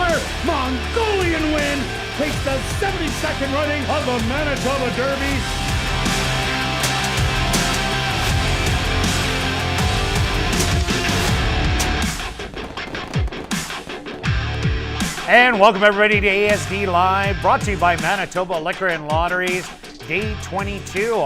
another Mongolian win takes the 72nd running of the Manitoba Derby. And welcome everybody to ASD Live, brought to you by Manitoba Liquor and Lotteries. Day 22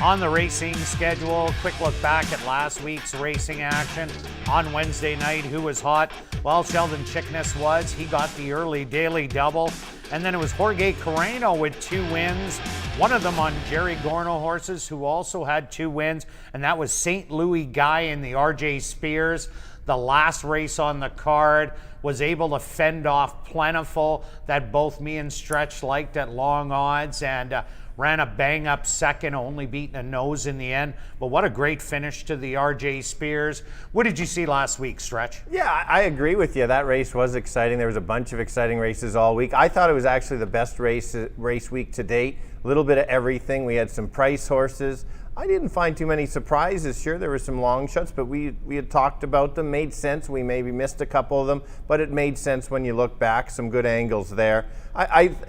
on the racing schedule. Quick look back at last week's racing action. On Wednesday night, who was hot? Well, Sheldon Chickness was. He got the early daily double. And then it was Jorge Carreno with 2 wins. One of them on Jerry Gorno horses, who also had 2 wins. And that was St. Louis Guy in the RJ Spears. The last race on the card was able to fend off Plentiful, that both me and Stretch liked at long odds, and ran a bang-up second, only beating a nose in the end. But what a great finish to the RJ Spears. What did you see last week, Stretch? Yeah, I agree with you. That race was exciting. There was a bunch of exciting races all week. I thought it was actually the best race week to date. A little bit of everything. We had some price horses. I didn't find too many surprises. Sure, there were some long shots, but we had talked about them. Made sense. We maybe missed a couple of them, but it made sense when you look back. Some good angles there.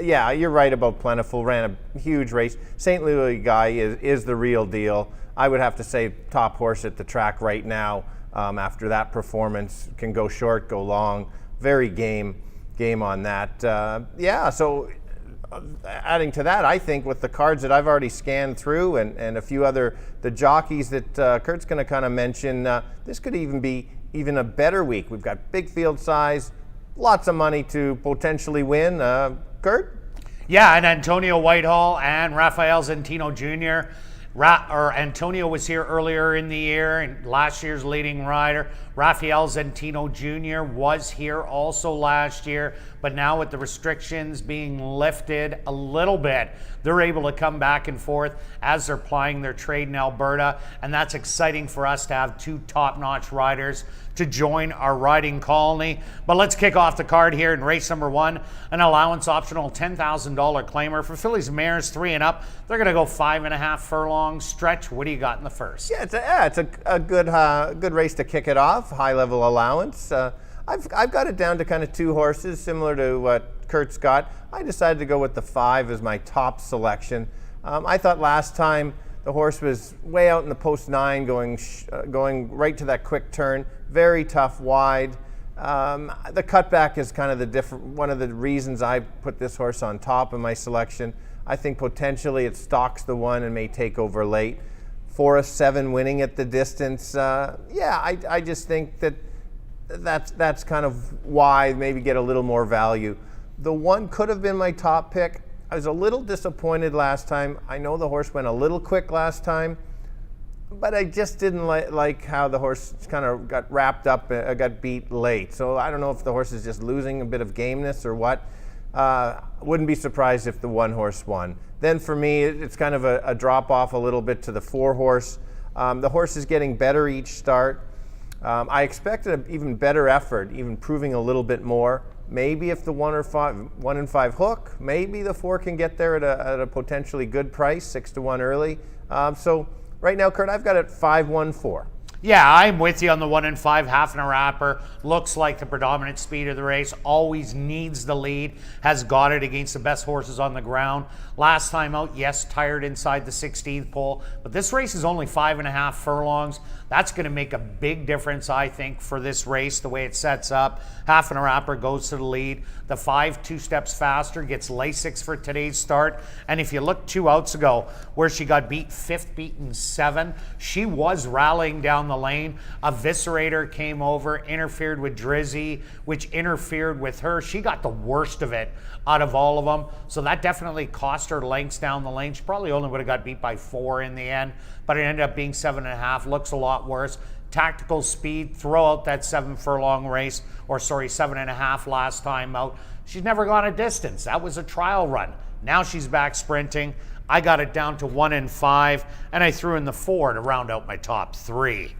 Yeah, you're right about Plentiful. Ran a huge race. St. Louis Guy is the real deal. I would have to say top horse at the track right now. After that performance, can go short, go long. Very game on that. Yeah, so. Adding to that, I think with the cards that I've already scanned through and a few other, the jockeys that Kirt's going to kind of mention, this could even be a better week. We've got big field size, lots of money to potentially win. Kirt? Yeah, and Antonio Whitehall and Rafael Zentino Jr. Antonio was here earlier in the year, and last year's leading rider. Rafael Zentino Jr. was here also last year, but now with the restrictions being lifted a little bit, they're able to come back and forth as they're plying their trade in Alberta, and that's exciting for us to have 2 top-notch riders to join our riding colony. But let's kick off the card here in race number 1, an allowance optional $10,000 claimer for fillies and mares 3 and up. They're going to go 5.5 furlongs. Stretch, what do you got in the first? Yeah, it's a good race to kick it off. High level allowance. I've got it down to kind of 2 horses, similar to what Kirt's got. I decided to go with the 5 as my top selection. I thought last time the horse was way out in the post 9, going right to that quick turn. Very tough wide. The cutback is kind of one of the reasons I put this horse on top of my selection. I think potentially it stalks the 1 and may take over late. 4-7 winning at the distance. Yeah, I just think that's kind of why maybe get a little more value. The 1 could have been my top pick. I was a little disappointed last time. I know the horse went a little quick last time, but I just didn't like how the horse kind of got wrapped up, got beat late. So I don't know if the horse is just losing a bit of gameness or what. Wouldn't be surprised if the 1 horse won. Then for me, it's kind of a drop off a little bit to the 4 horse. The horse is getting better each start. I expected an even better effort, even proving a little bit more. Maybe if the 1 and 5 hook, maybe the 4 can get there at a potentially good price, 6-1 early. So right now, Kirt, I've got it 5-1-4. Yeah, I'm with you on the 1 and 5, half and a wrapper. Looks like the predominant speed of the race. Always needs the lead. Has got it against the best horses on the ground. Last time out, yes, tired inside the 16th pole. But this race is only 5.5 furlongs. That's going to make a big difference, I think, for this race, the way it sets up. Half and a wrapper goes to the lead. The 5, 2 steps faster, gets Lasix for today's start. And if you look 2 outs ago, where she got beat 5th, beaten 7, she was rallying down the lane. Eviscerator came over, interfered with Drizzy, which interfered with her. She got the worst of it out of all of them. So that definitely cost her lengths down the lane. She probably only would have got beat by 4 in the end, but it ended up being 7.5. Looks a lot worse. Tactical speed, throw out that 7 furlong race, or sorry, 7.5 last time out. She's never gone a distance. That was a trial run. Now she's back sprinting. I got it down to 1 and 5, and I threw in the 4 to round out my top 3.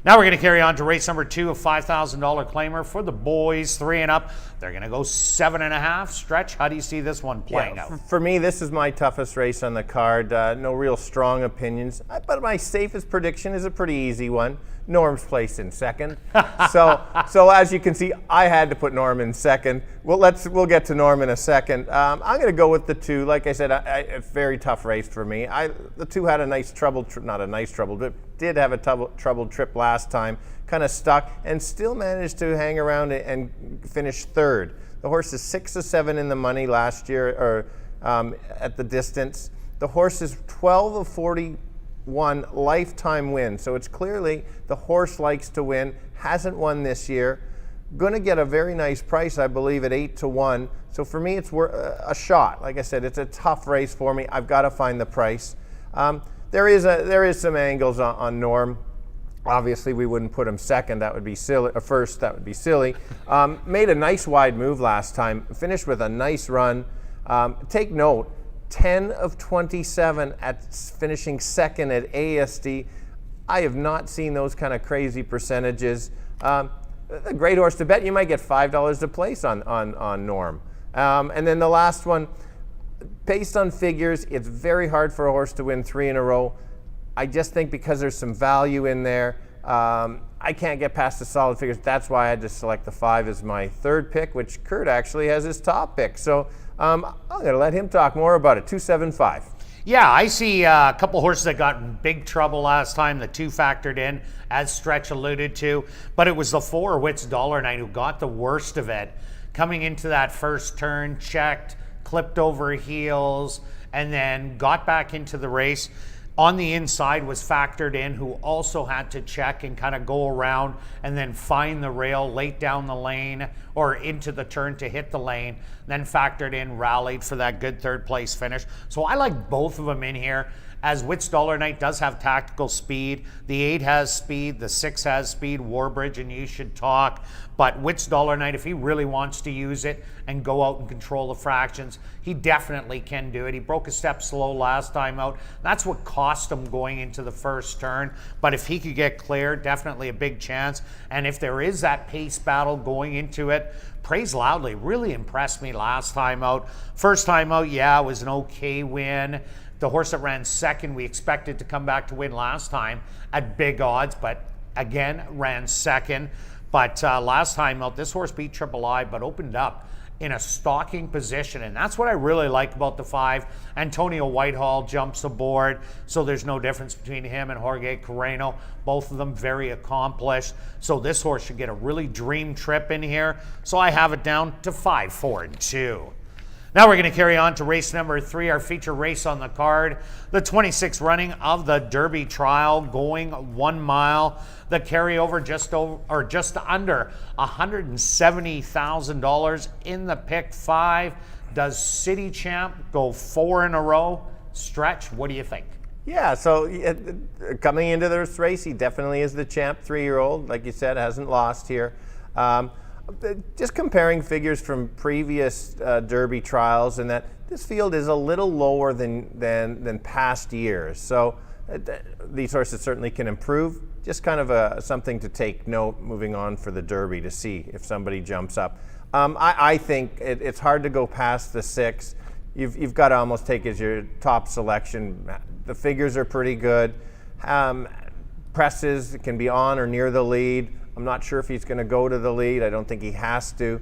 Now we're going to carry on to race number 2, a $5,000 claimer for the boys 3 and up. They're going to go 7.5. Stretch, how do you see this one playing out? For me, this is my toughest race on the card. No real strong opinions, but my safest prediction is a pretty easy one. Norm's placed in second. So as you can see, I had to put Norm in second. Well, we'll get to Norm in a second. I'm going to go with the 2. Like I said, a very tough race for me. The 2 had a nice but did have a troubled trip last time. Kind of stuck and still managed to hang around and finish third. The horse is 6 or 7 in the money last year, or at the distance. The horse is 12 of 41 lifetime wins. So it's clearly the horse likes to win, hasn't won this year. Going to get a very nice price, I believe, at 8 to 1. So for me, it's worth a shot. Like I said, it's a tough race for me. I've got to find the price. There is some angles on Norm. Obviously, we wouldn't put him second. That would be silly. First, that would be silly. Made a nice wide move last time. Finished with a nice run. Take note, 10 of 27 at finishing second at ASD. I have not seen those kind of crazy percentages. A great horse to bet. You might get $5 to place on Norm. And then the last one, based on figures, it's very hard for a horse to win 3 in a row. I just think because there's some value in there, I can't get past the solid figures. That's why I had to select the 5 as my third pick, which Kirt actually has his top pick. So I'm going to let him talk more about it. 275. Yeah, I see a couple horses that got in big trouble last time. The 2 factored in, as Stretch alluded to. But it was the 4, Wits Dollar Night, who got the worst of it. Coming into that first turn, checked, clipped over heels, and then got back into the race. On the inside was factored in, who also had to check and kind of go around and then find the rail late down the lane or into the turn to hit the lane. Then factored in, rallied for that good 3rd place finish. So I like both of them in here. As Wits Dollar Night does have tactical speed, the 8 has speed, the 6 has speed, Warbridge and You Should Talk. But Wits Dollar Night, if he really wants to use it and go out and control the fractions, he definitely can do it. He broke a step slow last time out. That's what cost him going into the first turn. But if he could get clear, definitely a big chance. And if there is that pace battle going into it, Praise Loudly really impressed me last time out. First time out, yeah, it was an okay win. The horse that ran second, we expected to come back to win last time at big odds, but again, ran second. But last time out, this horse beat Triple I, but opened up in a stalking position. And that's what I really like about the 5. Antonio Whitehall jumps aboard, so there's no difference between him and Jorge Carreno. Both of them very accomplished. So this horse should get a really dream trip in here. So I have it down to 5, 4, and 2. Now we're going to carry on to race number 3, our feature race on the card. The 26th running of the Derby Trial, going 1 mile. The carryover just under $170,000 in the pick 5. Does City Champ go 4 in a row? Stretch, what do you think? Yeah, so coming into this race, he definitely is the champ, 3-year-old. Like you said, hasn't lost here. Just comparing figures from previous Derby trials, and that this field is a little lower than past years. So these horses certainly can improve. Just kind of something to take note moving on for the Derby to see if somebody jumps up. I think it's hard to go past the 6. You've got to almost take as your top selection. The figures are pretty good. Presses can be on or near the lead. I'm not sure if he's going to go to the lead. I don't think he has to.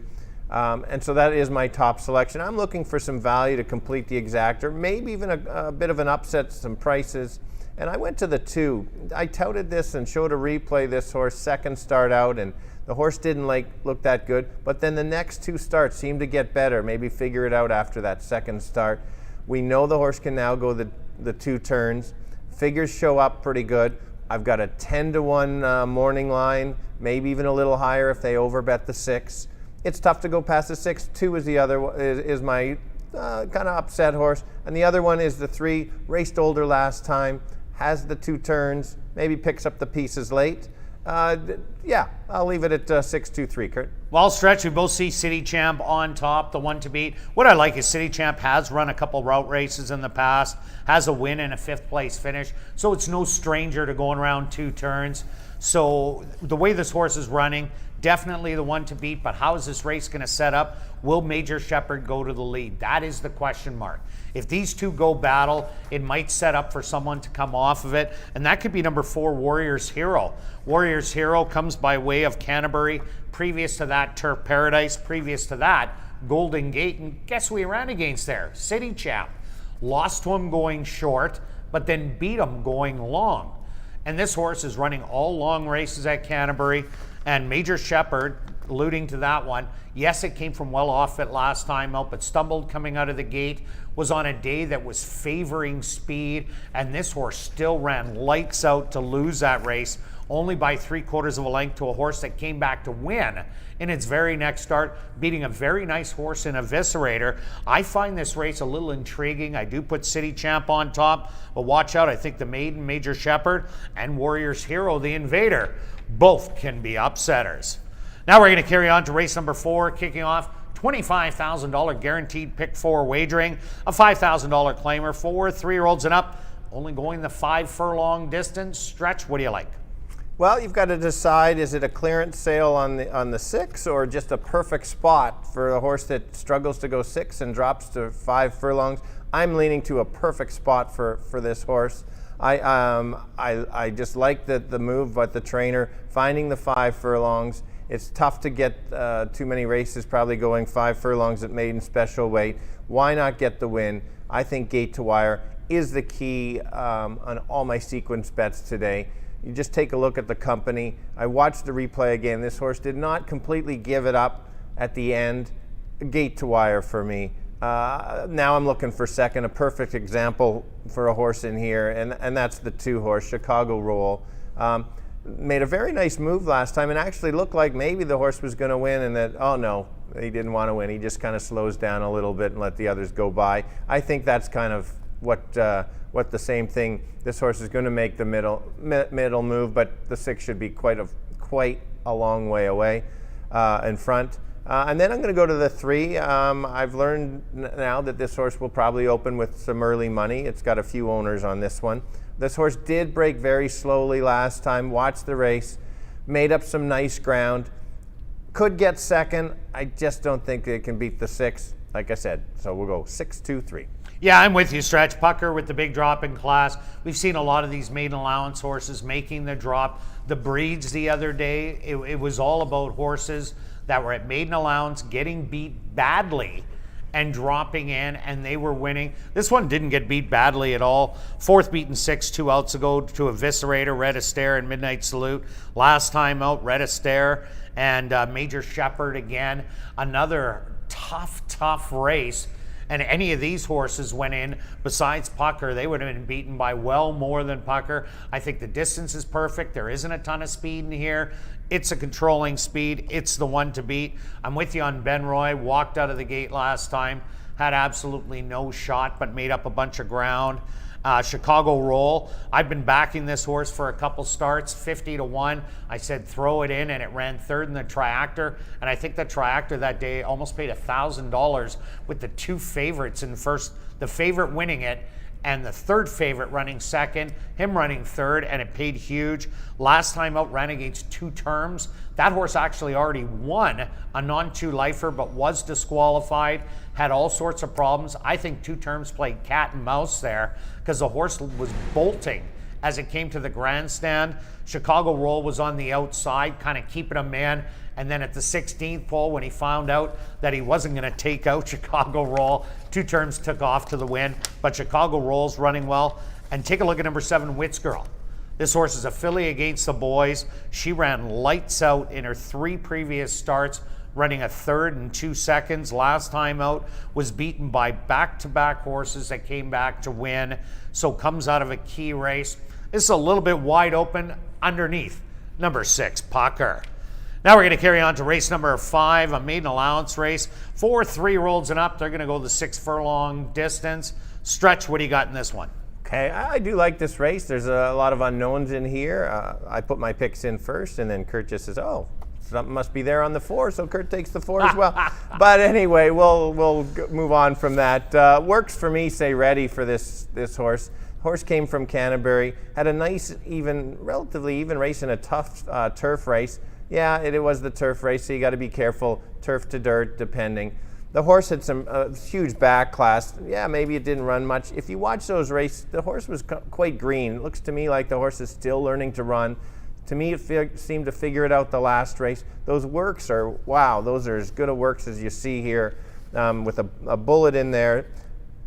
And so that is my top selection. I'm looking for some value to complete the exactor, maybe even a bit of an upset, some prices. And I went to the 2. I touted this and showed a replay this horse second start out, and the horse didn't look that good. But then the next 2 starts seemed to get better, maybe figure it out after that second start. We know the horse can now go the 2 turns. Figures show up pretty good. I've got a 10 to 1 morning line, maybe even a little higher if they overbet the 6. It's tough to go past the 6. 2 is the other is my kind of upset horse, and the other one is the 3. Raced older last time, has the 2 turns, maybe picks up the pieces late. Yeah, I'll leave it at 6-2-3, Kirt. Well, Stretch, we both see City Champ on top, the one to beat. What I like is City Champ has run a couple route races in the past, has a win and a 5th place finish, so it's no stranger to going around 2 turns. So the way this horse is running, definitely the one to beat, but how is this race going to set up? Will Major Shepherd go to the lead? That is the question mark. If these two go battle, it might set up for someone to come off of it, and that could be number 4, Warrior's Hero. Warrior's Hero comes by way of Canterbury. Previous to that, Turf Paradise. Previous to that, Golden Gate. And guess who he ran against there? City Champ. Lost to him going short, but then beat him going long. And this horse is running all long races at Canterbury. And Major Shepherd, alluding to that one, yes, it came from well off it last time out, but stumbled coming out of the gate, was on a day that was favoring speed, and this horse still ran lights out to lose that race, only by 3/4 of a length to a horse that came back to win in its very next start, beating a very nice horse in Eviscerator. I find this race a little intriguing. I do put City Champ on top, but watch out. I think the maiden, Major Shepherd, and Warrior's Hero, the Invader, both can be upsetters. Now we're going to carry on to race number 4, kicking off $25,000 guaranteed pick 4 wagering, a $5,000 claimer for 3-year-olds and up, only going the 5 furlong distance. Stretch, what do you like? Well, you've got to decide, is it a clearance sale on the 6 or just a perfect spot for a horse that struggles to go 6 and drops to 5 furlongs? I'm leaning to a perfect spot for this horse. I just like the move by the trainer, finding the 5 furlongs. It's tough to get too many races probably going 5 furlongs at maiden special weight. Why not get the win? I think gate to wire is the key on all my sequence bets today. You just take a look at the company. I watched the replay again. This horse did not completely give it up at the end. Gate to wire for me. Now I'm looking for second, a perfect example for a horse in here, and that's the 2 horse, Chicago Roll. Made a very nice move last time and actually looked like maybe the horse was going to win, and that, oh no, he didn't want to win. He just kind of slows down a little bit and let the others go by. I think that's kind of what the same thing. This horse is going to make the middle move, but the 6 should be quite a long way away in front. And then I'm going to go to the 3. I've learned now that this horse will probably open with some early money. It's got a few owners on this one. This horse did break very slowly last time. Watched the race, made up some nice ground. Could get second. I just don't think it can beat the 6, like I said. So we'll go 6, 2, 3. Yeah, I'm with you, Stretch. Pucker with the big drop in class. We've seen a lot of these maiden allowance horses making the drop. The breeds the other day, it was all about horses that were at maiden allowance getting beat badly and dropping in, and they were winning. This one didn't get beat badly at all. 4th beaten 6 2 outs ago to Eviscerator, Red Astaire, and Midnight Salute. Last time out, Red Astaire and Major Shepherd again. Another tough race. And any of these horses went in, besides Pucker, they would have been beaten by well more than Pucker. I think the distance is perfect. There isn't a ton of speed in here. It's a controlling speed. It's the one to beat. I'm with you on Ben Roy. Walked out of the gate last time. Had absolutely no shot, but made up a bunch of ground. Chicago Roll. I've been backing this horse for a couple starts, 50-1. I said throw it in, and it ran 3rd in the Triactor. And I think the Triactor that day almost paid $1,000 with the 2 favorites in first, the favorite winning it, and the 3rd favorite running 2nd, him running 3rd, and it paid huge. Last time out, ran against 2 terms. That horse actually already won a non-2 lifer, but was disqualified, had all sorts of problems. I think 2 terms played cat and mouse there because the horse was bolting as it came to the grandstand. Chicago Roll was on the outside, kind of keeping him in. And then at the 16th pole, when he found out that he wasn't going to take out Chicago Roll, 2 terms took off to the win. But Chicago Roll's running well. And take a look at number 7, Wits Girl. This horse is a filly against the boys. She ran lights out in her 3 previous starts, running a 3rd in 2 seconds. Last time out was beaten by back-to-back horses that came back to win. So comes out of a key race. This is a little bit wide open underneath number 6, Pucker. Now we're going to carry on to race number 5, a maiden allowance race. 4 3-year-olds and up. They're going to go the 6 furlong distance. Stretch, what do you got in this one? Okay, I do like this race. There's a lot of unknowns in here. I put my picks in first, and then Kirt just says, oh, something must be there on the 4, so Kirt takes the 4 as well. But anyway, we'll move on from that. Works for me, say ready for this horse. Horse came from Canterbury, had a nice, relatively even race in a tough turf race. Yeah, it was the turf race, so you got to be careful, turf to dirt, depending. The horse had some huge back class. Yeah, maybe it didn't run much. If you watch those races, the horse was quite green. It looks to me like the horse is still learning to run. To me, it seemed to figure it out the last race. Those works are, wow, those are as good a works as you see here, with a bullet in there.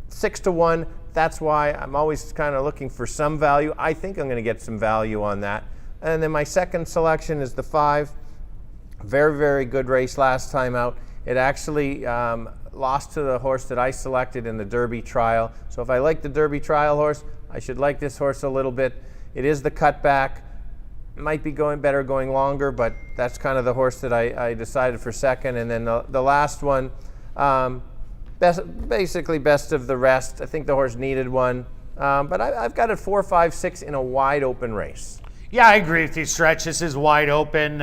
6-1, that's why I'm always kind of looking for some value. I think I'm going to get some value on that. And then my second selection is the 5. Very, very good race last time out. It actually lost to the horse that I selected in the Derby trial. So if I like the Derby trial horse, I should like this horse a little bit. It is the cutback. Might be going better going longer, but that's kind of the horse that I decided for second. And then the last one, basically best of the rest. I think the horse needed one. But I've got it 4, 5, 6 in a wide open race. Yeah, I agree with you, Stretch. This is wide open.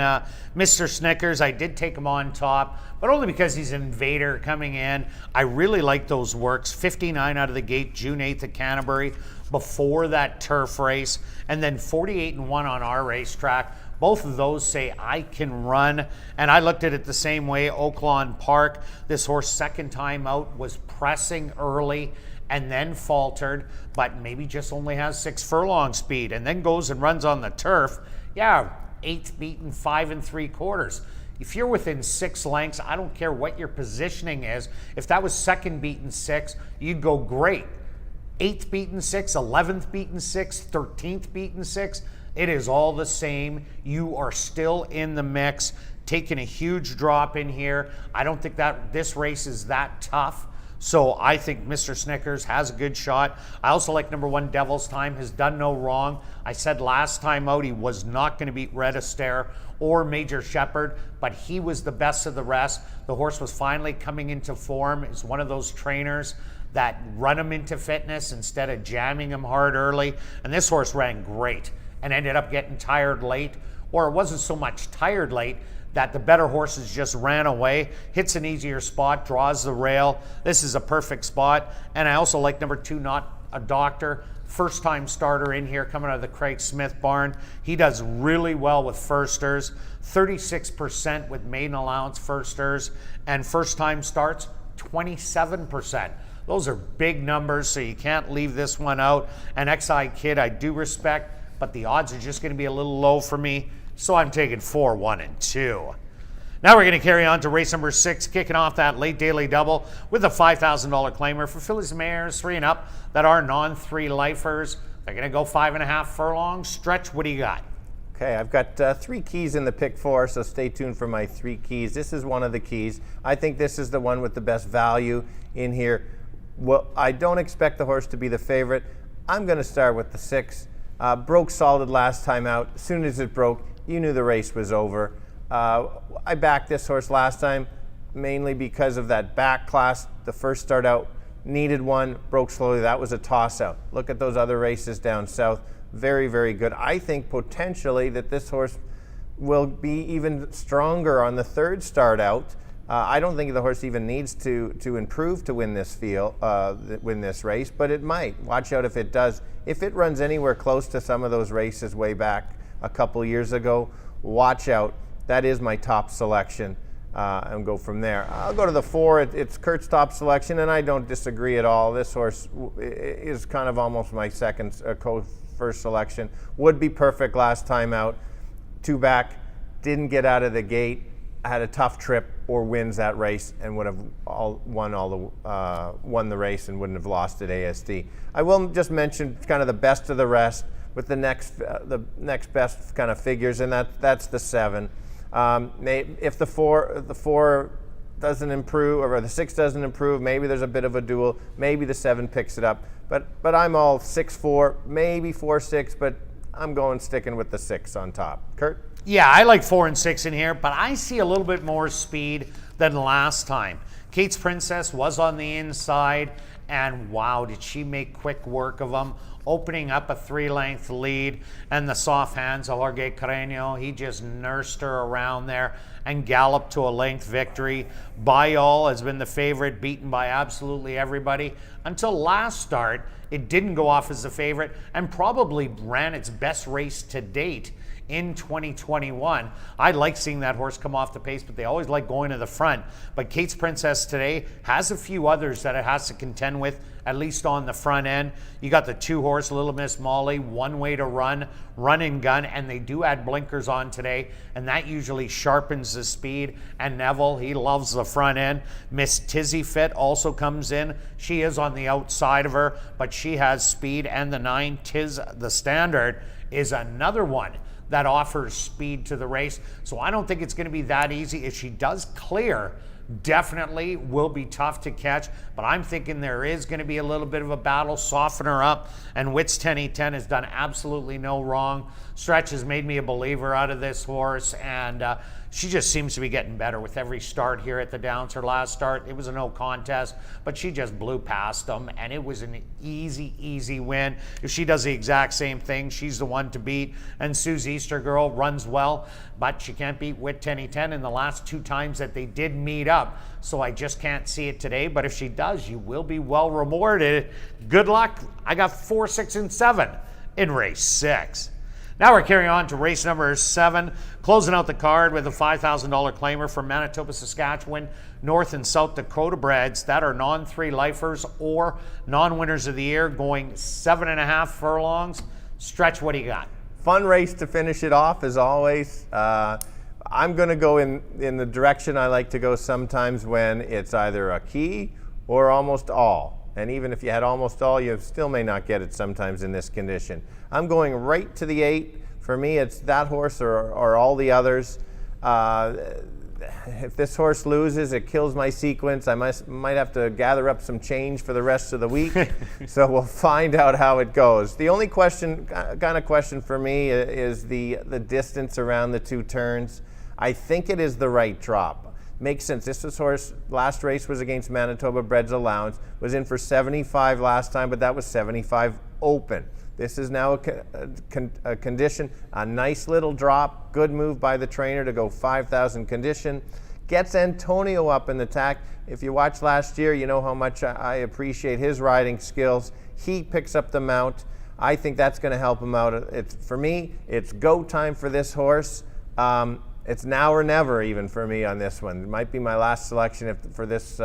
Mr. Snickers, I did take him on top, but only because he's an invader coming in. I really like those works. 59 out of the gate, June 8th at Canterbury, before that turf race, and then 48-1 on our racetrack. Both of those say I can run, and I looked at it the same way. Oaklawn Park, this horse second time out was pressing early and then faltered, but maybe just only has 6 furlong speed, and then goes and runs on the turf. Yeah, 8th beaten, 5 3/4. If you're within 6 lengths, I don't care what your positioning is. If that was second beaten 6, you'd go great. 8th beaten 6, 11th beaten 6, 13th beaten 6, it is all the same. You are still in the mix, taking a huge drop in here. I don't think that this race is that tough. So I think Mr. Snickers has a good shot. I also like number 1, Devil's Time, has done no wrong. I said last time out he was not going to beat Red Astaire or Major Shepherd, but he was the best of the rest. The horse was finally coming into form. It's one of those trainers that run him into fitness instead of jamming him hard early. And this horse ran great and ended up getting tired late, or it wasn't so much tired late that the better horses just ran away. Hits an easier spot, draws the rail. This is a perfect spot. And I also like number 2, Not a Doctor. First time starter in here coming out of the Craig Smith barn. He does really well with firsters. 36% with maiden allowance firsters. And first time starts, 27%. Those are big numbers, so you can't leave this one out. And XI Kid I do respect, but the odds are just going to be a little low for me. So I'm taking 4, 1, and 2. Now we're going to carry on to race number 6, kicking off that late daily double with a $5,000 claimer for fillies and mares 3 and up that are non-3 lifers. They're going to go 5.5 furlongs. Stretch, what do you got? Okay, I've got 3 keys in the pick 4, so stay tuned for my 3 keys. This is one of the keys. I think this is the one with the best value in here. Well, I don't expect the horse to be the favorite. I'm going to start with the 6. Broke solid last time out. As soon as it broke, you knew the race was over. I backed this horse last time mainly because of that back class. The first start out needed one, broke slowly. That was a toss out. Look at those other races down south. Very, very good. I think potentially that this horse will be even stronger on the third start out. I don't think the horse even needs to improve to win this win this race, but it might. Watch out if it does. If it runs anywhere close to some of those races way back a couple years ago, watch out. That is my top selection, and go from there. I'll go to the 4. It's Kirt's top selection, and I don't disagree at all. This horse is kind of almost my first selection. Would be perfect last time out. 2 back, didn't get out of the gate, had a tough trip, or wins that race and would have won the race and wouldn't have lost at ASD. I will just mention kind of the best of the rest with the next best kind of figures, and that's the 7. If the 4 doesn't improve, or the 6 doesn't improve, maybe there's a bit of a duel. Maybe the 7 picks it up. But I'm all 6-4, maybe 4-6, but I'm sticking with the 6 on top. Kirt? Yeah, I like 4 and 6 in here, but I see a little bit more speed than last time. Kate's Princess was on the inside, and wow, did she make quick work of them, opening up a 3-length lead. And the soft hands of Jorge Carreño, he just nursed her around there and galloped to a length victory. Bayal has been the favorite, beaten by absolutely everybody. Until last start, it didn't go off as the favorite and probably ran its best race to date in 2021. I like seeing that horse come off the pace, but they always like going to the front. But Kate's Princess today has a few others that it has to contend with, at least on the front end. You got the 2-horse Little Miss Molly, One Way to Run, Run and Gun, and they do add blinkers on today, and that usually sharpens the speed. And Neville, he loves the front end. Miss Tizzy Fit also comes in. She is on the outside of her, but she has speed, and the 9 Tiz the Standard is another one that offers speed to the race. So I don't think it's going to be that easy. If she does clear, definitely will be tough to catch, but I'm thinking there is going to be a little bit of a battle, soften her up, and Witt's 10-10 has done absolutely no wrong. Stretch has made me a believer out of this horse, and she just seems to be getting better with every start here at the Downs. Her last start, it was a no contest, but she just blew past them, and it was an easy win. If she does the exact same thing, she's the one to beat. And Sue's Easter Girl runs well, but she can't beat Witt 10-10 in the last 2 times that they did meet up. So I just can't see it today, but if she does, you will be well rewarded. Good luck. I got 4, 6, and 7 in race 6. Now we're carrying on to race number 7, closing out the card with a $5,000 claimer from Manitoba, Saskatchewan, North and South Dakota breds that are non-3 lifers or non-winners of the year, going 7.5 furlongs. Stretch, what do you got? Fun race to finish it off, as always. I'm going to go in the direction I like to go sometimes when it's either a key or almost all. And even if you had almost all, you still may not get it sometimes in this condition. I'm going right to the 8. For me, it's that horse or all the others. If this horse loses, it kills my sequence. I might have to gather up some change for the rest of the week. So we'll find out how it goes. The only kind of question for me is the distance around the 2 turns. I think it is the right drop. Makes sense. This horse, last race was against Manitoba Bred's allowance, was in for 75 last time, but that was 75 open. This is now a condition, a nice little drop, good move by the trainer to go 5,000 condition. Gets Antonio up in the tack. If you watched last year, you know how much I appreciate his riding skills. He picks up the mount. I think that's going to help him out. For me, it's go time for this horse. It's now or never even for me on this one. It might be my last selection for this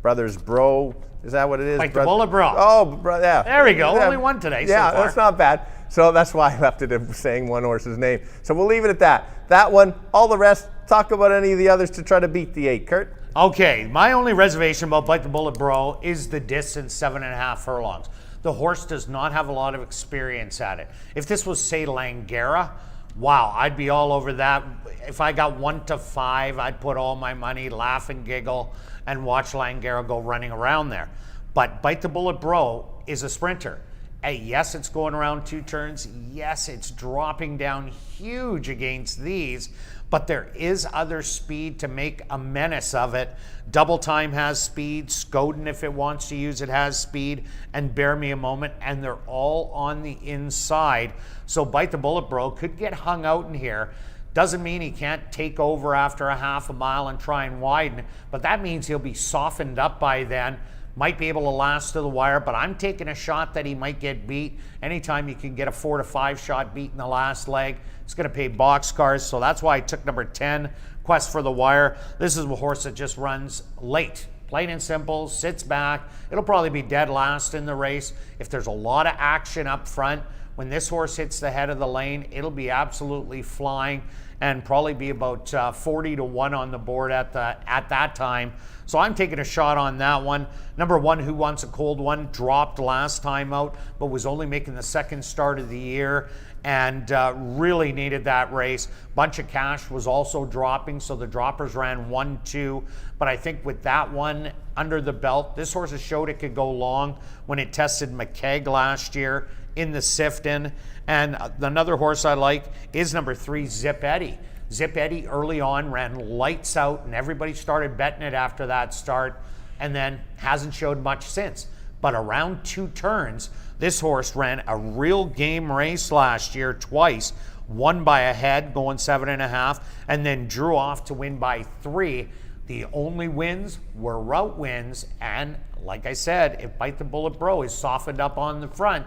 Brothers Bro. Is that what it is? Like the Bullet Bro. Oh, yeah. There we go. Yeah. Only one today so yeah, far. That's not bad. So that's why I left it in saying one horse's name. So we'll leave it at that. That one, all the rest, talk about any of the others to try to beat the 8. Kirt? Okay, my only reservation about Bite the Bullet Bro is the distance, 7.5 furlongs. The horse does not have a lot of experience at it. If this was, say, Langara, wow, I'd be all over that. If I got 1 to 5, I'd put all my money, laugh and giggle, and watch Langara go running around there. But Bite the Bullet Bro is a sprinter. Hey, yes, it's going around 2 turns. Yes, it's dropping down huge against these, but there is other speed to make a menace of it. Double Time has speed. Skoden, if it wants to use it, has speed. And Bear Me a Moment, and they're all on the inside. So Bite the Bullet Bro could get hung out in here. Doesn't mean he can't take over after a half a mile and try and widen, but that means he'll be softened up by then. Might be able to last to the wire, but I'm taking a shot that he might get beat. Anytime you can get a 4 to 5 shot beat in the last leg, it's going to pay boxcars. So that's why I took number 10, Quest for the Wire. This is a horse that just runs late. Plain and simple, sits back. It'll probably be dead last in the race. If there's a lot of action up front, when this horse hits the head of the lane, it'll be absolutely flying and probably be about 40 to 1 on the board at that time. So I'm taking a shot on that one. Number 1, Who Wants a Cold One, dropped last time out, but was only making the 2nd start of the year and really needed that race. Bunch of Cash was also dropping, so the droppers ran 1-2. But I think with that one under the belt, this horse has showed it could go long when it tested McKegg last year in the Sifton. And another horse I like is number 3, Zip Eddie. Zip Eddie early on ran lights out, and everybody started betting it after that start, and then hasn't showed much since. But around 2 turns, this horse ran a real game race last year twice, won by a head going 7.5, and then drew off to win by 3. The only wins were route wins, and like I said, if Bite the Bullet Bro is softened up on the front,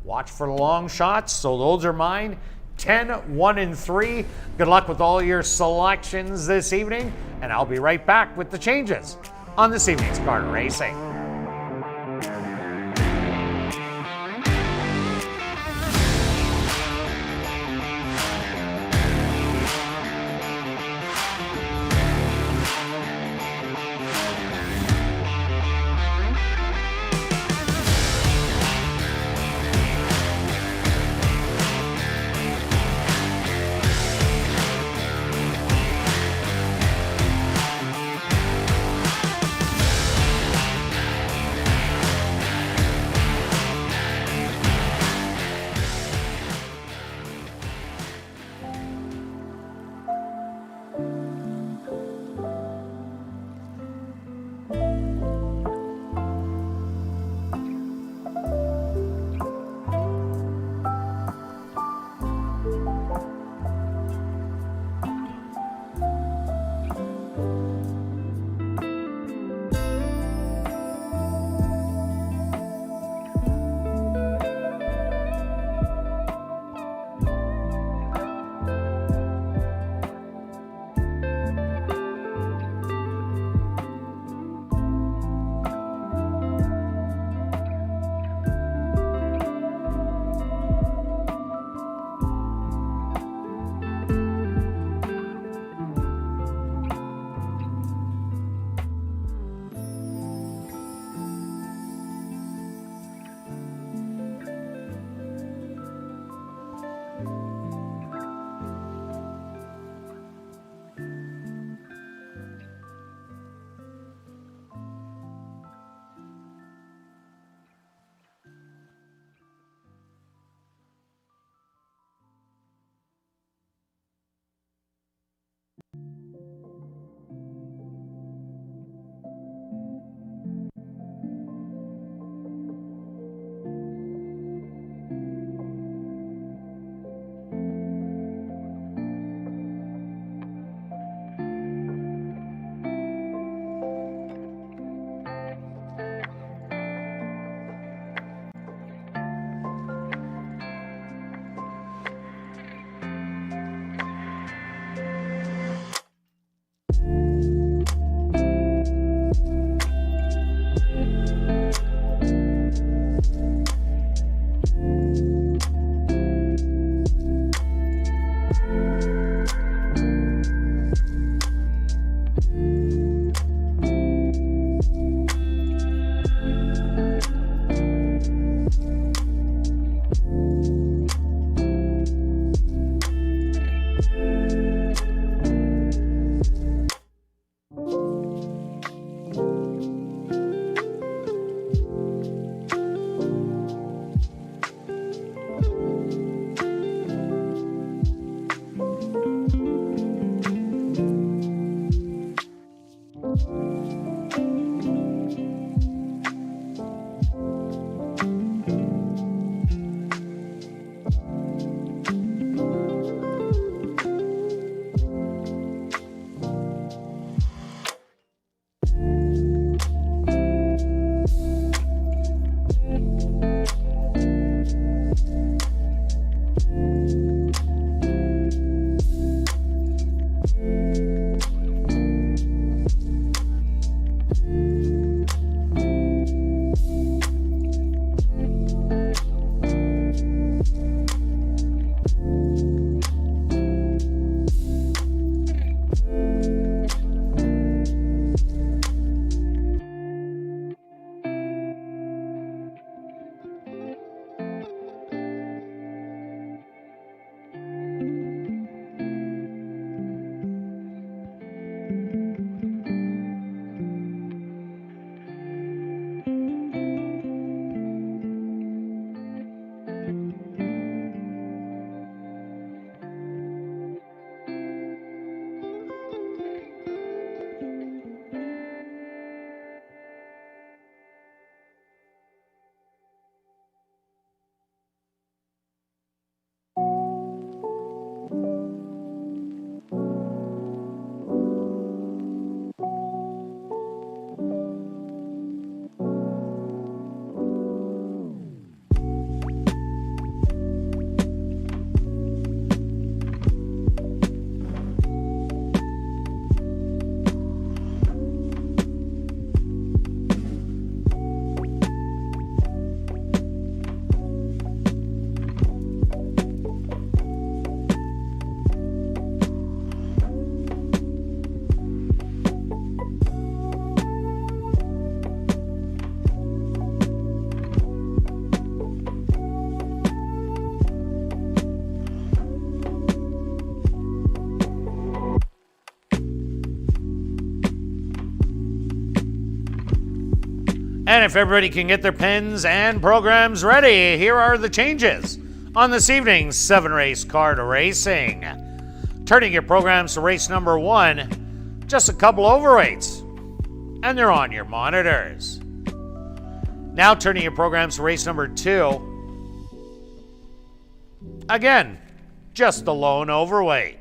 watch for the long shots. So those are mine. 10, 1, and 3. Good luck with all your selections this evening, and I'll be right back with the changes on this evening's Kart Racing. And if everybody can get their pens and programs ready, here are the changes on this evening's 7-race card of racing. Turning your programs to race number 1, just a couple overweights, and they're on your monitors. Now turning your programs to race number 2, again, just a lone overweight.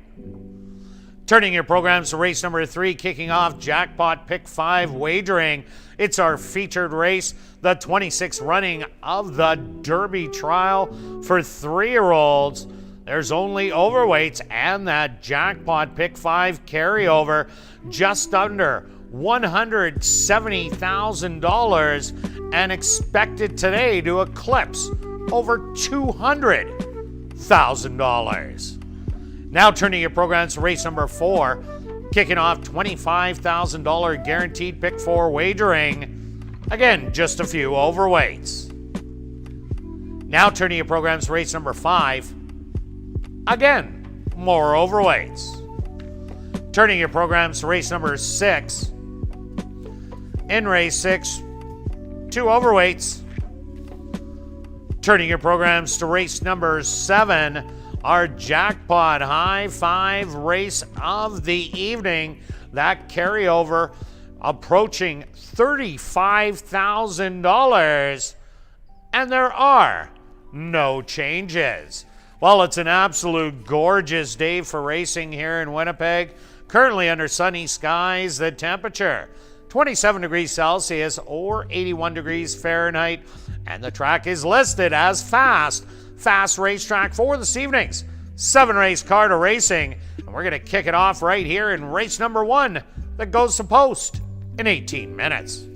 Turning your programs to race number 3, kicking off Jackpot Pick 5 wagering. It's our featured race, the 26th running of the Derby Trial for 3-year-olds. There's only overweights and that Jackpot Pick 5 carryover just under $170,000 and expected today to eclipse over $200,000. Now turning your programs to race number 4, kicking off $25,000 guaranteed pick 4 wagering. Again, just a few overweights. Now turning your programs to race number 5, again, more overweights. Turning your programs to race number 6. In race 6, 2 overweights. Turning your programs to race number 7, our Jackpot High 5 race of the evening. That carryover approaching $35,000, and there are no changes. Well, it's an absolute gorgeous day for racing here in Winnipeg. Currently under sunny skies, the temperature 27 degrees Celsius or 81 degrees Fahrenheit, and the track is listed as fast racetrack for this evening's 7-race card of racing. And we're going to kick it off right here in race number 1 that goes to post in 18 minutes.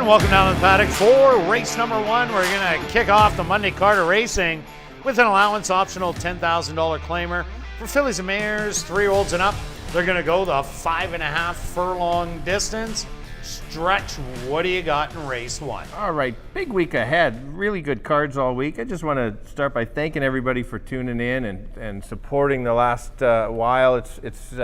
welcome down to the paddock for race number 1. We're going to kick off the Monday card of racing with an allowance optional $10,000 claimer for fillies and mares, 3-year-olds and up. They're going to go the 5.5 furlong distance. Stretch, what do you got in race 1? All right, big week ahead. Really good cards all week. I just want to start by thanking everybody for tuning in and supporting the last while. It's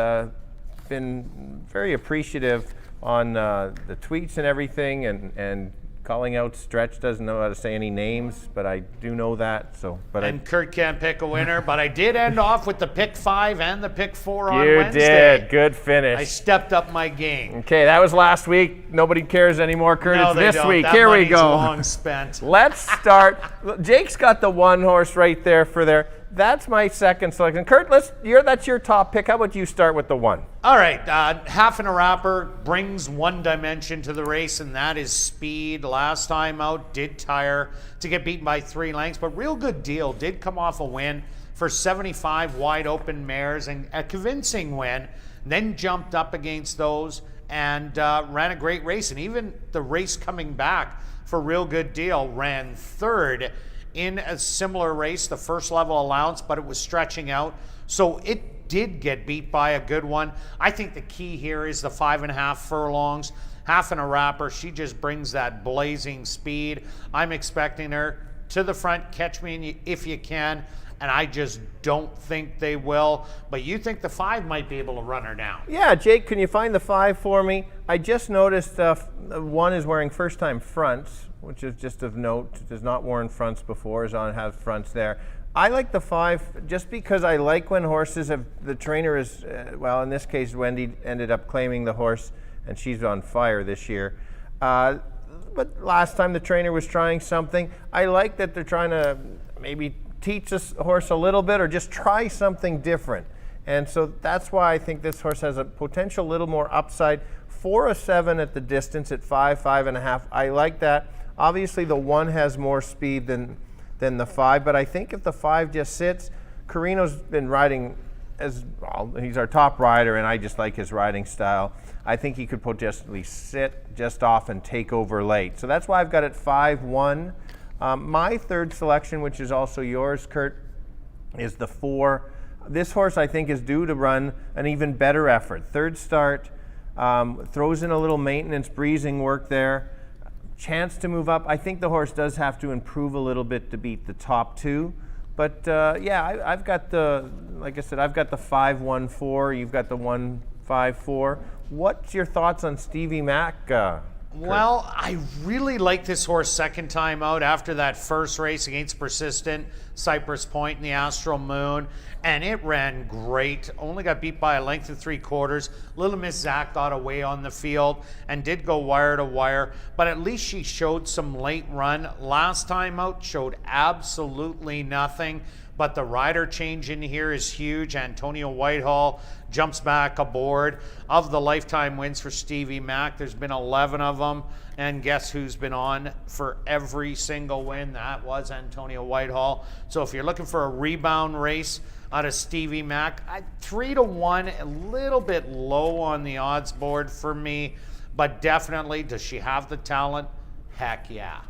been very appreciative on the tweets and everything, and calling out Stretch. Doesn't know how to say any names, but I do know that. And Kirt can't pick a winner, but I did end off with the pick 5 and the pick 4 on You Wednesday. did. Good finish. I stepped up my game. Okay, that was last week. Nobody cares anymore, Kirt. No, it's they this don't. week. That Here we money's go. long spent. Let's start. Jake's got the 1 horse right there for there. That's my second selection. Kirt, that's your top pick. How about you start with the 1? All right, half and a wrapper brings one dimension to the race, and that is speed. Last time out, did tire to get beaten by 3 lengths, but real good deal. Did come off a win for 75 wide open mares, and a convincing win. Then jumped up against those and ran a great race. And even the race coming back for real good deal, ran 3rd in a similar race, the first level allowance, but it was stretching out. So it did get beat by a good one. I think the key here is the 5.5 furlongs, half and a wrapper. She just brings that blazing speed. I'm expecting her to the front, catch me if you can, and I just don't think they will. But you think the 5 might be able to run her down? Yeah, Jake, can you find the 5 for me? I just noticed 1 is wearing first-time fronts, which is just of note. Has not worn fronts before, has fronts there. I like the 5 just because I like when horses have, the trainer is, well, in this case, Wendy ended up claiming the horse, and she's on fire this year. But last time the trainer was trying something. I like that they're trying to maybe teach this horse a little bit or just try something different. And so that's why I think this horse has a potential little more upside. 4-7 at the distance at 5.5. I like that. Obviously, the 1 has more speed than the 5, but I think if the 5 just sits, Carino's been riding as well. He's our top rider, and I just like his riding style. I think he could potentially sit just off and take over late. So that's why I've got it 5-1. My 3rd selection, which is also yours, Kirt, is the 4. This horse, I think, is due to run an even better effort. 3rd start, throws in a little maintenance, breezing work there. Chance to move up. I think the horse does have to improve a little bit to beat the top 2. But yeah, I've got like I said, I've got the 5-1-4. You've got the 1-5-4. What's your thoughts on Stevie Mack? Well, I really like this horse second time out after that first race against Persistent, Cypress Point, and the Astral Moon, and it ran great. Only got beat by a length and 3/4. Little Miss Zach got away on the field and did go wire to wire, but at least she showed some late run. Last time out, showed absolutely nothing. But the rider change in here is huge. Antonio Whitehall jumps back aboard. Of the lifetime wins for Stevie Mack, there's been 11 of them. And guess who's been on for every single win? That was Antonio Whitehall. So if you're looking for a rebound race out of Stevie Mack, 3-1, a little bit low on the odds board for me. But definitely, does she have the talent? Heck yeah.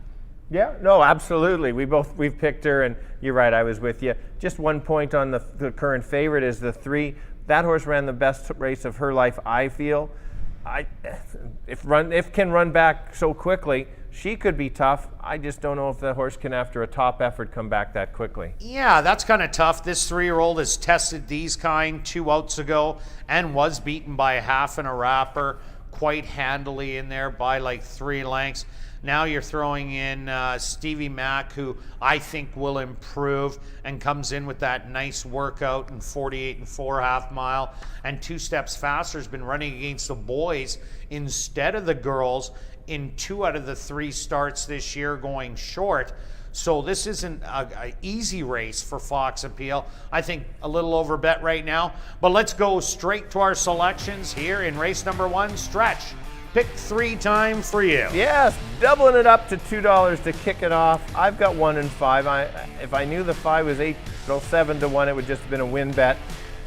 Yeah, no, absolutely. We've picked her, and you're right, I was with you. Just 1 point on the current favorite is the 3. That horse ran the best race of her life, I feel. If can run back so quickly, she could be tough. I just don't know if the horse can, after a top effort, come back that quickly. Yeah, that's kind of tough. This 3-year-old has tested these kind 2 outs ago and was beaten by a half and a wrapper quite handily in there by like 3 lengths. Now you're throwing in Stevie Mack, who I think will improve and comes in with that nice workout in 48 4.5 mile. And 2 steps faster has been running against the boys instead of the girls in 2 out of the 3 starts this year going short. So this isn't an easy race for Fox Appeal. I think a little over bet right now. But let's go straight to our selections here in race number 1, Stretch. Pick 3 time for you. Yes, doubling it up to $2 to kick it off. I've got 1 and 5. If I knew the 5 was 7-1, it would just have been a win bet.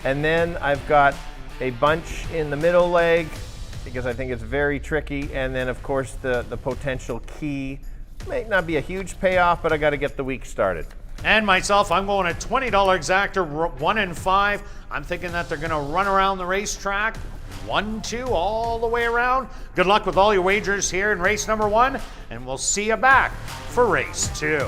And then I've got a bunch in the middle leg because I think it's very tricky. And then, of course, the potential key may not be a huge payoff, but I got to get the week started. And myself, I'm going a $20 exactor, 1 and 5. I'm thinking that they're going to run around the racetrack, 1, 2, all the way around. Good luck with all your wagers here in race number 1, and we'll see you back for race 2.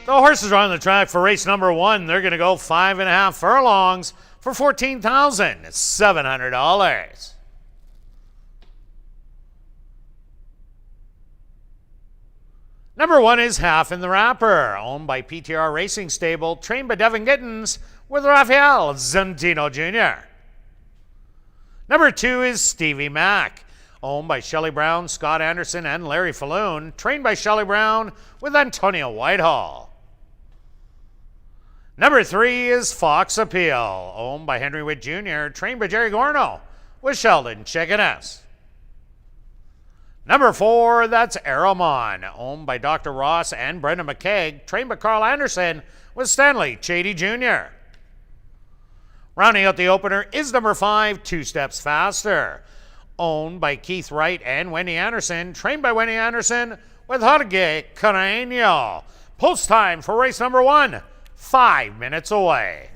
The horses are on the track for race number 1. They're going to go 5.5 furlongs for $14,700. Number 1 is Half in the Wrapper, owned by PTR Racing Stable, trained by Devin Gittins with Rafael Zentino Jr. Number 2 is Stevie Mack, owned by Shelley Brown, Scott Anderson, and Larry Falloon, trained by Shelley Brown with Antonio Whitehall. Number 3 is Fox Appeal, owned by Henry Witt Jr., trained by Jerry Gorno with Sheldon Chickeness. Number 4, that's Aramon, owned by Dr. Ross and Brendan McKeag, trained by Carl Anderson with Stanley Chady Jr. Rounding out the opener is number 5, Two Steps Faster, owned by Keith Wright and Wendy Anderson, trained by Wendy Anderson with Jorge Carreño. Post time for race number 1, 5 minutes away.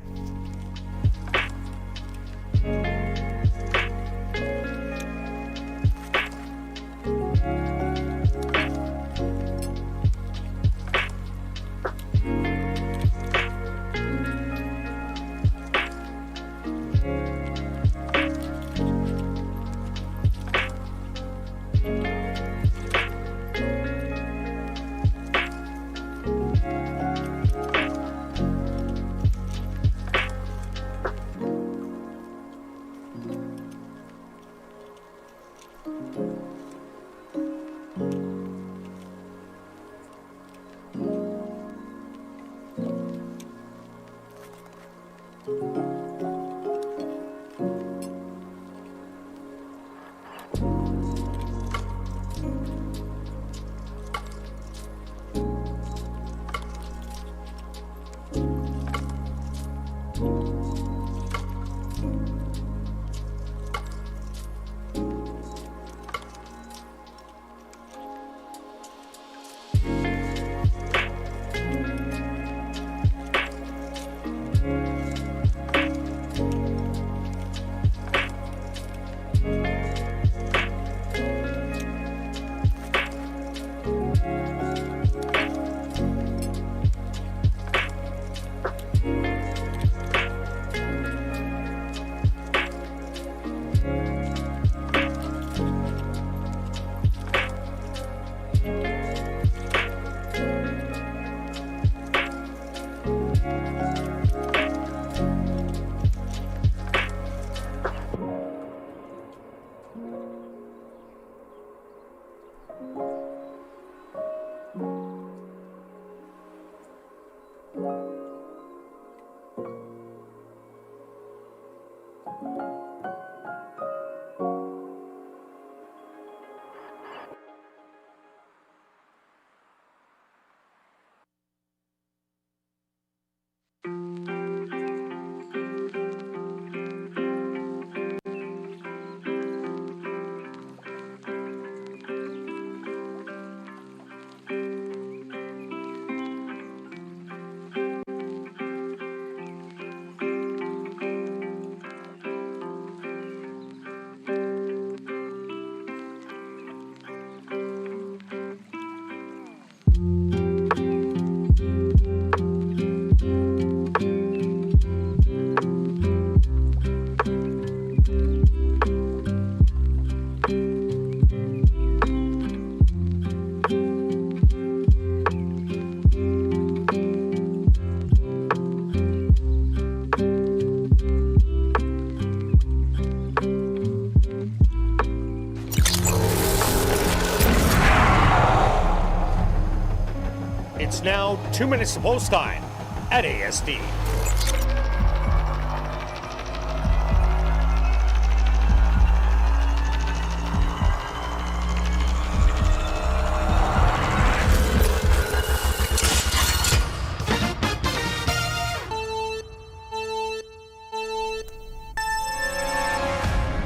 2 minutes to post time at ASD.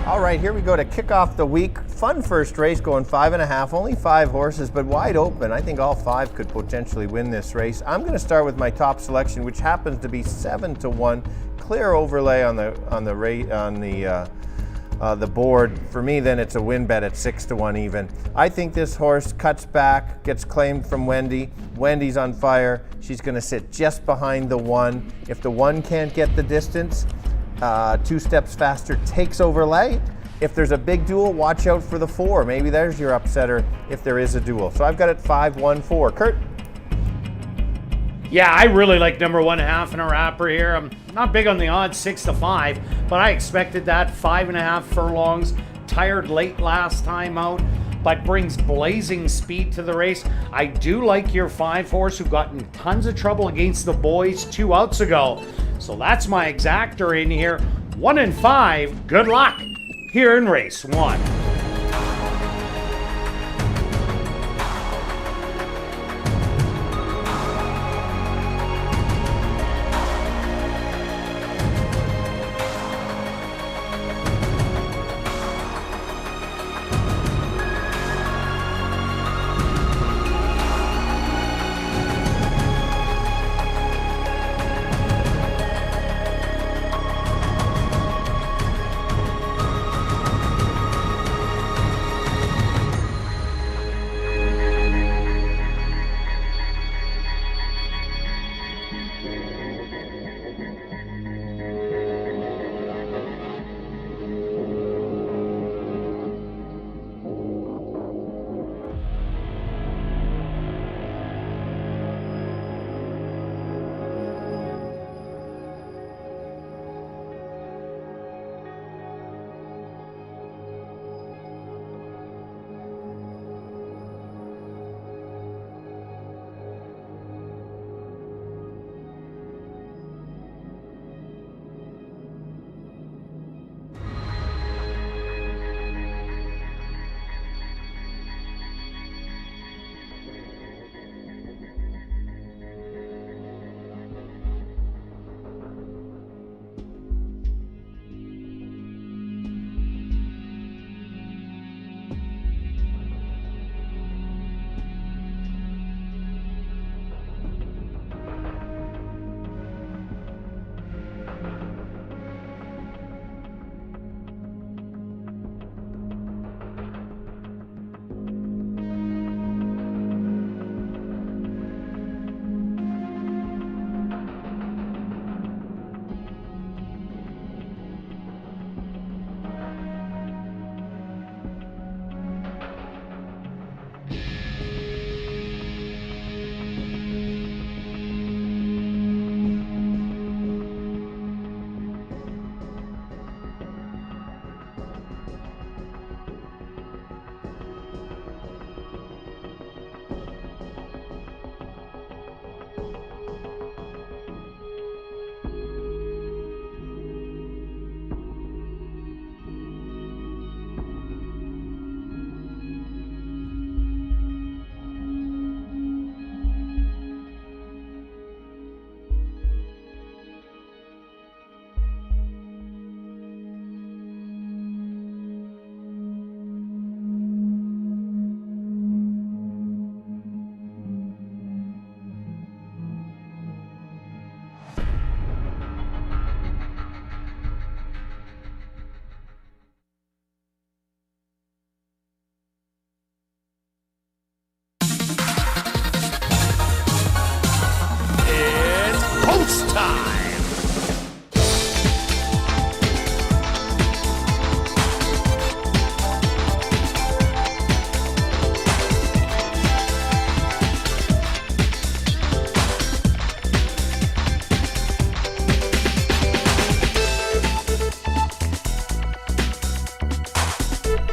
All right, here we go to kick off the week. Fun first race, going 5.5, only 5 horses, but wide open. I think all 5 could potentially win this race. I'm going to start with my top selection, which happens to be 7-1. Clear overlay on the board. For me, then it's a win bet at 6-1 even. I think this horse cuts back, gets claimed from Wendy. Wendy's on fire. She's going to sit just behind the 1. If the 1 can't get the distance, 2 steps faster takes overlay. If there's a big duel, watch out for the 4. Maybe there's your upsetter if there is a duel. So I've got it 5-1-4. Kirt? Yeah, I really like number 1.5 and a wrapper here. I'm not big on the odds 6-5, but I expected that. 5.5 furlongs, tired late last time out, but brings blazing speed to the race. I do like your 5 horse who got in tons of trouble against the boys 2 outs ago. So that's my exactor in here. 1 and 5, good luck here in race 1.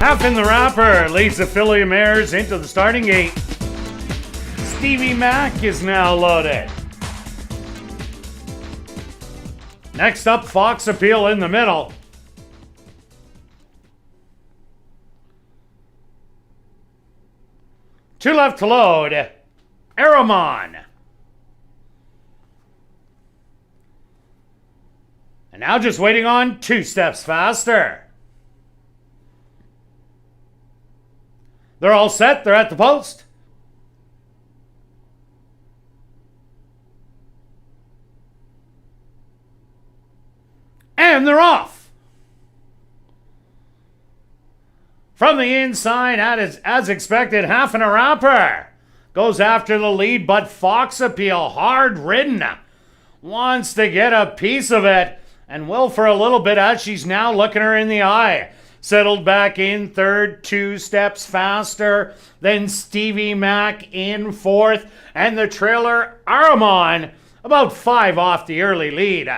Half in the wrapper leads the filly mares into the starting gate. Stevie Mack is now loaded. Next up, Fox Appeal in the middle. Two left to load. Aramon. And now just waiting on Two Steps Faster. They're all set. They're at the post. And they're off. From the inside, as expected, Half and a Wrapper goes after the lead, but Fox Appeal, hard ridden, wants to get a piece of it, and will for a little bit as she's now looking her in the eye. Settled back in third, Two Steps Faster, then Stevie Mack in fourth, and the trailer Aramon about 5 off the early lead.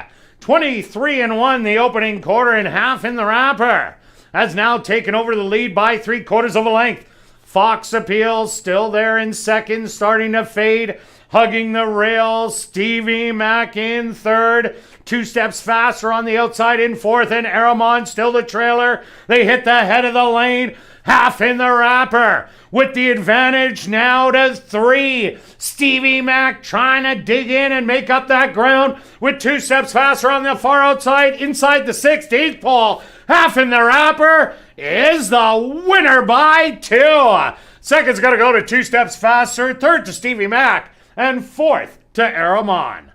23-1 the opening quarter, and Half in the Wrapper has now taken over the lead by 3/4 of a length. Fox Appeal still there in second, starting to fade, hugging the rail. Stevie Mack in third, Two Steps Faster on the outside in fourth, and Aramon still the trailer. They hit the head of the lane. Half in the Wrapper with the advantage now to 3. Stevie Mack trying to dig in and make up that ground with Two Steps Faster on the far outside inside the 16th pole. Half in the Wrapper is the winner by 2. Second's going to go to Two Steps Faster, third to Stevie Mack, and fourth to Aramon.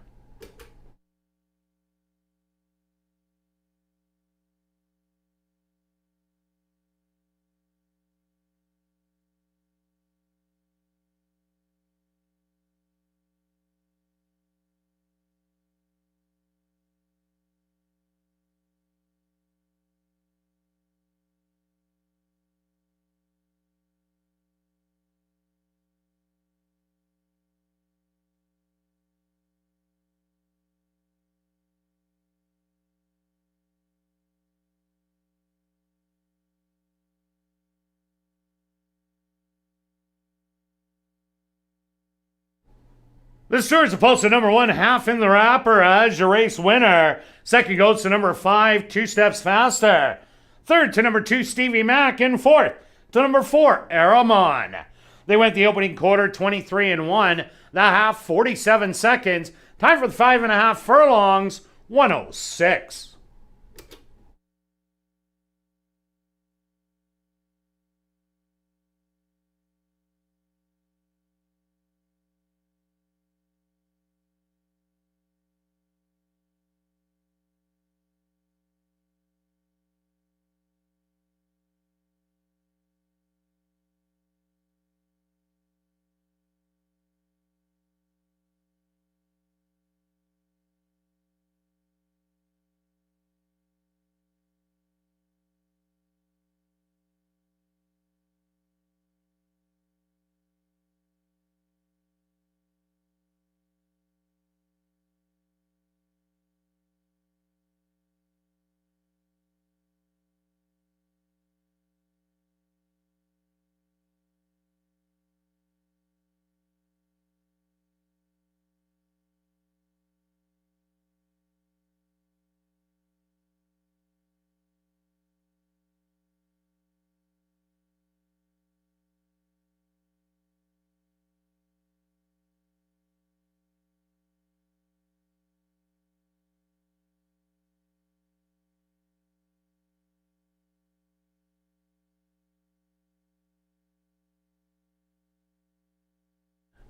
This tour is opposed to number 1, Half in the Wrapper as your race winner. Second goes to number 5, Two Steps Faster. Third to number 2, Stevie Mack. And fourth to number 4, Aramon. They went the opening quarter 23-1. The half 47 seconds. Time for the 5.5 furlongs, 1:06.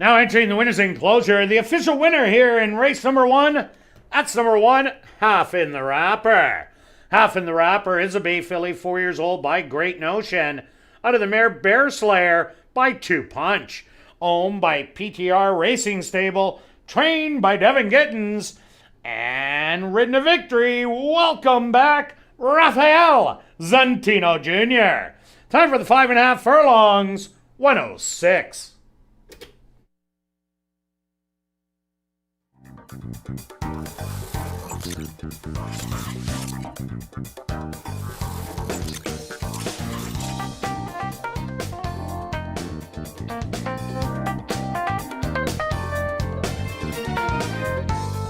Now entering the winner's enclosure, the official winner here in race number 1, that's number 1, Half in the Wrapper. Half in the Wrapper is a bay filly, 4 years old, by Great Notion, out of the mare Bear Slayer by Two Punch, owned by PTR Racing Stable, trained by Devin Gittins, and ridden to victory. Welcome back, Rafael Zantino Jr. Time for the 5.5 furlongs, 1:06.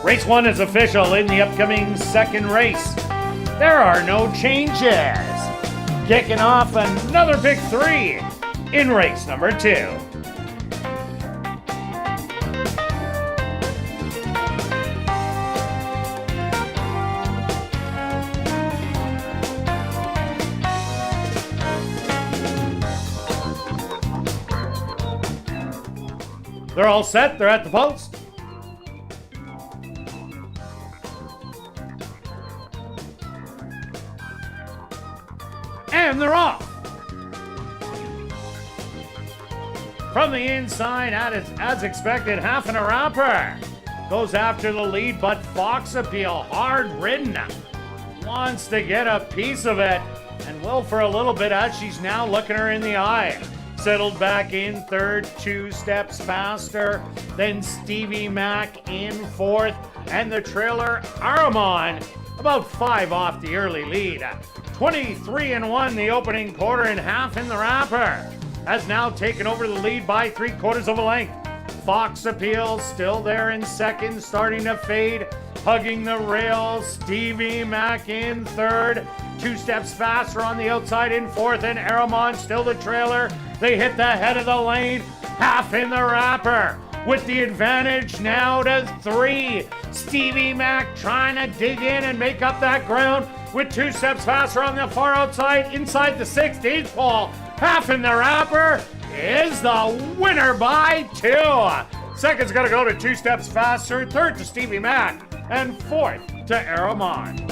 Race 1 is official in the upcoming second race. There are no changes. Kicking off another Pick 3 in race number 2. They're all set. They're at the post. And they're off. From the inside, as expected, Half and a Wrapper goes after the lead, but Fox Appeal, hard ridden, wants to get a piece of it and will for a little bit as she's now looking her in the eye. Settled back in third, 2 steps faster than Stevie Mac in fourth, and the trailer Aramon about 5 off the early lead. 23-1 the opening quarter, and Half in the Wrapper has now taken over the lead by 3/4 of a length. Fox Appeal still there in second, starting to fade, hugging the rails. Stevie Mac in third, 2 steps faster on the outside in fourth, and Aramon still the trailer. They hit the head of the lane. Half in the Wrapper with the advantage now to 3. Stevie Mac trying to dig in and make up that ground with 2 steps faster on the far outside, inside the 16th pole. Half in the Wrapper is the winner by 2. Second's gonna go to 2 steps faster, third to Stevie Mac, and fourth to Aramon.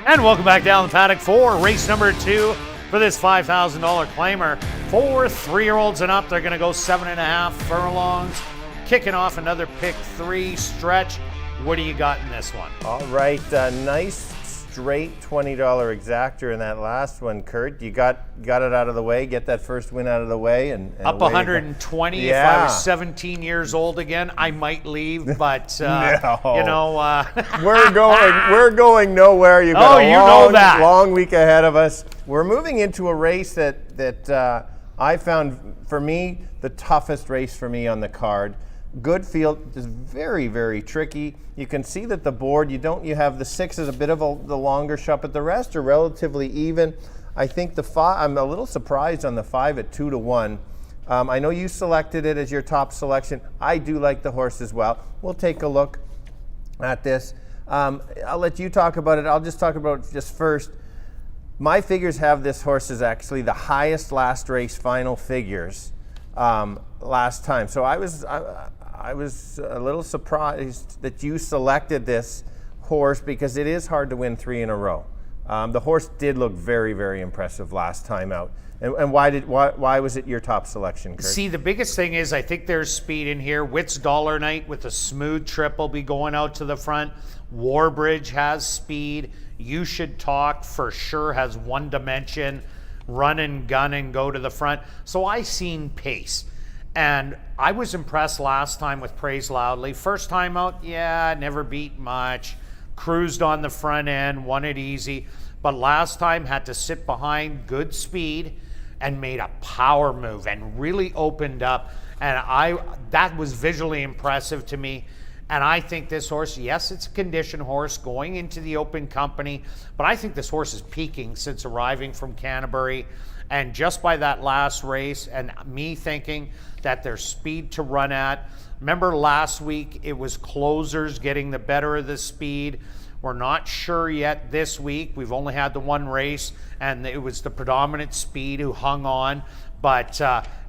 And welcome back down the paddock for race number 2 for this $5,000 claimer. For 3-year-olds and up, they're going to go 7.5 furlongs. Kicking off another pick 3 stretch. What do you got in this one? All right, nice straight $20 exactor in that last one, Kirt. You got it out of the way, get that first win out of the way. And up 120. Yeah. If I was 17 years old again, I might leave, but No. you know. We're going nowhere. You've got you know that. long week ahead of us. We're moving into a race that I found, for me, the toughest race for me on the card. Good field is very, very tricky. You can see that the board, you have the 6 is a bit of the longer shot, but the rest are relatively even. I think the 5, I'm a little surprised on the 5 at 2-1. I know you selected it as your top selection. I do like the horse as well. We'll take a look at this. I'll let you talk about it. I'll just talk about it just first. My figures have this horse as actually the highest last race final figures last time. So I was a little surprised that you selected this horse because it is hard to win 3 in a row. The horse did look very, very impressive last time out. And why was it your top selection, Kirt? See, the biggest thing is I think there's speed in here. Witt's Dollar Night with a smooth trip will be going out to the front. Warbridge has speed. You Should Talk for sure has one dimension. Run and gun and go to the front. So I seen pace. And I was impressed last time with Praise Loudly. First time out, never beat much. Cruised on the front end, won it easy. But last time had to sit behind good speed and made a power move and really opened up. And that was visually impressive to me. And I think this horse, yes, it's a conditioned horse going into the open company, but I think this horse is peaking since arriving from Canterbury. And just by that last race and me thinking that there's speed to run at. Remember last week, it was closers getting the better of the speed. We're not sure yet this week. We've only had the one race, and it was the predominant speed who hung on. But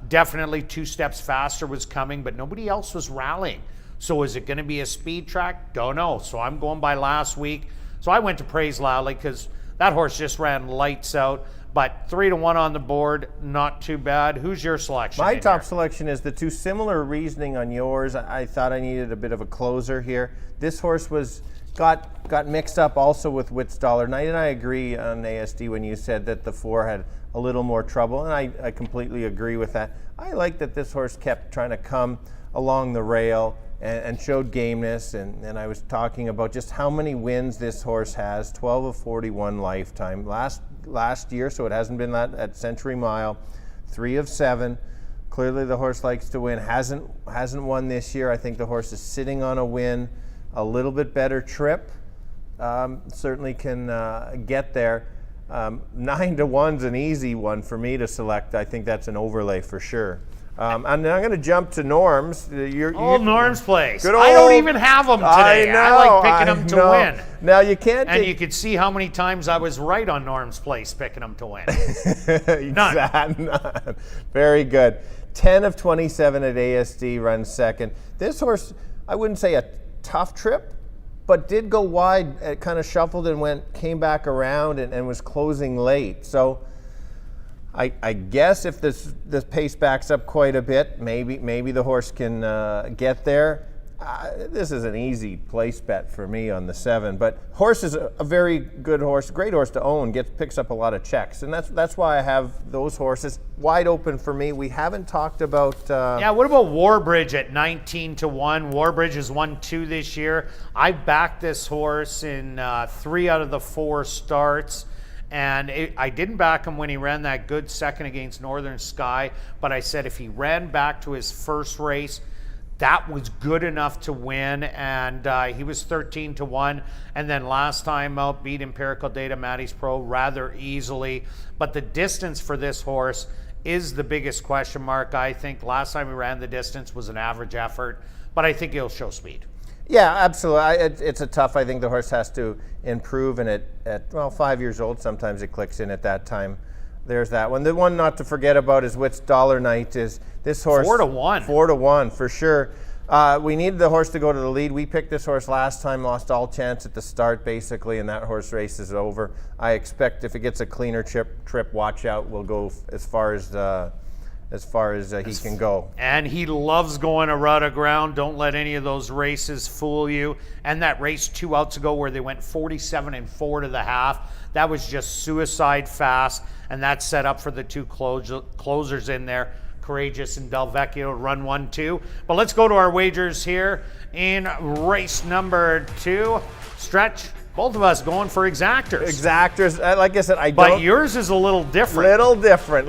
definitely 2 steps faster was coming, but nobody else was rallying. So is it going to be a speed track? Don't know. So I'm going by last week. So I went to Praise Loudly because that horse just ran lights out. But 3-1 on the board, not too bad. Who's your selection? My top selection is the 2 similar reasoning on yours. I thought I needed a bit of a closer here. This horse got mixed up also with Witt's Dollar Night, and I agree on ASD when you said that the 4 had a little more trouble, and I completely agree with that. I like that this horse kept trying to come along the rail and showed gameness, and I was talking about just how many wins this horse has, 12 of 41 lifetime. Last year, so it hasn't been that at Century Mile, 3 of 7. Clearly the horse likes to win, hasn't won this year. I think the horse is sitting on a win, a little bit better trip, certainly can get there. 9-1's an easy one for me to select. I think that's an overlay for sure. And I'm going to jump to Norm's. Norm's place. I I don't even have them today. I like picking them to win. Now you can't. And you could see how many times I was right on Norm's place picking them to win. None. Very good. 10 of 27 at ASD, runs second. This horse, I wouldn't say a tough trip, but did go wide. It kind of shuffled and came back around and was closing late. So I guess if this pace backs up quite a bit, maybe the horse can get there. This is an easy place bet for me on the 7, but horse is a very good horse, great horse to own, picks up a lot of checks, and that's why I have those horses wide open for me. We haven't talked about... what about Warbridge at 19-1? Warbridge has won 2 this year. I backed this horse in 3 out of the 4 starts. And I didn't back him when he ran that good second against Northern Sky, but I said if he ran back to his first race, that was good enough to win, and he was 13-1. And then last time out, beat Empirical Data Maddie's Pro rather easily. But the distance for this horse is the biggest question mark, I think. Last time he ran the distance was an average effort, but I think he'll show speed. Yeah, absolutely. It's a tough. I think the horse has to improve, and at 5 years old, sometimes it clicks in at that time. There's that one. The one not to forget about is Witt's Dollar Night. Is this horse 4-1? 4-1 for sure. We needed the horse to go to the lead. We picked this horse last time, lost all chance at the start basically, and that horse race is over. I expect if it gets a cleaner trip, watch out, we'll go as far as he can go. And he loves going a rut of ground. Don't let any of those races fool you. And that race 2 outs ago where they went 47-4 to the half, that was just suicide fast, and that's set up for the 2 closers in there. Courageous and Del Vecchio run 1-2. But let's go to our wagers here in race number 2. Stretch, both of us going for exactors. Exactors, like I said, But yours is a little different.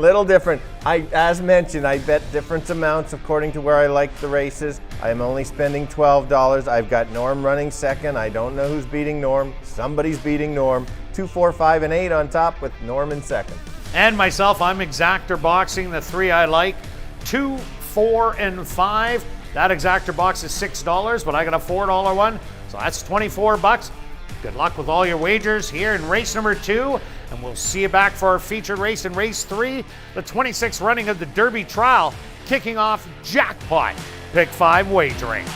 Little different. As mentioned, I bet different amounts according to where I like the races. I'm only spending $12. I've got Norm running second. I don't know who's beating Norm. Somebody's beating Norm. 2, 4, 5, and 8 on top with Norm in second. And myself, I'm exactor boxing the 3 I like. 2, 4, and 5. That exactor box is $6, but I got a $4 one, so that's $24. Good luck with all your wagers here in race number 2, and we'll see you back for our featured race in race 3, the 26th running of the Derby Trial, kicking off Jackpot Pick 5 wagering.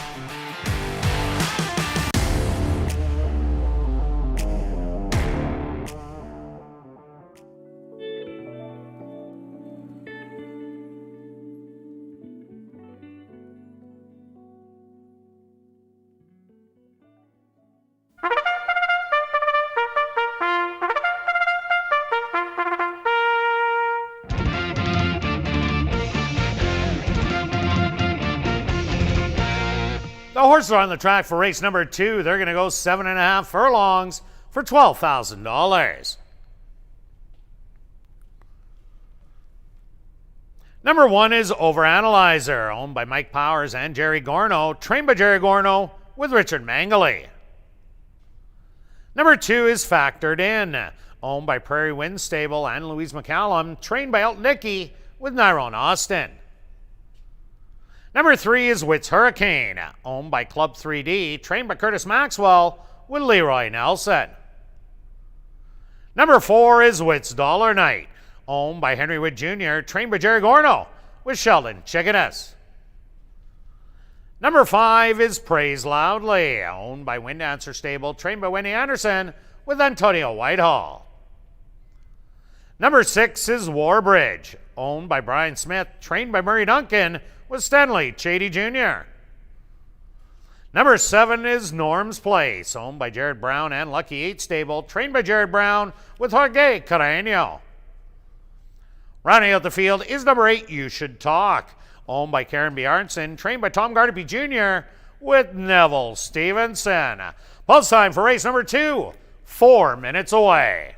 The horses are on the track for race number 2. They're going to go 7.5 furlongs for $12,000. Number 1 is Overanalyzer, owned by Mike Powers and Jerry Gorno, trained by Jerry Gorno with Richard Mangeli. Number 2 is Factored In, owned by Prairie Wind Stable and Louise McCallum, trained by Elton Nicky with Nyrone Austin. Number 3 is Witt's Hurricane, owned by Club 3D, trained by Curtis Maxwell with Leroy Nelson. Number 4 is Witt's Dollar Night, owned by Henry Witt Jr., trained by Jerry Gorno with Sheldon Chickanis. Number 5 is Praise Loudly, owned by Wind Answer Stable, trained by Wendy Anderson with Antonio Whitehall. Number 6 is Warbridge, owned by Brian Smith, trained by Murray Duncan with Stanley Chady Jr. Number 7 is Norm's Place, owned by Jared Brown and Lucky 8 Stable, trained by Jared Brown with Jorge Carreño. Rounding out the field is number 8, You Should Talk, owned by Karen Bjarnson, trained by Tom Gardapi Jr. with Neville Stevenson. Pulse time for race number 2, 4 minutes away.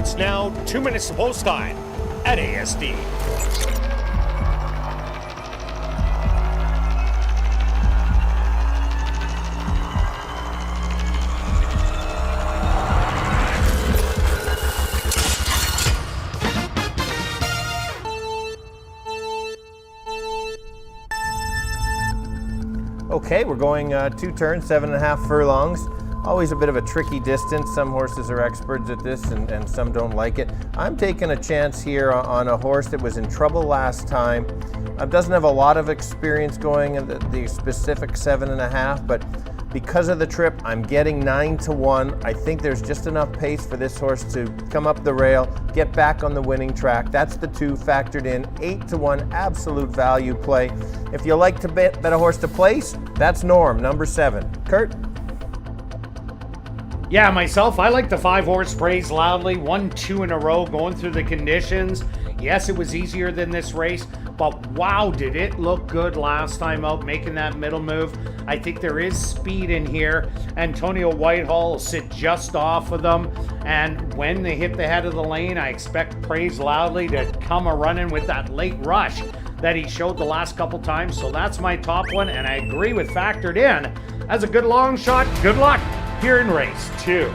It's now 2 minutes to post time at ASD. Okay, we're going 2 turns, 7.5 furlongs. Always a bit of a tricky distance. Some horses are experts at this and some don't like it. I'm taking a chance here on a horse that was in trouble last time. Doesn't have a lot of experience going in the specific 7.5, but because of the trip, I'm getting 9-1. I think there's just enough pace for this horse to come up the rail, get back on the winning track. That's the 2 factored in. 8-1, absolute value play. If you like to bet a horse to place, that's Norm, number 7. Kirt? Yeah, myself, I like the 5-horse Praise Loudly. 1-2 in a row going through the conditions. Yes, it was easier than this race, but wow, did it look good last time out, making that middle move. I think there is speed in here. Antonio Whitehall will sit just off of them, and when they hit the head of the lane, I expect Praise Loudly to come a-running with that late rush that he showed the last couple times. So that's my top one, and I agree with factored in as a good long shot. Good luck here in race 2.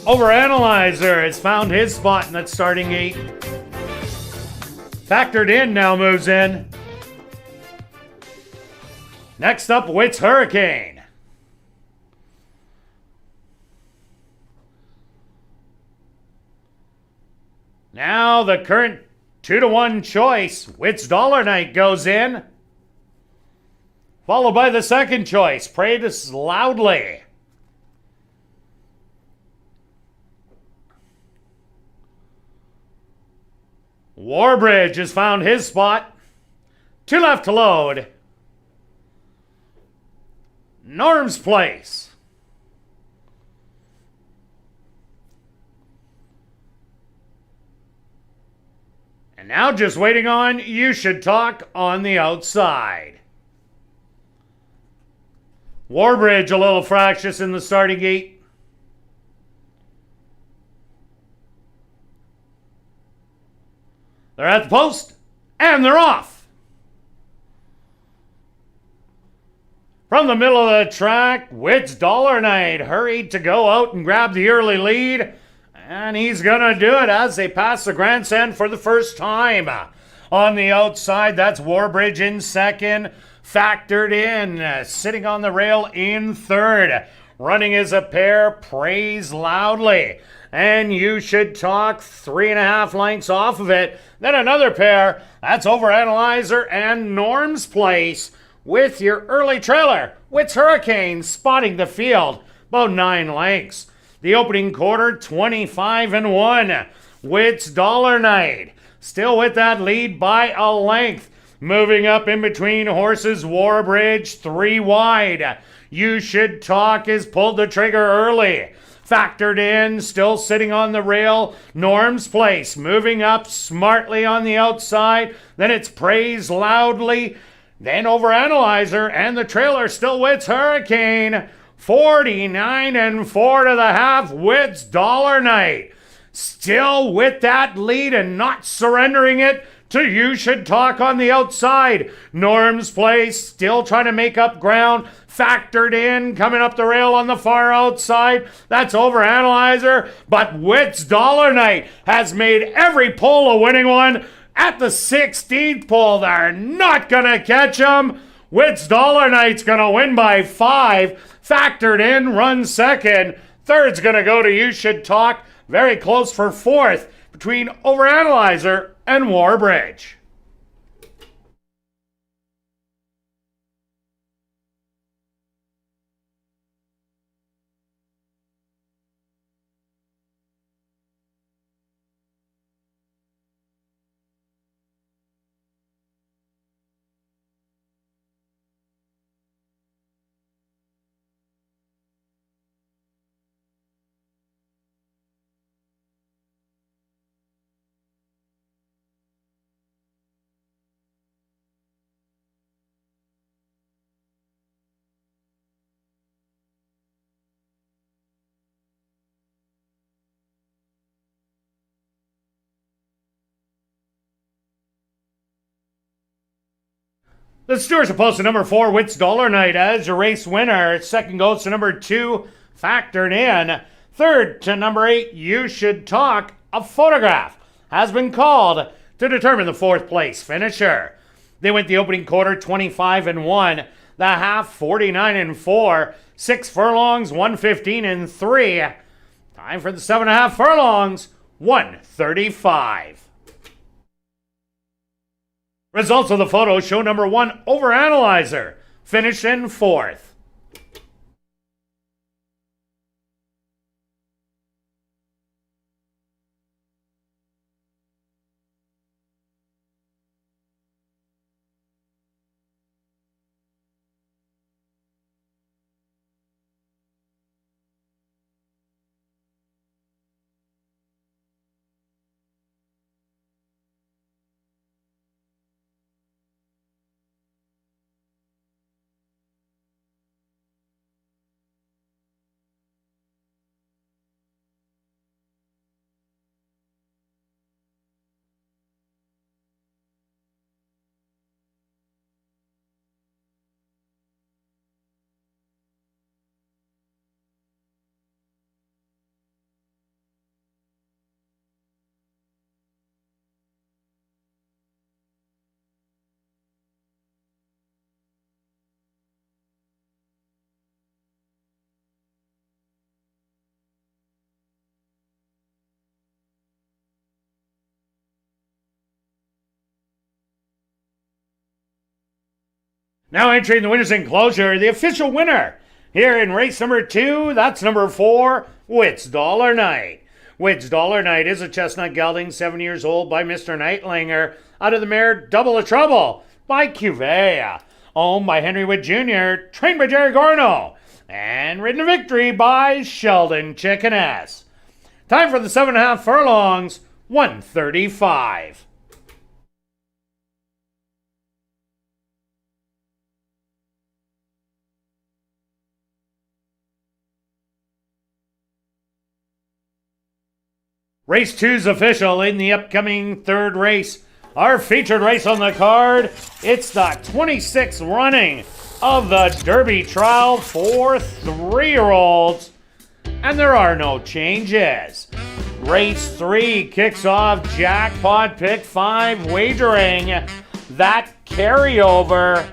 Overanalyzer has found his spot in that starting gate. Factored in now moves in. Next up, Witt's Hurricane. Now the current 2-to-1 choice, Witt's Dollar Night, goes in. Followed by the second choice, Praise Loudly. Warbridge has found his spot. 2 left to load. Norm's Place. And now just waiting on You Should Talk on the outside. Warbridge a little fractious in the starting gate. They're at the post, and they're off. From the middle of the track, Witt's Dollar Night hurried to go out and grab the early lead. And he's going to do it as they pass the grandstand for the first time. On the outside, that's Warbridge in second. Factored in, sitting on the rail in third. Running as a pair, Praise Loudly. And You Should Talk 3.5 lengths off of it. Then another pair, that's Overanalyzer and Norm's Place. With your early trailer, Witt's Hurricane spotting the field, about 9 lengths. The opening quarter, 25-1. Witt's Dollar Night, still with that lead by a length. Moving up in between horses, Warbridge 3 wide. You Should Talk has pulled the trigger early. Factored in, still sitting on the rail, Norm's Place. Moving up smartly on the outside. Then it's Praise Loudly. Then Overanalyzer and the trailer still Witt's Hurricane. 49-4 to the half, Witt's Dollar Night. Still with that lead and not surrendering it to You Should Talk on the outside. Norm's Place still trying to make up ground. Factored in, coming up the rail on the far outside. That's Overanalyzer. But Witt's Dollar Night has made every pull a winning one. At the 16th pull, they're not going to catch him. Witt's Dollar Night's going to win by 5. Factored in, runs second. Third's going to go to You Should Talk. Very close for fourth between Overanalyzer and Warbridge. The stewards are posted number 4, Witt's Dollar Night as your race winner. Second goes to number 2, Factored In. Third to number 8, You Should Talk. A photograph has been called to determine the 4th place finisher. They went the opening quarter 25-1, the half 49-4, 6 furlongs 115-3. Time for the 7.5 furlongs, 135. Results of the photo show number 1, Overanalyzer, finished in 4th. Now entering the winner's enclosure, the official winner here in race number 2, that's number 4, Wits Dollar Night. Wits Dollar Night is a chestnut gelding, 7 years old, by Mr. Nightlinger, out of the mare Double the Trouble by Q&Eh, owned by Henry Witt Jr., trained by Jerry Gorno, and ridden to victory by Sheldon Chickeness. Time for the 7.5 furlongs, 1:35. Race 2's official in the upcoming third race. Our featured race on the card, it's the 26th running of the Derby Trial for 3-year-olds. And there are no changes. Race 3 kicks off Jackpot Pick 5 wagering. That carryover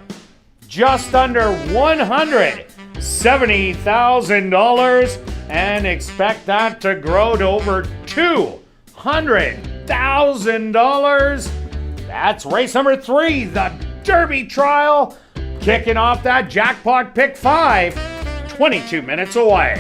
just under $170,000, and expect that to grow to over $200,000. That's race number 3, the Derby Trial, kicking off that Jackpot Pick 5, 22 minutes away.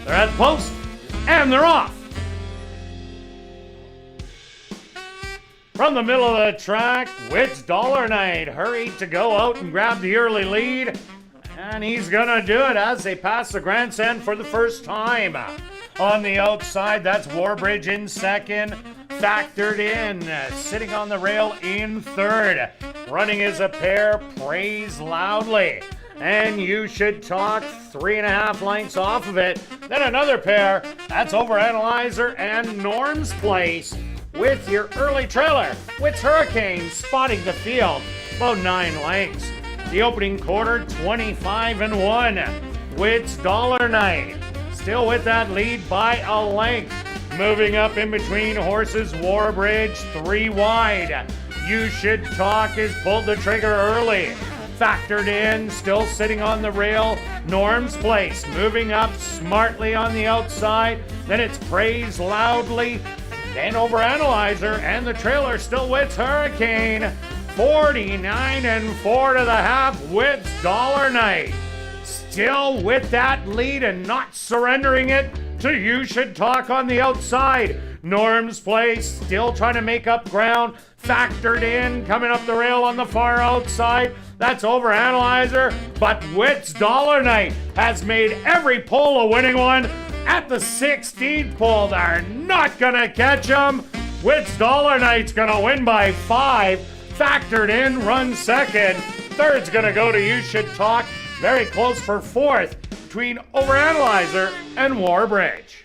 They're at the post, and they're off. From the middle of the track, Wits Dollar Night hurried to go out and grab the early lead, and he's gonna do it as they pass the grandstand for the first time. On the outside, that's Warbridge in second, factored in, sitting on the rail in third. Running as a pair, Praise Loudly. And You Should Talk, 3.5 lengths off of it. Then another pair, that's Overanalyzer and Norm's Place, with your early trailer, Wits Hurricane, spotting the field, about 9 lengths. The opening quarter, 25-1. Wits Dollar Night, still with that lead by a length. Moving up in between horses, Warbridge, 3 wide. You Should Talk has pulled the trigger early. Factored in, still sitting on the rail, Norm's Place, moving up smartly on the outside. Then it's Praise Loudly, then Overanalyzer, and the trailer still Wits Hurricane. 49-4 to the half, Wits Dollar Night. Still with that lead and not surrendering it to You Should Talk on the outside. Norm's Place still trying to make up ground. Factored in, coming up the rail on the far outside. That's Overanalyzer, but Wits Dollar Night has made every pull a winning one. At the 16th pull, they're not gonna catch him. Wits Dollar Night's gonna win by 5. Factored in, runs second. Third's gonna go to You Should Talk. Very close for 4th between Overanalyzer and Warbridge.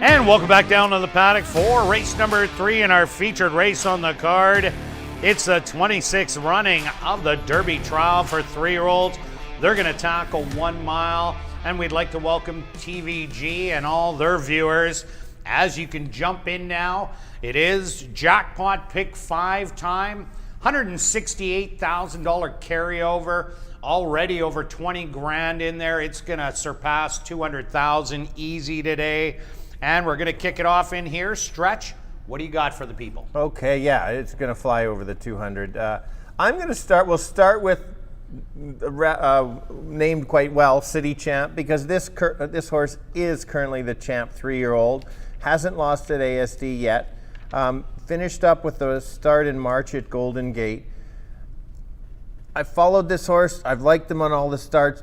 And welcome back down to the paddock for race number 3 in our featured race on the card. It's the 26th running of the Derby Trial for 3-year-olds. They're going to tackle 1 mile, and we'd like to welcome TVG and all their viewers. As you can jump in now, it is jackpot pick 5 time, $168,000 carryover. Already over 20 grand in there. It's going to surpass 200,000 easy today. And we're going to kick it off in here. Stretch, what do you got for the people? Okay, yeah, it's going to fly over the 200. I'm going to start, we'll start with named quite well, City Champ, because this horse is currently the champ 3-year-old. Hasn't lost at ASD yet. Finished up with the start in March at Golden Gate. I've followed this horse. I've liked him on all the starts.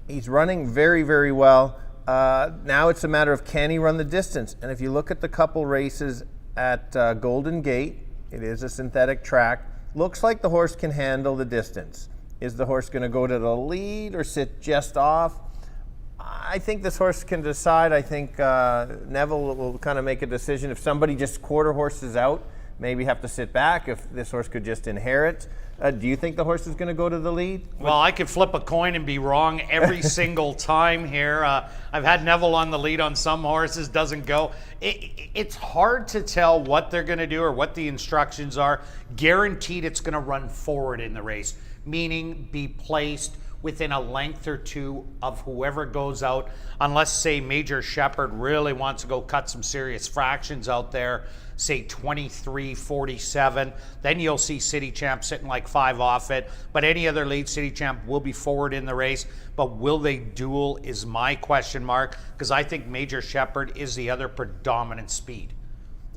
He's running very, very well. Now it's a matter of can he run the distance. And if you look at the couple races at Golden Gate, it is a synthetic track. Looks like the horse can handle the distance. Is the horse going to go to the lead or sit just off? I think this horse can decide. I think Neville will kind of make a decision. If somebody just quarter horses out, maybe have to sit back. If this horse could just inherit. Do you think the horse is going to go to the lead? Well, I could flip a coin and be wrong every single time here. I've had Neville on the lead on some horses, doesn't go. It's hard to tell what they're going to do or what the instructions are. Guaranteed it's going to run forward in the race, meaning be placed within a length or two of whoever goes out, unless, say, Major Shepherd really wants to go cut some serious fractions out there, say 23-47, then you'll see City Champ sitting like 5 off it. But any other lead, City Champ will be forward in the race. But will they duel is my question mark, because I think Major Shepherd is the other predominant speed.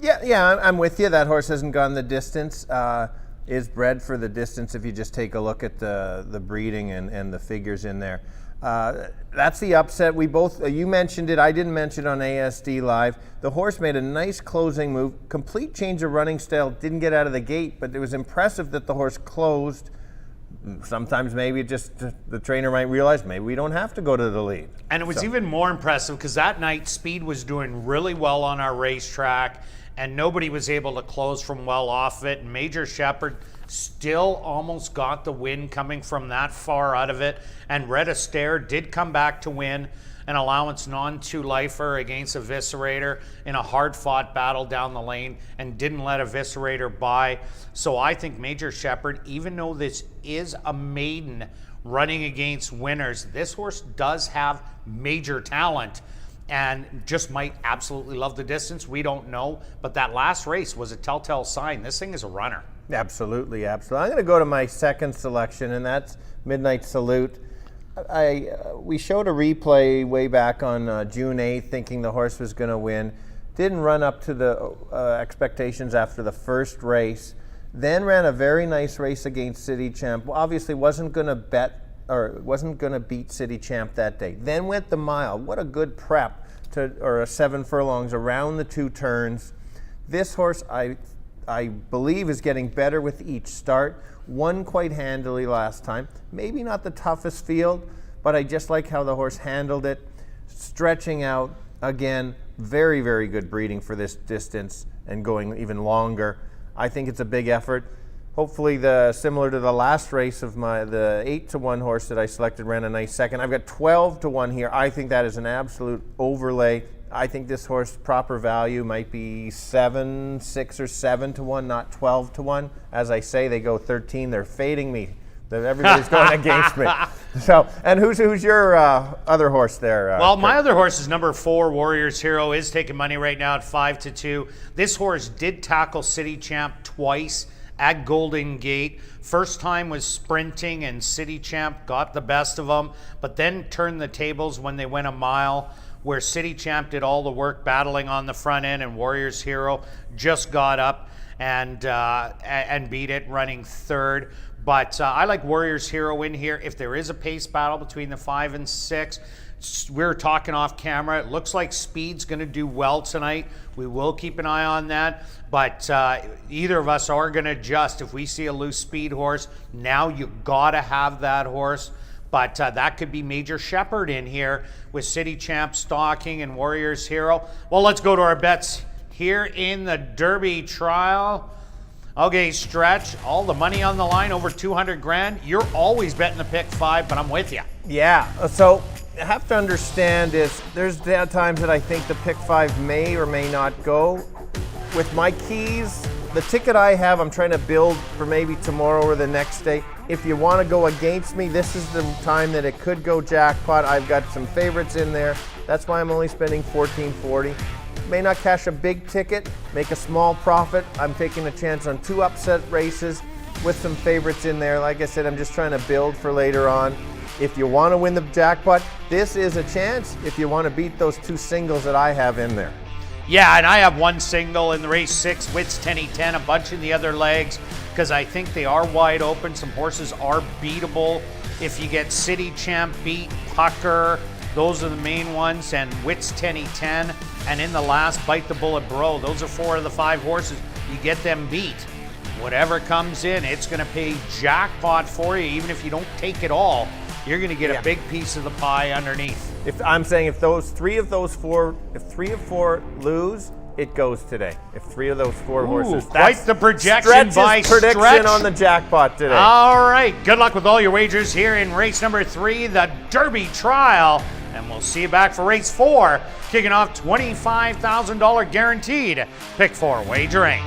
Yeah, I'm with you. That horse hasn't gone the distance. Is bred for the distance if you just take a look at the breeding and the figures in there. That's the upset. We both, you mentioned it, I didn't mention it on ASD Live. The horse made a nice closing move, complete change of running style, didn't get out of the gate, but it was impressive that the horse closed. Sometimes maybe just the trainer might realize maybe we don't have to go to the lead. And it was even more impressive because that night Speed was doing really well on our racetrack, and nobody was able to close from well off it. And Major Shepherd still almost got the win coming from that far out of it. And Red Astaire did come back to win an allowance non-2-lifer against Eviscerator in a hard-fought battle down the lane and didn't let Eviscerator by. So I think Major Shepherd, even though this is a maiden running against winners, this horse does have major talent and just might absolutely love the distance. We don't know, but that last race was a telltale sign. This thing is a runner. Absolutely, absolutely. I'm going to go to my second selection, and that's Midnight Salute. We showed a replay way back on June 8th, thinking the horse was going to win. Didn't run up to the expectations after the first race. Then ran a very nice race against City Champ. Obviously wasn't going to beat City Champ that day. Then went the mile. What a good prep or a 7 furlongs around the 2 turns. This horse, I believe, is getting better with each start. Won quite handily last time. Maybe not the toughest field, but I just like how the horse handled it. Stretching out, again, very, very good breeding for this distance and going even longer. I think it's a big effort. Hopefully, similar to the last race of the 8-1 horse that I selected ran a nice second. I've got 12-1 here. I think that is an absolute overlay. I think this horse proper value might be 7, 6, or 7-1, not 12-1. As I say, they go 13. They're fading me. Everybody's going against me. So, and who's your other horse there? Well, my other horse is number 4, Warriors Hero, is taking money right now at 5-2. This horse did tackle City Champ twice at Golden Gate. First time was sprinting, and City Champ got the best of them, but then turned the tables when they went a mile, where City Champ did all the work battling on the front end, and Warriors Hero just got up and beat it, running 3rd. But I like Warriors Hero in here. If there is a pace battle between the 5 and 6, we were talking off camera. It looks like Speed's going to do well tonight. We will keep an eye on that. But either of us are going to adjust. If we see a loose Speed horse, now you got to have that horse. but that could be Major Shepherd in here with City Champ stalking and Warriors Hero. Well, let's go to our bets here in the Derby trial. Okay, Stretch, all the money on the line, over 200 grand. You're always betting the pick 5, but I'm with you. Yeah, so I have to understand is there's times that I think the pick 5 may or may not go. With my keys, the ticket I have, I'm trying to build for maybe tomorrow or the next day. If you want to go against me, this is the time that it could go jackpot. I've got some favorites in there. That's why I'm only spending $14.40. May not cash a big ticket, make a small profit. I'm taking a chance on 2 upset races with some favorites in there. Like I said, I'm just trying to build for later on. If you want to win the jackpot, this is a chance if you want to beat those 2 singles that I have in there. Yeah, and I have 1 single in the race 6, Wits 10-10, a bunch in the other legs, because I think they are wide open. Some horses are beatable. If you get City Champ beat, Pucker, those are the main ones, and Wits 10-10, and in the last, Bite the Bullet Bro. Those are 4 of the 5 horses. You get them beat. Whatever comes in, it's going to pay jackpot for you. Even if you don't take it all, you're going to get a big piece of the pie underneath. If I'm saying if 3 of 4 lose, it goes today. If 3 of those 4 horses. Quite the projection by prediction Stretch on the jackpot today. All right, good luck with all your wagers here in race number 3, the Derby Trial. And we'll see you back for race 4, kicking off $25,000 guaranteed pick 4 wagering.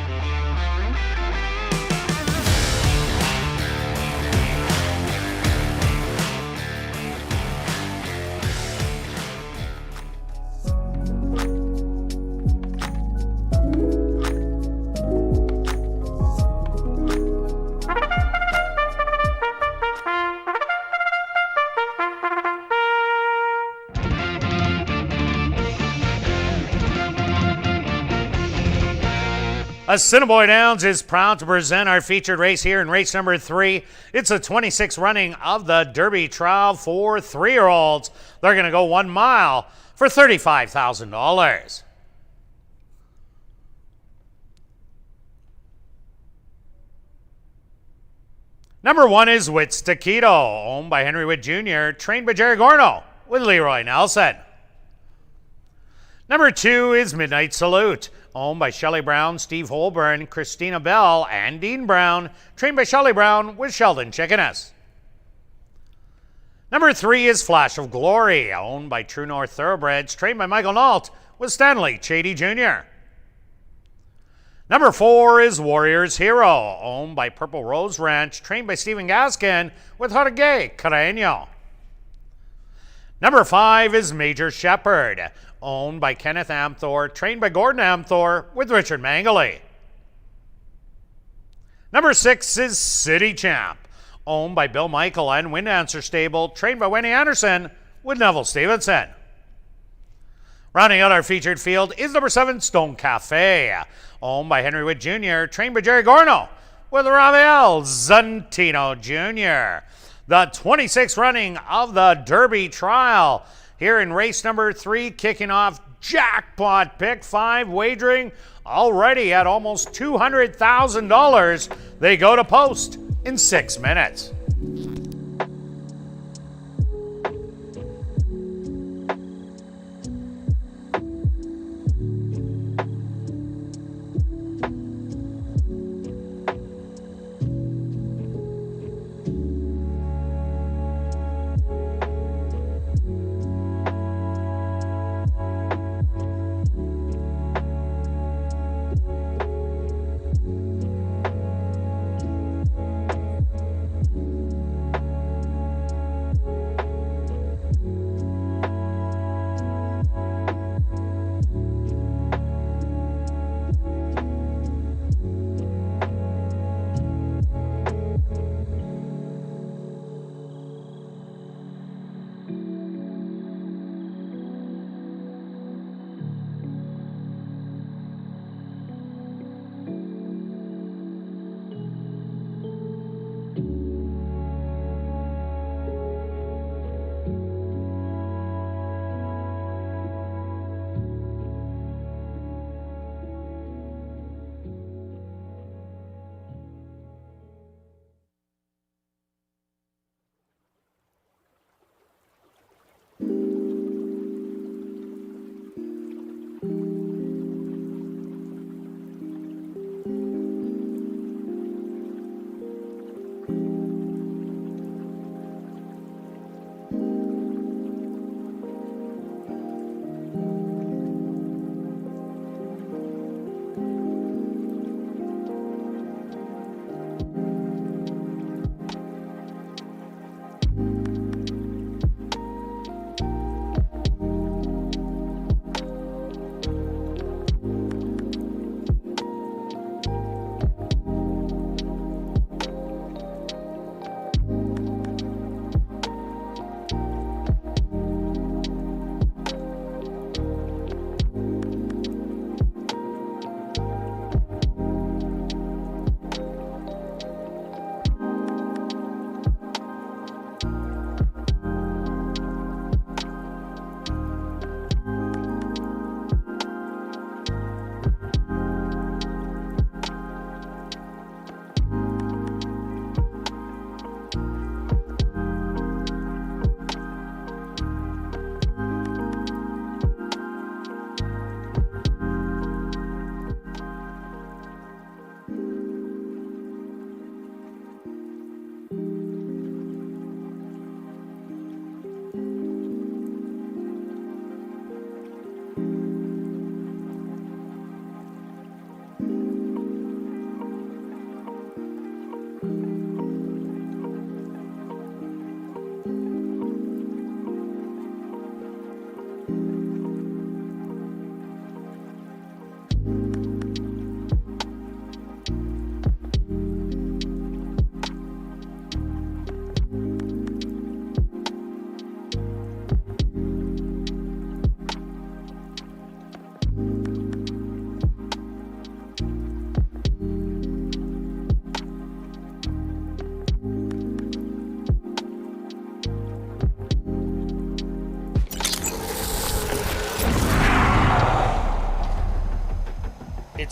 Assiniboia Downs is proud to present our featured race here in race number 3. It's a 26th running of the Derby Trial for 3-year-olds. They're going to go 1 mile for $35,000. Number 1 is Wits Taquito, owned by Henry Witt Jr., trained by Jerry Gorno with Leroy Nelson. Number 2 is Midnight Salute, owned by Shelley Brown, Steve Holborn, Christina Bell, and Dean Brown, trained by Shelley Brown with Sheldon Chickeness. Number 3 is Flash of Glory, owned by True North Thoroughbreds, trained by Michael Nault with Stanley Chady Jr. Number 4 is Warriors Hero, owned by Purple Rose Ranch, trained by Stephen Gaskin with Jorge Carreño. Number 5 is Major Shepherd, owned by Kenneth Amthor, trained by Gordon Amthor with Richard Mangley. Number 6 is City Champ, owned by Bill Michael and Wind Answer Stable, trained by Wendy Anderson with Neville Stevenson. Rounding out our featured field is number 7, Stone Cafe, owned by Henry Witt Jr., trained by Jerry Gorno with Rafael Zantino Jr. The 26th running of the Derby Trial here in race number 3, kicking off jackpot pick 5 wagering already at almost $200,000. They go to post in 6 minutes.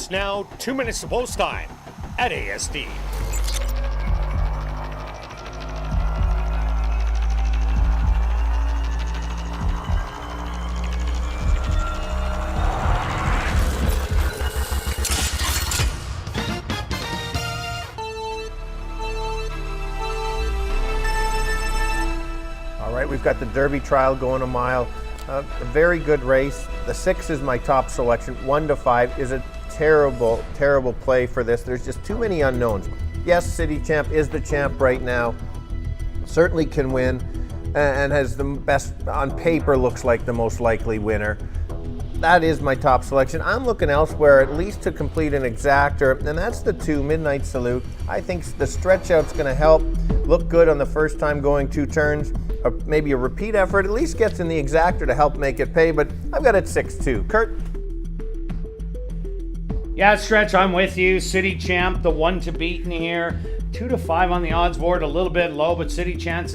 It's now 2 minutes to post time at ASD. All right, we've got the Derby trial going a mile. A very good race. The 6 is my top selection. 1 to 5 is a terrible, terrible play for this. There's just too many unknowns. Yes, City Champ is the champ right now. Certainly can win and has the best, on paper, looks like the most likely winner. That is my top selection. I'm looking elsewhere, at least to complete an exactor, and that's the 2, Midnight Salute. I think the stretch out's going to help. Look good on the first time going 2 turns. Maybe a repeat effort, at least gets in the exactor to help make it pay, but I've got it 6-2. Kirt? Yeah, Stretch, I'm with you. City Champ, the 1 to beat in here. 2 to 5 on the odds board, a little bit low, but City Champ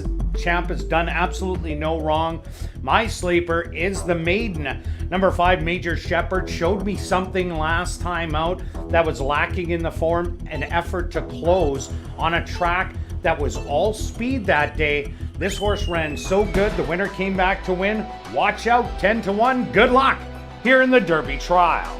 has done absolutely no wrong. My sleeper is the Maiden. Number 5, Major Shepherd, showed me something last time out that was lacking in the form, an effort to close on a track that was all speed that day. This horse ran so good, the winner came back to win. Watch out, 10 to 1. Good luck here in the Derby trial.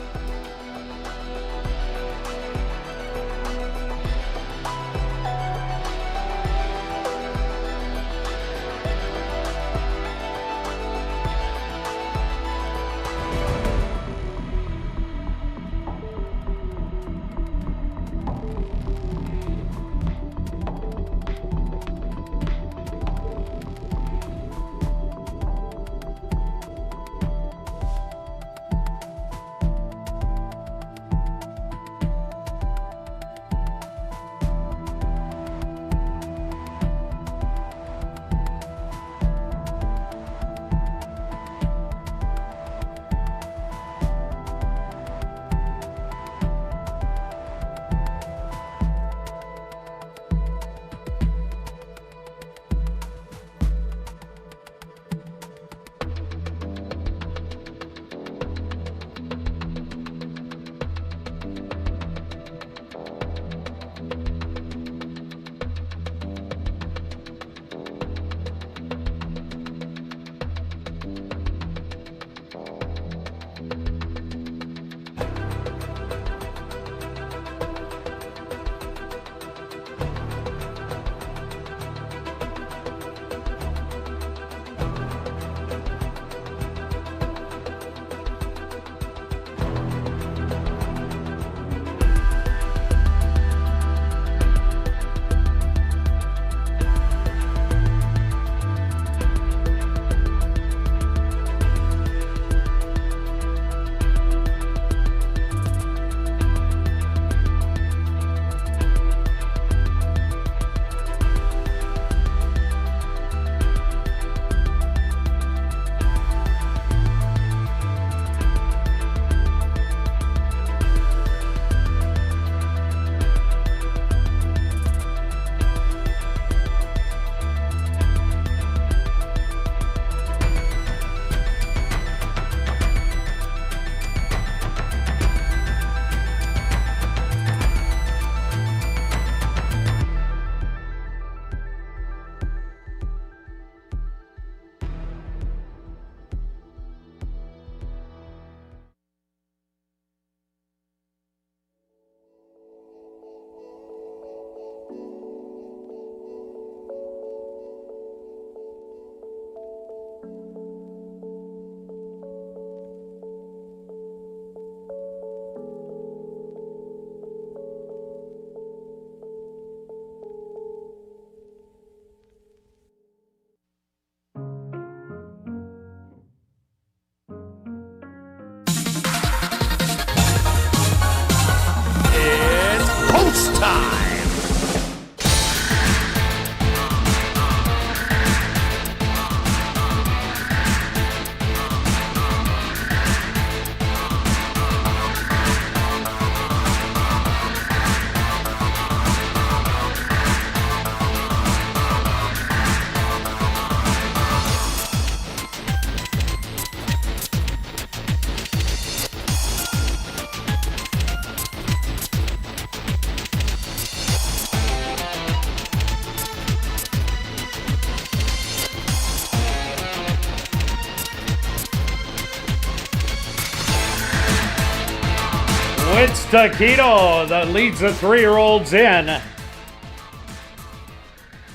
It's Taquito that leads the 3-year-olds in.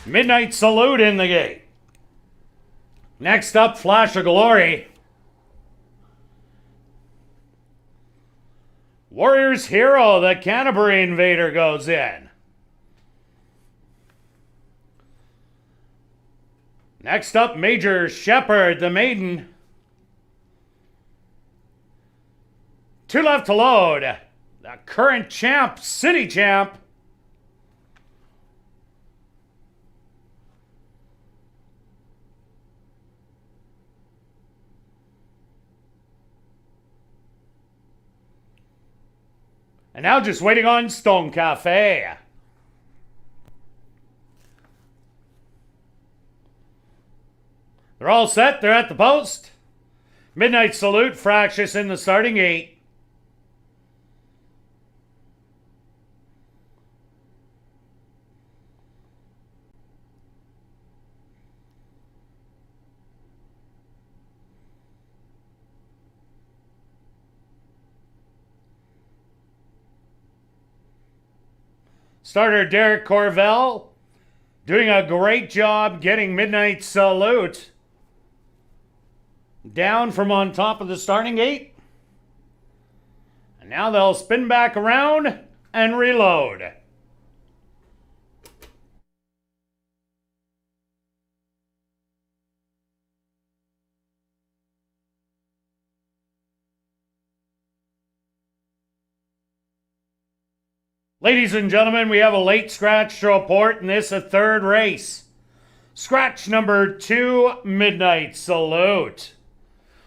Midnight Salute in the gate. Next up, Flash of Glory. Warriors Hero, the Canterbury Invader, goes in. Next up, Major Shepherd, the Maiden. 2 left to load. The current champ, City Champ. And now just waiting on Stone Cafe. They're all set. They're at the post. Midnight Salute, Fractious in the starting gate. Starter Derek Corvell doing a great job getting Midnight Salute down from on top of the starting gate. And now they'll spin back around and reload. Ladies and gentlemen, we have a late scratch to report, and this is a third race. Scratch number 2, Midnight Salute.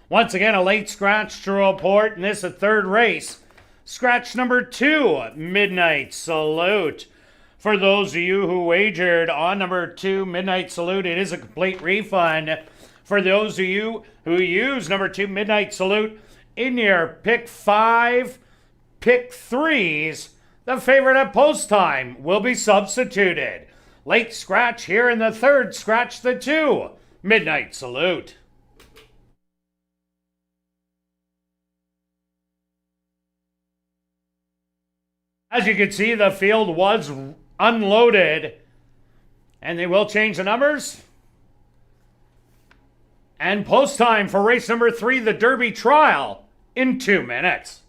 Once again, a late scratch to report, and this is a third race. Scratch number 2, Midnight Salute. For those of you who wagered on number 2, Midnight Salute, it is a complete refund. For those of you who use number 2, Midnight Salute, in your pick 5, pick 3s, the favorite at post time will be substituted. Late scratch here in the third, scratch the 2, Midnight Salute. As you can see, the field was unloaded, and they will change the numbers. And post time for race number 3, the Derby Trial, in 2 minutes.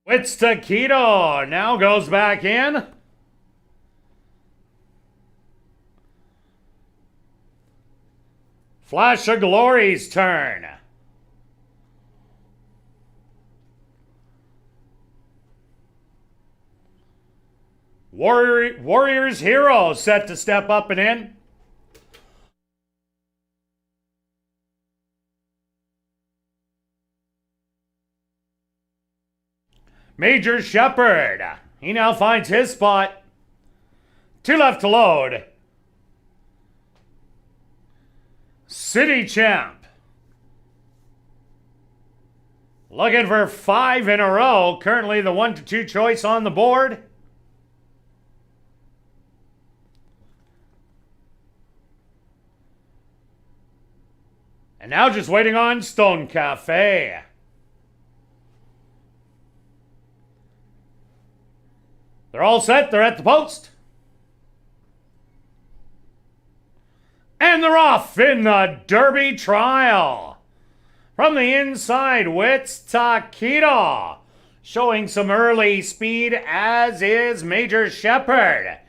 It's Taquito now goes back in. Flash of Glory's turn. Warriors Hero set to step up and in. Major Shepherd, he now finds his spot. 2 left to load. City Champ, looking for 5 in a row. Currently the 1 to 2 choice on the board. And now just waiting on Stone Cafe. They're all set. They're at the post. And they're off in the Derby Trial. From the inside, Wits Taquito. Showing some early speed, as is Major Shepherd,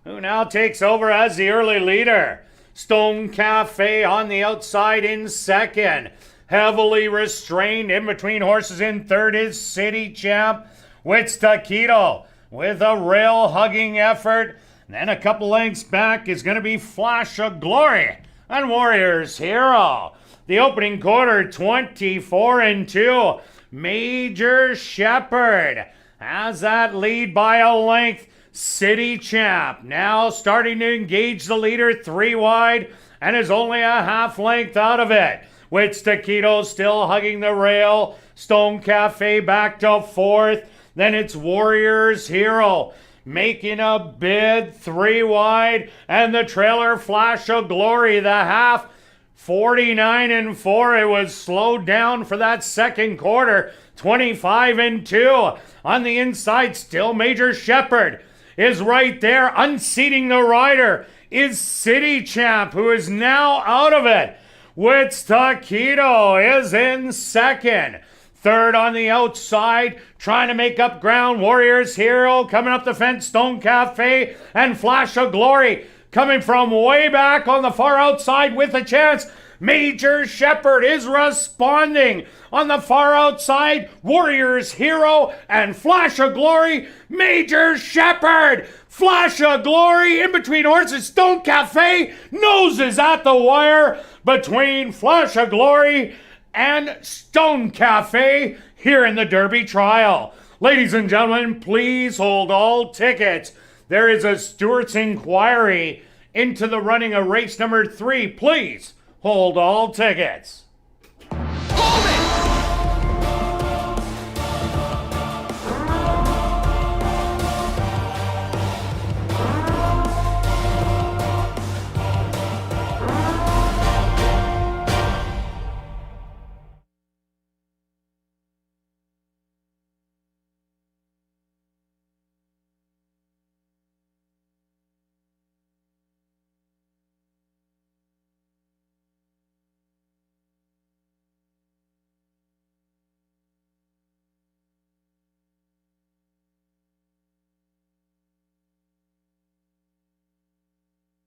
who now takes over as the early leader. Stone Cafe on the outside in second. Heavily restrained in between horses in third is City Champ with Taquito with a rail hugging effort. Then a couple lengths back is going to be Flash of Glory and Warriors Hero. The opening quarter, 24-2. Major Shepherd has that lead by a length. City Champ now starting to engage the leader 3 wide and is only a half length out of it. With Taquito still hugging the rail. Stone Cafe back to 4th. Then it's Warriors Hero making a bid 3 wide. And the trailer Flash of Glory, the half, 49-4. It was slowed down for that second quarter, 25-2. On the inside, still Major Shepherd is right there. Unseating the rider is City Champ, who is now out of it. With Taquito is in second. Third on the outside, trying to make up ground. Warriors Hero coming up the fence. Stone Cafe and Flash of Glory coming from way back on the far outside with a chance. Major Shepherd is responding on the far outside. Warriors Hero and Flash of Glory. Major Shepherd, Flash of Glory in between horses. Stone Cafe noses at the wire between Flash of Glory and Stone Cafe here in the Derby trial. Ladies and gentlemen, please hold all tickets. There is a Stewart's inquiry into the running of race number 3. Please hold all tickets.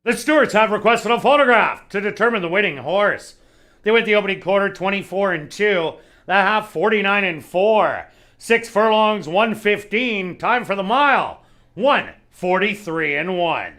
The Stewarts have requested a photograph to determine the winning horse. They went the opening quarter 24-2, the half 49-4. 6 furlongs, 115. Time for the mile, 1:43-1.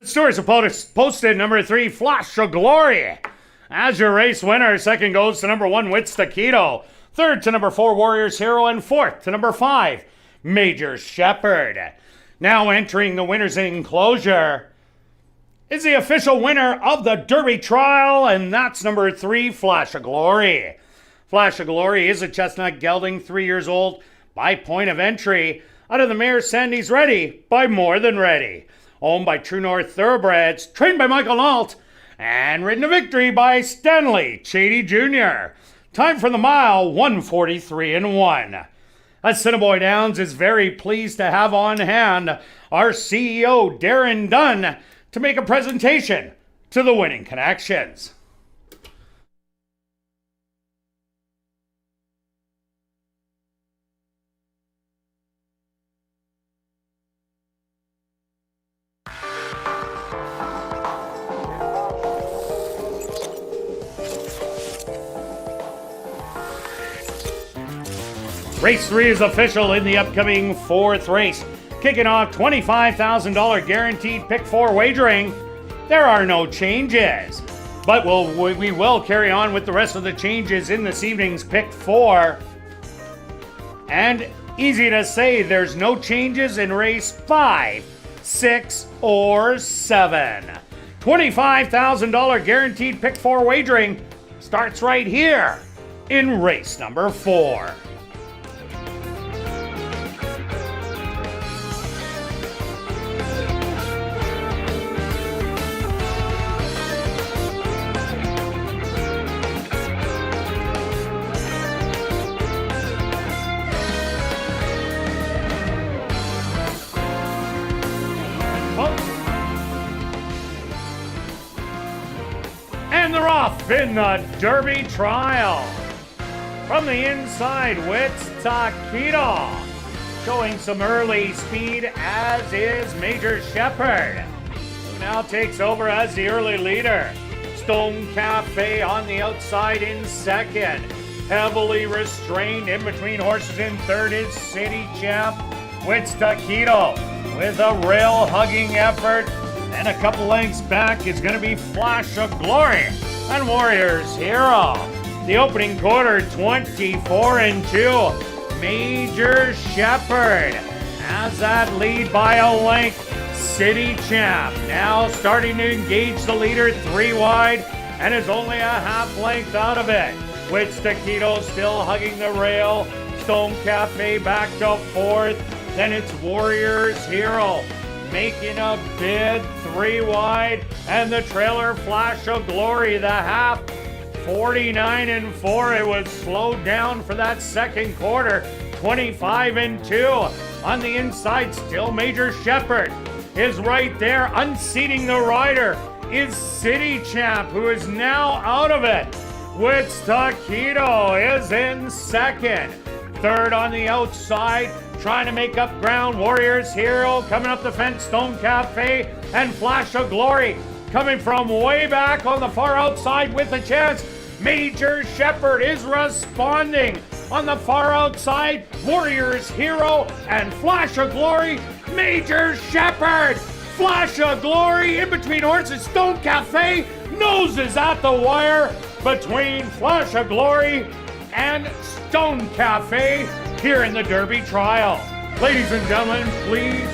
Stewart's posted number 3, Flash of Glory as your race winner. Second goes to number 1, Wits Taquito. Third to number 4, Warriors Hero. And fourth to number 5, Major Shepherd. Now entering the winner's enclosure is the official winner of the Derby trial, and that's number 3, Flash of Glory. Flash of Glory is a chestnut gelding, 3 years old by point of entry. out of the mare Sandy's Ready by More Than Ready. Owned by True North Thoroughbreds, trained by Michael Nault, and ridden to victory by Stanley Chady Jr. Time for the mile, 1:43:1. Assiniboia Downs is very pleased to have on hand our CEO, Darren Dunn, to make a presentation to the winning connections. Race 3 is official in the upcoming 4th race. Kicking off $25,000 guaranteed pick 4 wagering. There are no changes, but we will carry on with the rest of the changes in this evening's pick 4. And easy to say, there's no changes in race 5, 6, or 7. $25,000 guaranteed pick 4 wagering starts right here in race number 4. And they're off in the Derby trial. From the inside, Wits Taquito, showing some early speed, as is Major Shepherd, who now takes over as the early leader. Stone Cafe on the outside in second. Heavily restrained in between horses in third is City Champ. Wits Taquito with a rail-hugging effort. And a couple lengths back is going to be Flash of Glory and Warriors Hero. The opening quarter, 24-2. Major Shepherd has that lead by a length. City Champ now starting to engage the leader 3 wide and is only a half length out of it. With Taquito still hugging the rail. Stone Cafe back to 4th. Then it's Warriors Hero making a bid 3 wide, and the trailer Flash of Glory, the half, 49-4. It was slowed down for that second quarter, 25-2. On the inside, still Major Shepherd is right there. Unseating the rider is City Champ, who is now out of it. Wits Taquito is in second. Third on the outside, trying to make up ground, Warriors Hero coming up the fence, Stone Cafe and Flash of Glory coming from way back on the far outside with a chance. Major Shepherd is responding on the far outside, Warriors Hero and Flash of Glory. Major Shepherd, Flash of Glory in between horses, Stone Cafe noses at the wire between Flash of Glory and Stone Cafe here in the Derby trial. Ladies and gentlemen, please.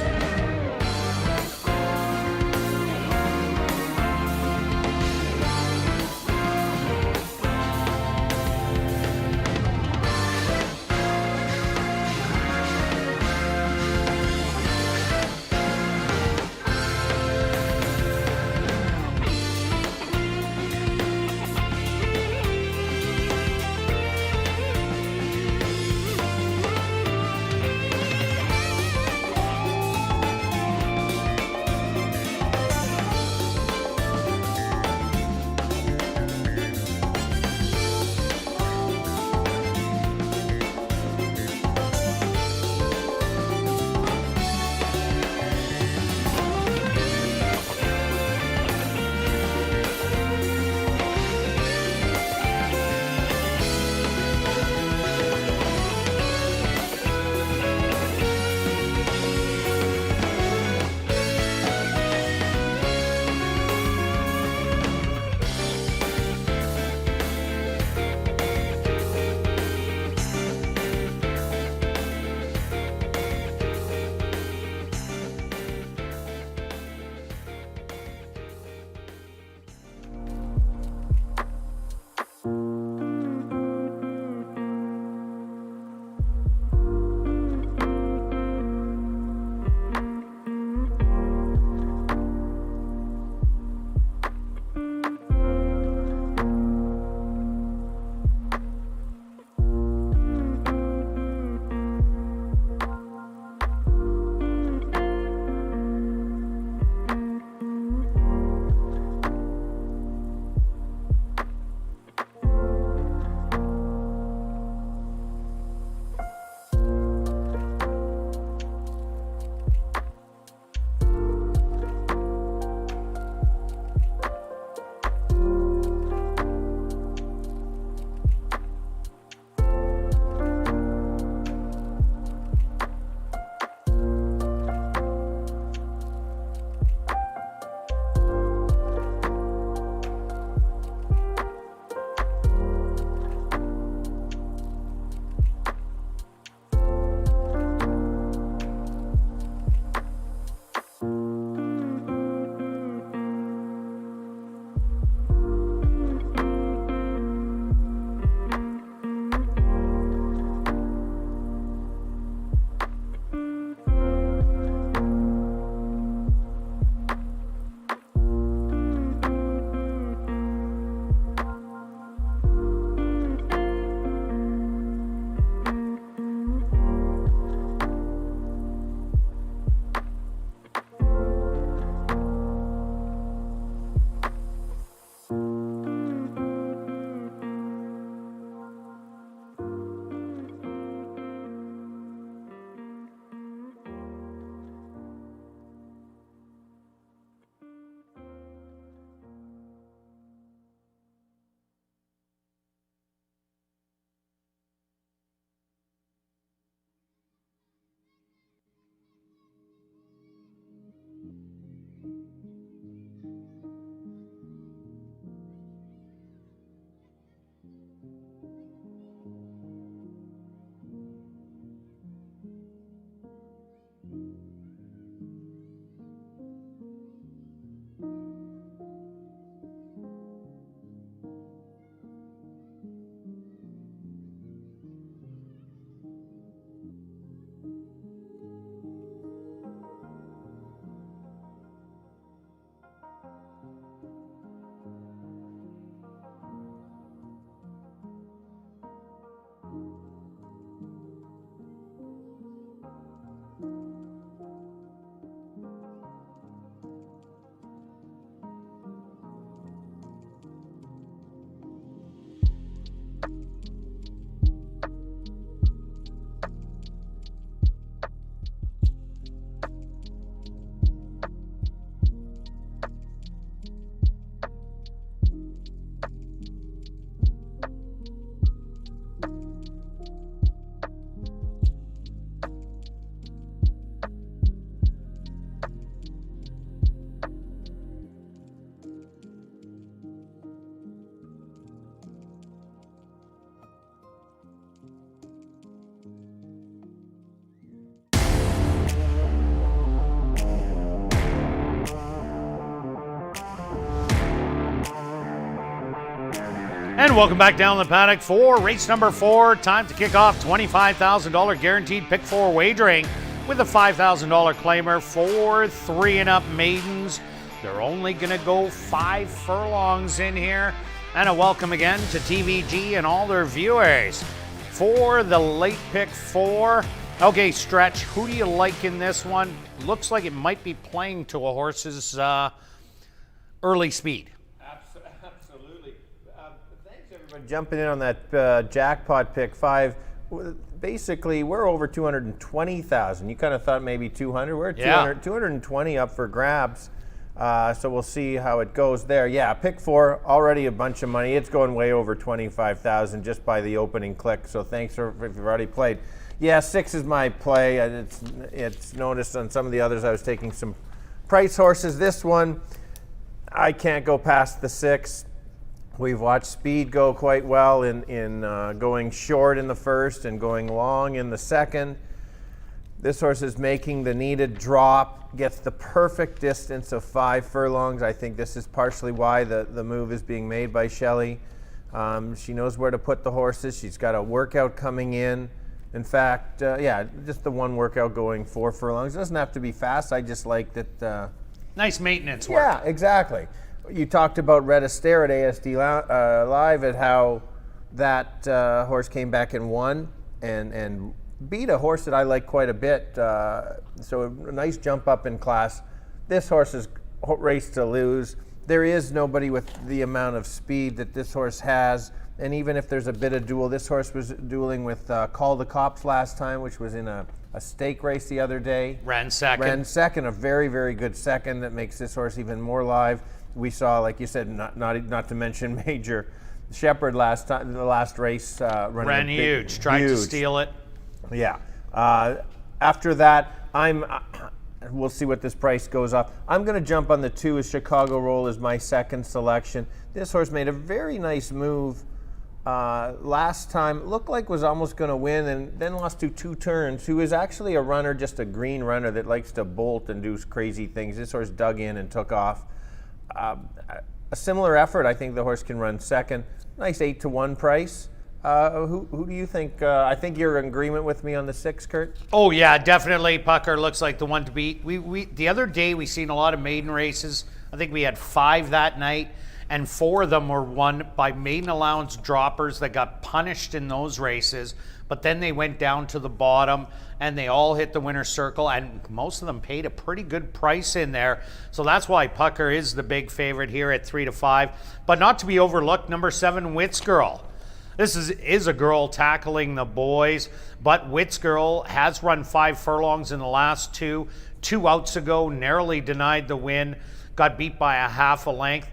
And welcome back down the paddock for race number 4. Time to kick off $25,000 guaranteed pick 4 wagering with a $5,000 claimer for 3 and up maidens. They're only going to go 5 furlongs in here. And a welcome again to TVG and all their viewers for the late pick 4. Okay, Stretch, who do you like in this one? Looks like it might be playing to a horse's early speed. Absolutely. Thanks, everybody, jumping in on that jackpot pick 5. Basically, we're over 220,000. You kind of thought maybe 200. We're at 220 up for grabs. So we'll see how it goes there. Yeah, pick 4, already a bunch of money. It's going way over 25,000 just by the opening click. So thanks if you've already played. Yeah, 6 is my play. It's noticed on some of the others I was taking some price horses. This one, I can't go past the 6. We've watched speed go quite well in going short in the first and going long in the second. This horse is making the needed drop, gets the perfect distance of 5 furlongs. I think this is partially why the move is being made by Shelley. She knows where to put the horses. She's got a workout coming in. In fact, just the one workout going 4 furlongs. It doesn't have to be fast. I just like that. Nice maintenance work. Yeah, exactly. You talked about Red Astaire at ASD Live and how that horse came back and won and beat a horse that I like quite a bit. So a nice jump up in class. This horse is race to lose. There is nobody with the amount of speed that this horse has. And even if there's a bit of duel, this horse was dueling with Call the Cops last time, which was in a stake race the other day. Ran second, a very, very good second that makes this horse even more live. We saw, like you said, not to mention Major Shepherd last time, the last race. Ran huge, tried to steal it. Yeah. After that, we'll see what this price goes up. I'm going to jump on the 2 as Chicago Roll as my second selection. This horse made a very nice move last time. Looked like was almost going to win and then lost to 2 turns. Who is actually a runner, just a green runner that likes to bolt and do crazy things. This horse dug in and took off. A similar effort. I think the horse can run second. Nice 8-1 price. Who do you think? I think you're in agreement with me on the 6, Kirt? Oh yeah, definitely. Pucker looks like the one to beat. We the other day we seen a lot of maiden races. I think we had 5 that night, and 4 of them were won by maiden allowance droppers that got punished in those races. But then they went down to the bottom and they all hit the winner's circle, and most of them paid a pretty good price in there. So that's why Pucker is the big favorite here at 3-5. But not to be overlooked, number 7, Wits Girl. This is a girl tackling the boys, but Wits Girl has run 5 furlongs in the last 2. 2 outs ago, narrowly denied the win, got beat by a half a length.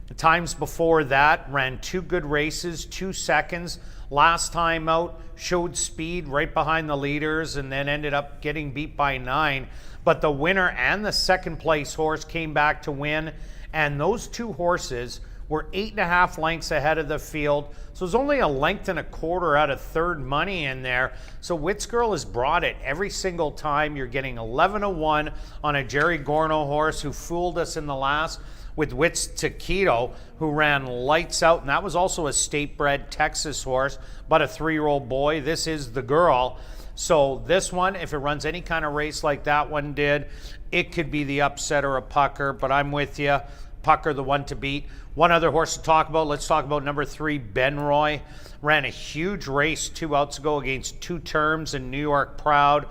The times before that, ran 2 good races, 2 seconds. Last time out, showed speed right behind the leaders and then ended up getting beat by 9. But the winner and the second place horse came back to win, and those 2 horses We're 8.5 lengths ahead of the field. So there's only a length and a quarter out of third money in there. So Wits Girl has brought it every single time. You're getting 11-1 on a Jerry Gorno horse who fooled us in the last with Wits Taquito, who ran lights out. And that was also a state-bred Texas horse, but a 3-year-old boy. This is the girl. So this one, if it runs any kind of race like that one did, it could be the upset or a pucker, but I'm with you. Pucker, the one to beat. One other horse to talk about. Let's talk about number 3, Benroy. Ran a huge race 2 outs ago against Two Terms in New York Proud.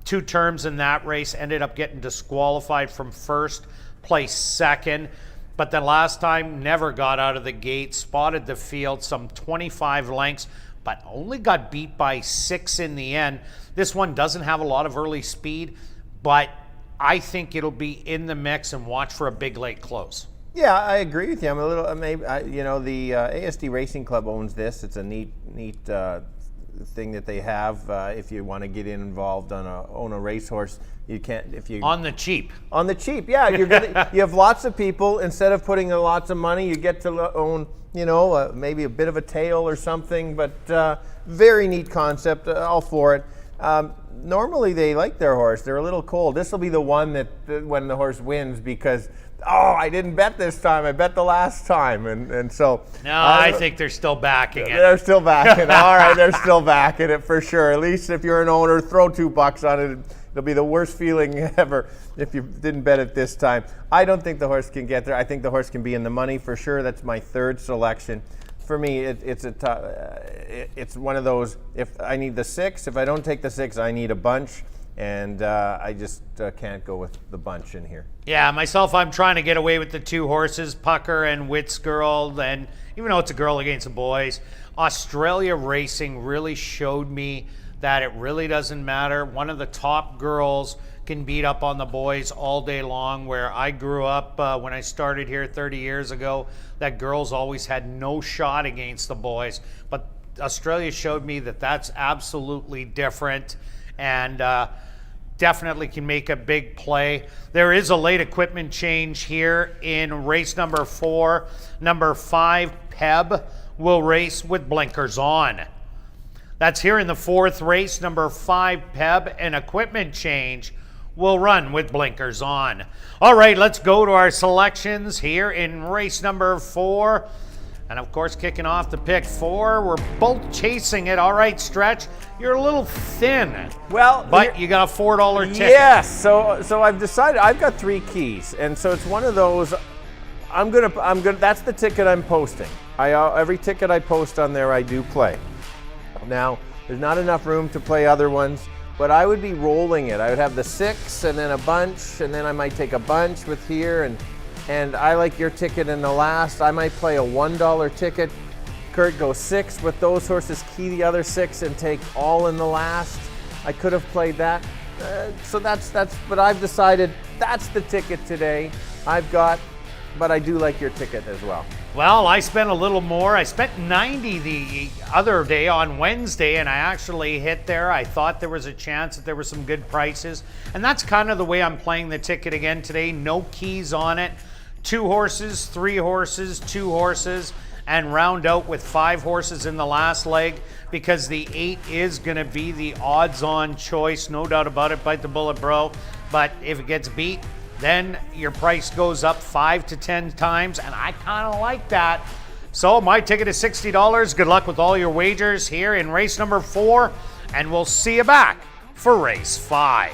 Two Terms in that race ended up getting disqualified from first, placed second. But the last time never got out of the gate, spotted the field some 25 lengths, but only got beat by 6 in the end. This one doesn't have a lot of early speed, but I think it'll be in the mix, and watch for a big late close. Yeah, I agree with you. I'm a little, maybe, you know, the ASD Racing Club owns this. It's a neat thing that they have. If you want to get involved own a racehorse, you can't. If you on the cheap. On the cheap, yeah. You're gonna, you have lots of people. Instead of putting lots of money, you get to own, you know, maybe a bit of a tail or something. But very neat concept. All for it. Normally they like their horse. They're a little cold. This will be the one that when the horse wins, because I didn't bet this time. I bet the last time, and so. No, I think they're still backing it. They're still backing it. All right, they're still backing it for sure. At least if you're an owner, throw $2 on it. It'll be the worst feeling ever if you didn't bet it this time. I don't think the horse can get there. I think the horse can be in the money for sure. That's my 3rd selection. For me, it's one of those. If I need the 6, if I don't take the 6, I need a bunch. And I just can't go with the bunch in here. Yeah, myself, I'm trying to get away with the 2 horses, Pucker and Wits Girl. And even though it's a girl against the boys, Australia Racing really showed me that it really doesn't matter. One of the top girls can beat up on the boys all day long. Where I grew up when I started here 30 years ago, that girls always had no shot against the boys. But Australia showed me that that's absolutely different. And definitely can make a big play. There is a late equipment change here in race number 4. Number 5, Peb, will race with blinkers on. That's here in the 4th race. Number 5, Peb, an equipment change, will run with blinkers on. All right, let's go to our selections here in race number 4. And of course, kicking off the pick 4, we're both chasing it. All right, Stretch, you're a little thin. Well, but you got a $4 ticket. Yes. So I've decided I've got 3 keys, and so it's one of those. I'm gonna. That's the ticket I'm posting. Every ticket I post on there, I do play. Now, there's not enough room to play other ones, but I would be rolling it. I would have the 6 and then a bunch, and then I might take a bunch with here, and I like your ticket in the last. I might play a $1 ticket. Kirt goes 6 with those horses, key the other 6 and take all in the last. I could have played that. So that's, but I've decided that's the ticket today. But I do like your ticket as well. Well, I spent a little more. I spent 90 the other day on Wednesday, and I actually hit there. I thought there was a chance that there were some good prices, and that's kind of the way I'm playing the ticket again today. No keys on it. 2 horses, 3 horses, 2 horses, and round out with 5 horses in the last leg, because the 8 is going to be the odds-on choice, no doubt about it. Bite the bullet, bro. But if it gets beat, then your price goes up 5 to 10 times, and I kind of like that. So my ticket is $60. Good luck with all your wagers here in race number 4, and we'll see you back for race 5.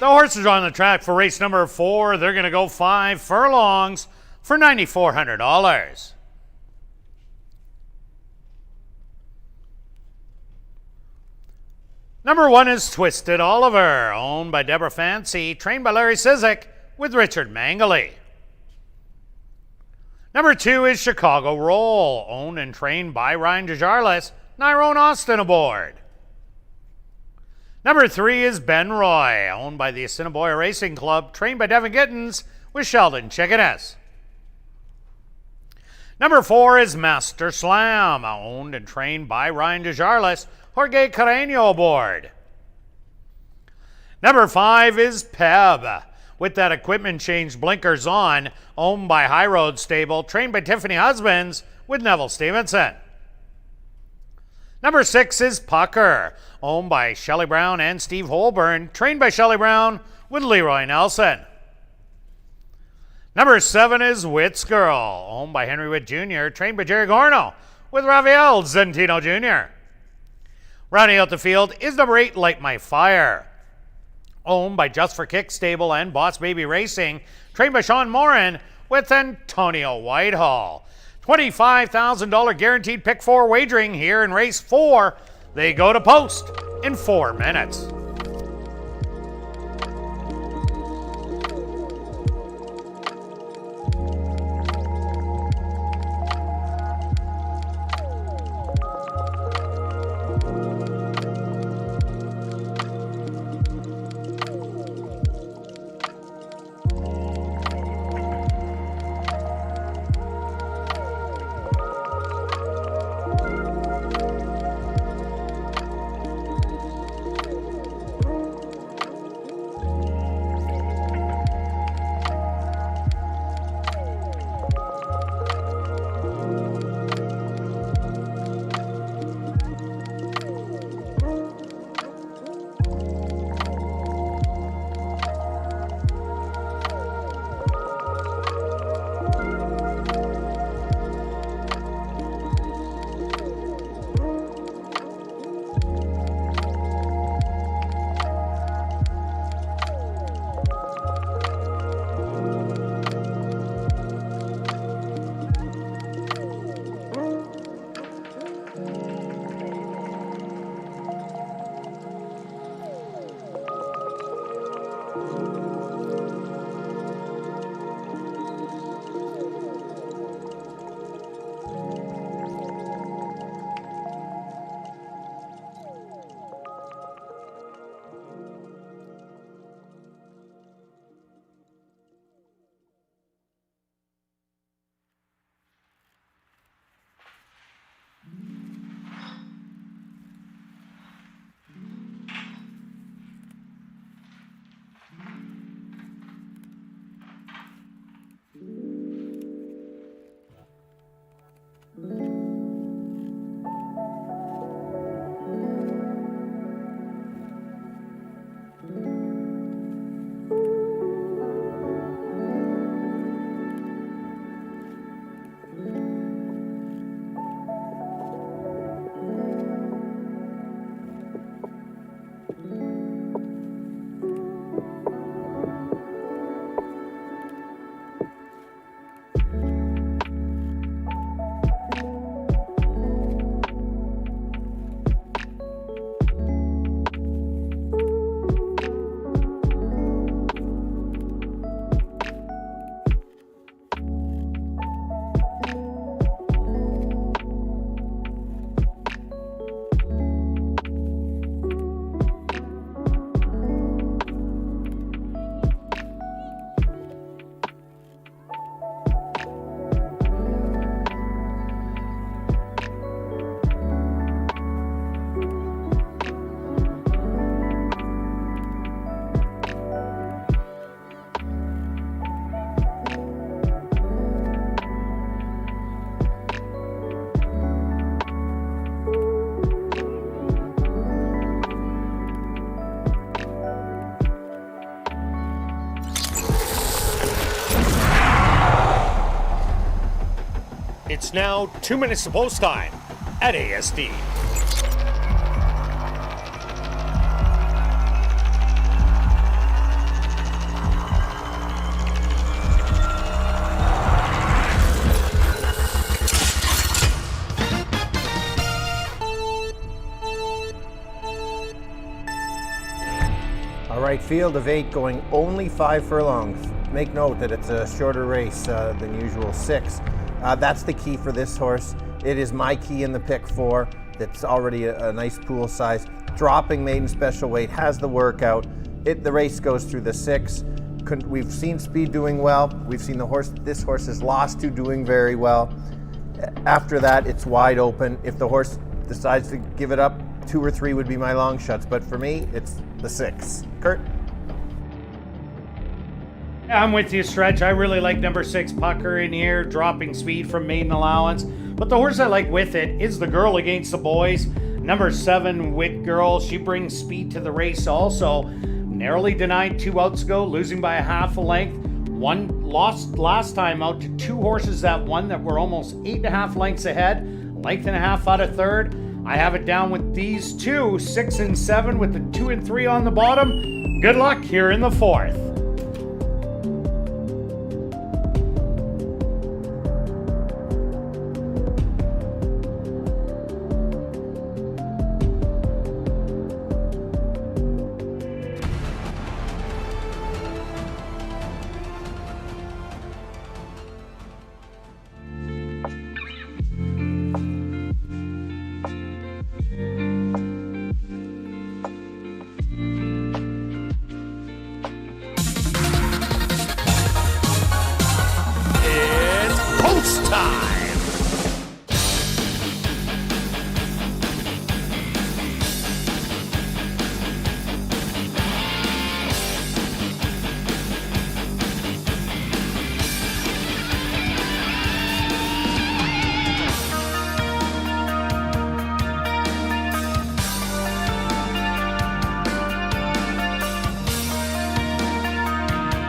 The horses are on the track for race number 4. They're going to go 5 furlongs for $9,400. Number 1 is Twisted Oliver, owned by Deborah Fancy, trained by Larry Sizik with Richard Mangley. Number 2 is Chicago Roll, owned and trained by Ryan DeJarlis, Nyrone Austin aboard. Number 3 is Ben Roy, owned by the Assiniboia Racing Club, trained by Devin Gittins with Sheldon Chickeness. Number 4 is Master Slam, owned and trained by Ryan DeJarlis, Jorge Carreño aboard. Number 5 is Peb, with that equipment change blinkers on, owned by High Road Stable, trained by Tiffany Husbands with Neville Stevenson. Number 6 is Pucker, owned by Shelley Brown and Steve Holborn, trained by Shelley Brown with Leroy Nelson. Number 7 is Witt's Girl, owned by Henry Witt Jr., trained by Jerry Gorno with Rafael Zentino Jr. Rounding out the field is number 8, Light My Fire, owned by Just for Kicks Stable and Boss Baby Racing, trained by Sean Morin with Antonio Whitehall. $25,000 guaranteed pick 4 wagering here in race 4. They go to post in 4 minutes. It's now 2 minutes to post time at ASD. right, field of 8 going only 5 furlongs. Make note that it's a shorter race than usual, 6. That's the key for this horse. It is my key in the pick 4. That's already a nice pool size. Dropping maiden special weight, has the workout. The race goes through the 6. We've seen Speed doing well. We've seen this horse is lost to doing very well. After that, it's wide open. If the horse decides to give it up, 2 or 3 would be my long shots. But for me, it's the 6. Kirt? I'm with you, Stretch. I really like number 6, Pucker, in here, dropping speed from maiden allowance. But the horse I like with it is the girl against the boys. Number 7, Wit Girl. She brings speed to the race also. Narrowly denied 2 outs ago, losing by a half a length. One lost last time out to 2 horses that won that were almost 8.5 lengths ahead. Length and a half out of third. I have it down with these 2, 6 and 7, with the 2 and 3 on the bottom. Good luck here in the 4th.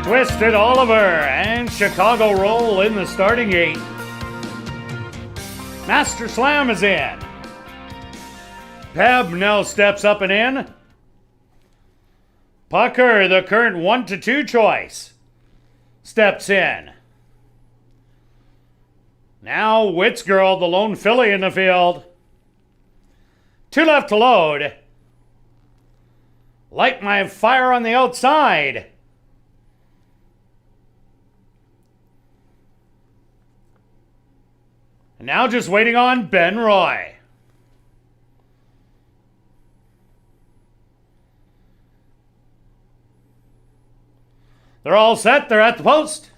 Twisted Oliver and Chicago Roll in the starting gate. Master Slam is in. Peb now steps up and in. Pucker, the current 1-2 choice, steps in. Now Wits Girl, the lone filly in the field. 2 left to load. Light My Fire on the outside. And now just waiting on Ben Roy. They're all set. They're at the post.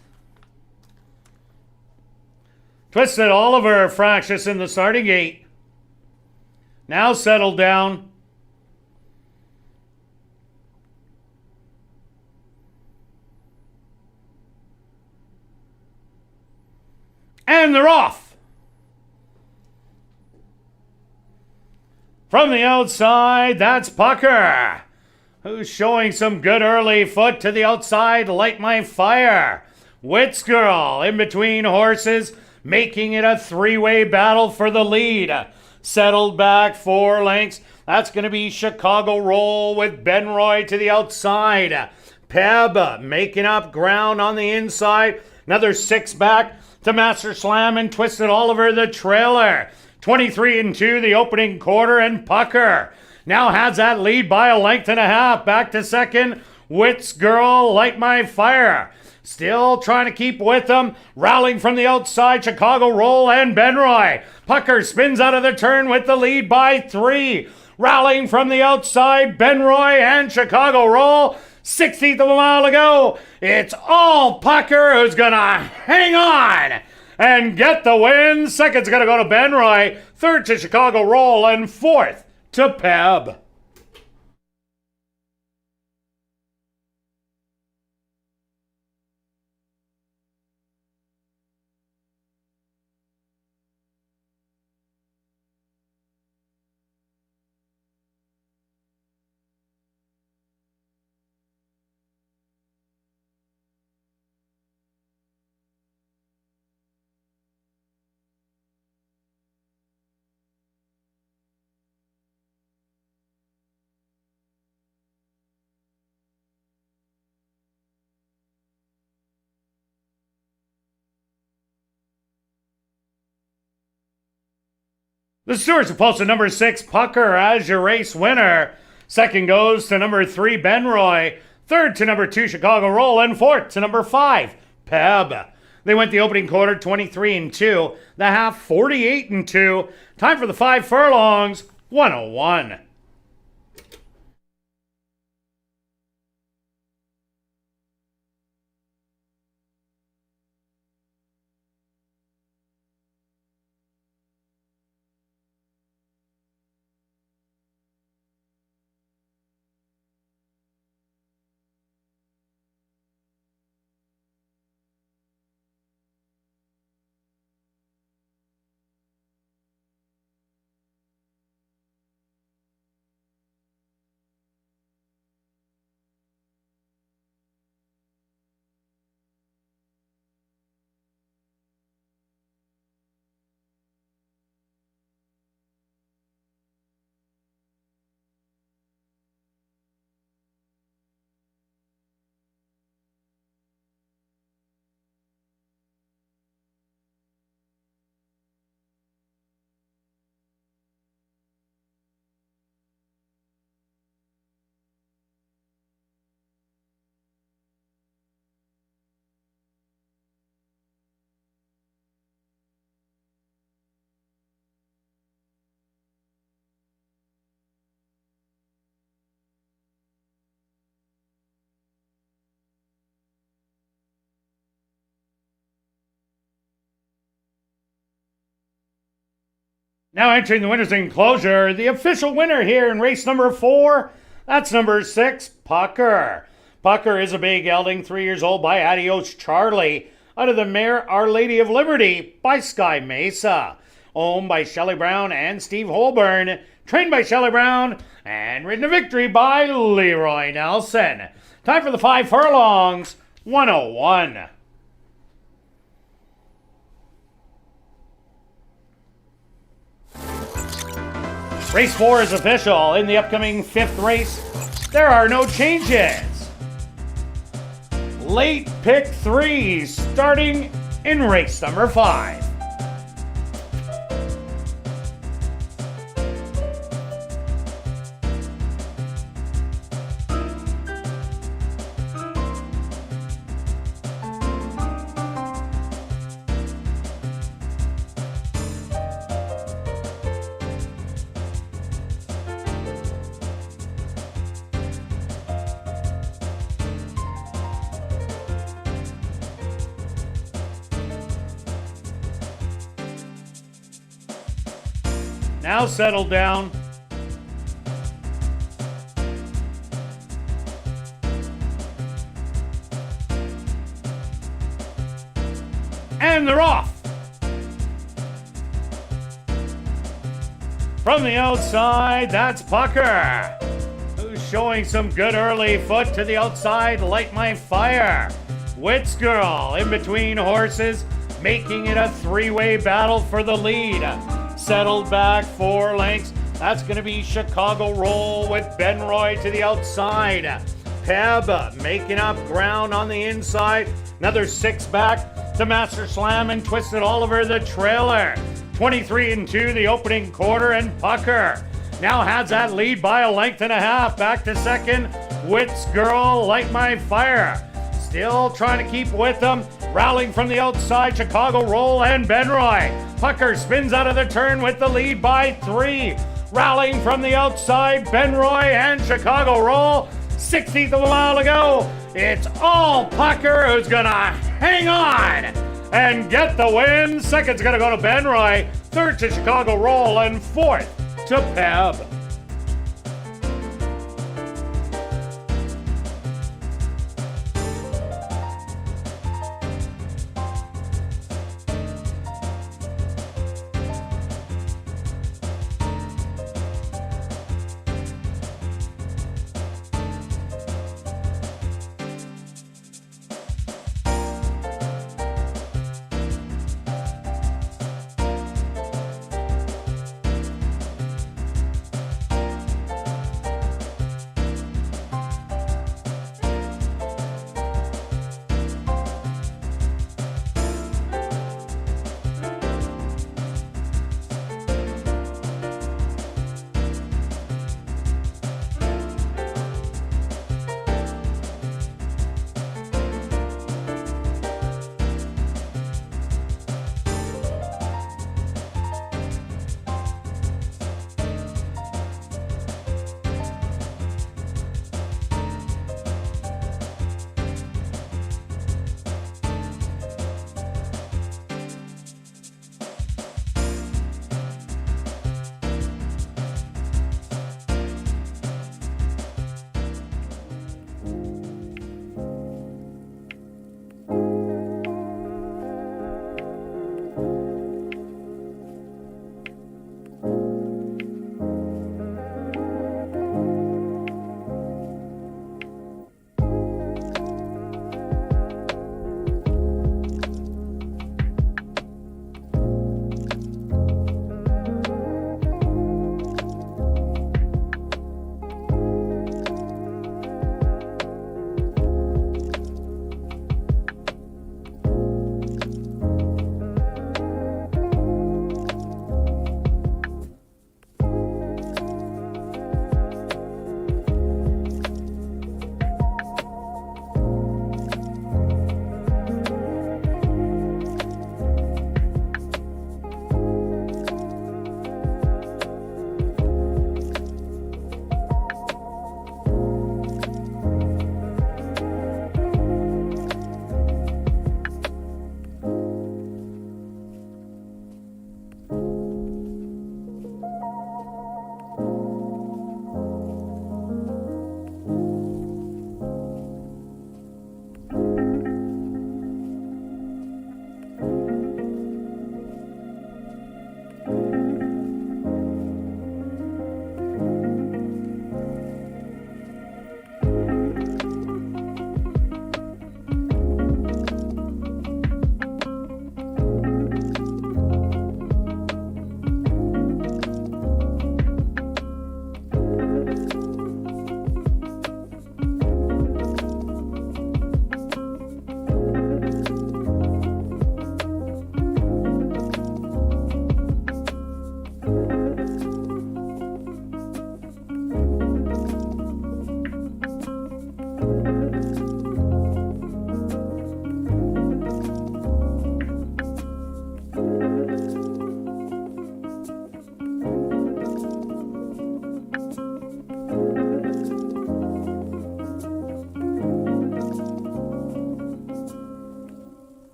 Twisted Oliver, fractious in the starting gate. Now settled down. And they're off. From the outside, that's Pucker, who's showing some good early foot to the outside. Light My Fire. Wits Girl in between horses, making it a 3-way battle for the lead. Settled back 4 lengths. That's going to be Chicago Roll with Ben Roy to the outside. Peb making up ground on the inside. Another 6 back to Master Slam and Twisted Oliver, the trailer. 23-2 the opening quarter, and Pucker now has that lead by a length and a half. Back to second, Wits Girl, Light My Fire. Still trying to keep with them. Rallying from the outside, Chicago Roll and Ben Roy. Pucker spins out of the turn with the lead by 3. Rallying from the outside, Ben Roy and Chicago Roll. 16th of a mile to go. It's all Pucker who's going to hang on and get the win. Second's going to go to Ben Roy. Third to Chicago Roll. And fourth to Peb. The stewards have posted number 6, Pucker, as your race winner. Second goes to number 3, Ben Roy. Third to number 2, Chicago Roll, and fourth to number 5, Peb. They went the opening quarter 23-2, the half 48-2. Time for the 5 furlongs, 101. Now entering the winner's enclosure, the official winner here in race number 4, that's number 6, Pucker. Pucker is a bay gelding, 3 years old, by Adios Charlie, out of the mare Our Lady of Liberty by Sky Mesa. Owned by Shelley Brown and Steve Holborn, trained by Shelley Brown, and ridden to victory by Leroy Nelson. Time for the 5 furlongs, 101. Race 4 is official. In the upcoming 5th race, there are no changes. Late pick 3 starting in race number 5. Now settle down. And they're off. From the outside, that's Pucker, who's showing some good early foot to the outside. Light My Fire. Wits Girl in between horses, making it a 3-way battle for the lead. Settled back 4 lengths. That's going to be Chicago Roll with Ben Roy to the outside. Peb making up ground on the inside. Another 6 back to Master Slam and Twisted Oliver, the trailer. 23-2 the opening quarter, and Pucker now has that lead by a length and a half. Back to second, Wits Girl, Light My Fire. Still trying to keep with them. Rallying from the outside, Chicago Roll and Ben Roy. Pucker spins out of the turn with the lead by 3. Rallying from the outside, Ben Roy and Chicago Roll. 16th of a mile to go. It's all Pucker who's gonna hang on and get the win. Second's gonna go to Ben Roy. Third to Chicago Roll, and fourth to Peb.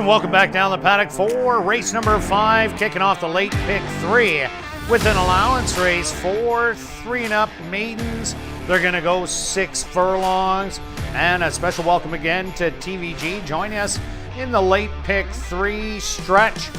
welcome back down the paddock for race number 5, kicking off the late pick 3 with an allowance race for 3 and up maidens. They're going to go 6 furlongs. And a special welcome again to TVG joining us in the late pick 3 stretch.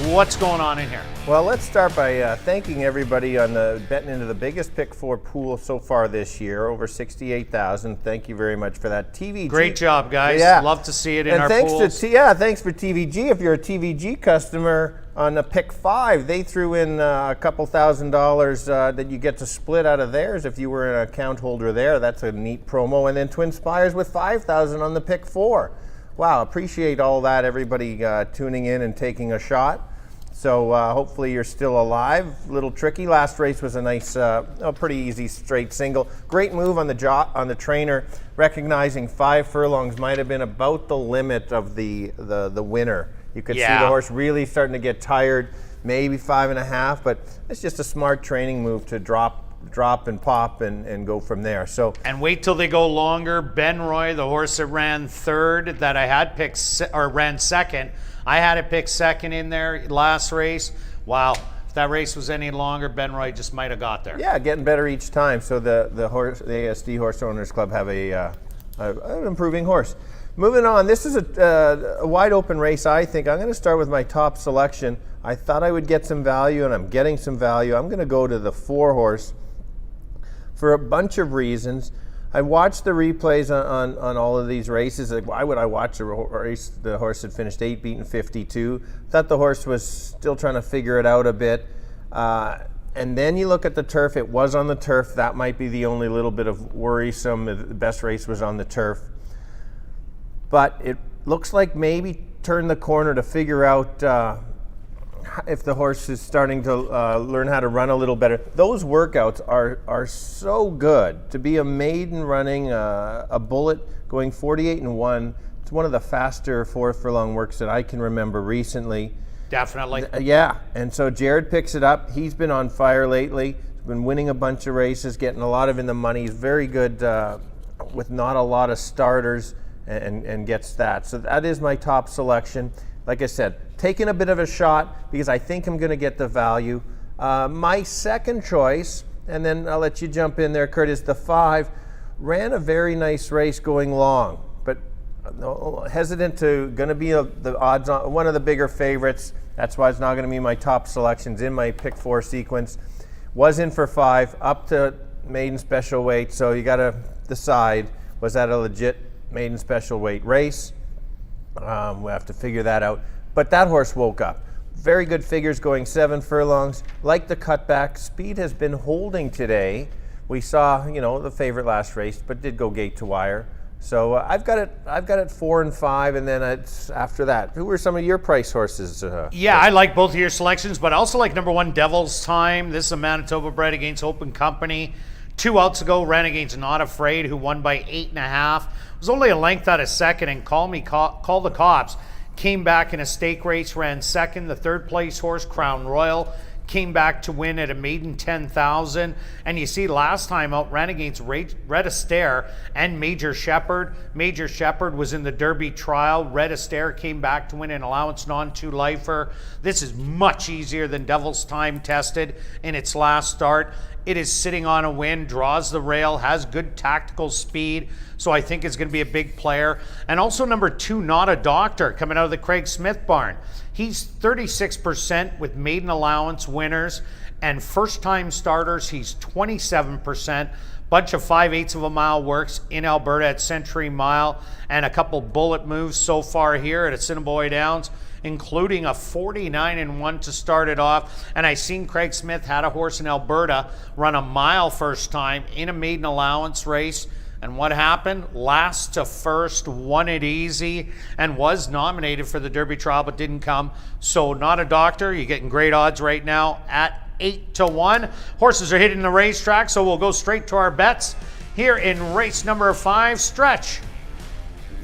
What's going on in here? Well, let's start by thanking everybody on the betting into the biggest pick 4 pool so far this year, over 68,000. Thank you very much for that. TVG. Great job, guys. Yeah. Love to see it in and our thanks pools. Thanks for TVG. If you're a TVG customer on the pick 5, they threw in a couple $1,000 that you get to split out of theirs if you were an account holder there. That's a neat promo. And then Twin Spires with 5,000 on the pick 4. Wow, appreciate all that, everybody tuning in and taking a shot. So hopefully you're still alive. A little tricky. Last race was a nice, pretty easy straight single. Great move on the trainer, recognizing 5 furlongs might have been about the limit of the winner. You could see the horse really starting to get tired, maybe 5.5, but it's just a smart training move to drop and pop and go from there. So and wait till they go longer. Ben Roy, the horse that ran 3rd, that I had picked ran 2nd. I had it picked 2nd in there last race. Wow, if that race was any longer, Ben Roy just might have got there. Yeah, getting better each time. So the ASD Horse Owners Club have an improving horse. Moving on, this is a wide open race, I think. I'm going to start with my top selection. I thought I would get some value, and I'm getting some value. I'm going to go to the 4 horse for a bunch of reasons. I watched the replays on all of these races. Like, why would I watch a race? The horse had finished 8 beaten 52. Thought the horse was still trying to figure it out a bit. And then you look at the turf. It was on the turf. That might be the only little bit of worrisome. The best race was on the turf. But it looks like maybe turn the corner to figure out if the horse is starting to learn how to run a little better. Those workouts are so good. To be a maiden running a bullet going 48-1, it's one of the faster 4 furlong works that I can remember recently. Definitely. Yeah, and so Jared picks it up. He's been on fire lately. He's been winning a bunch of races, getting a lot of in the money. He's very good with not a lot of starters and gets that. So that is my top selection. Like I said, taking a bit of a shot because I think I'm going to get the value. My second choice, and then I'll let you jump in there, Kirt, is the 5. Ran a very nice race going long, but hesitant to going to be the odds on one of the bigger favorites. That's why it's not going to be my top selections in my pick 4 sequence. Was in for 5, up to maiden special weight. So you got to decide, was that a legit maiden special weight race? We'll have to figure that out. But that horse woke up. Very good figures going 7 furlongs. Like the cutback, speed has been holding today. We saw, the favorite last race, but did go gate to wire. So I've got it 4 and 5, and then it's after that. Who were some of your price horses? Yeah, I like both of your selections, but I also like number 1, Devil's Time. This is a Manitoba bred against Open Company. 2 outs ago, ran against Not Afraid, who won by 8.5. It was only a length out of second, and Call the Cops came back in a stake race, ran second. The 3rd place horse, Crown Royal, came back to win at a maiden 10,000. And you see last time out, ran against Red Astaire and Major Shepherd. Major Shepherd was in the Derby trial. Red Astaire came back to win an allowance non-2 lifer. This is much easier than Devil's Time tested in its last start. It is sitting on a win, draws the rail, has good tactical speed. So I think it's going to be a big player. And also number 2, Not a Doctor, coming out of the Craig Smith barn. He's 36% with maiden allowance winners, and first-time starters, he's 27%. Bunch of 5/8 of a mile works in Alberta at Century Mile, and a couple bullet moves so far here at Assiniboia Downs, including a 49-1 to start it off. And I seen Craig Smith had a horse in Alberta run a mile first time in a maiden allowance race. And what happened? Last to first, won it easy, and was nominated for the Derby trial, but didn't come. So Not a Doctor, you're getting great odds right now at 8-1. Horses are hitting the racetrack, so we'll go straight to our bets here in race number 5, Stretch.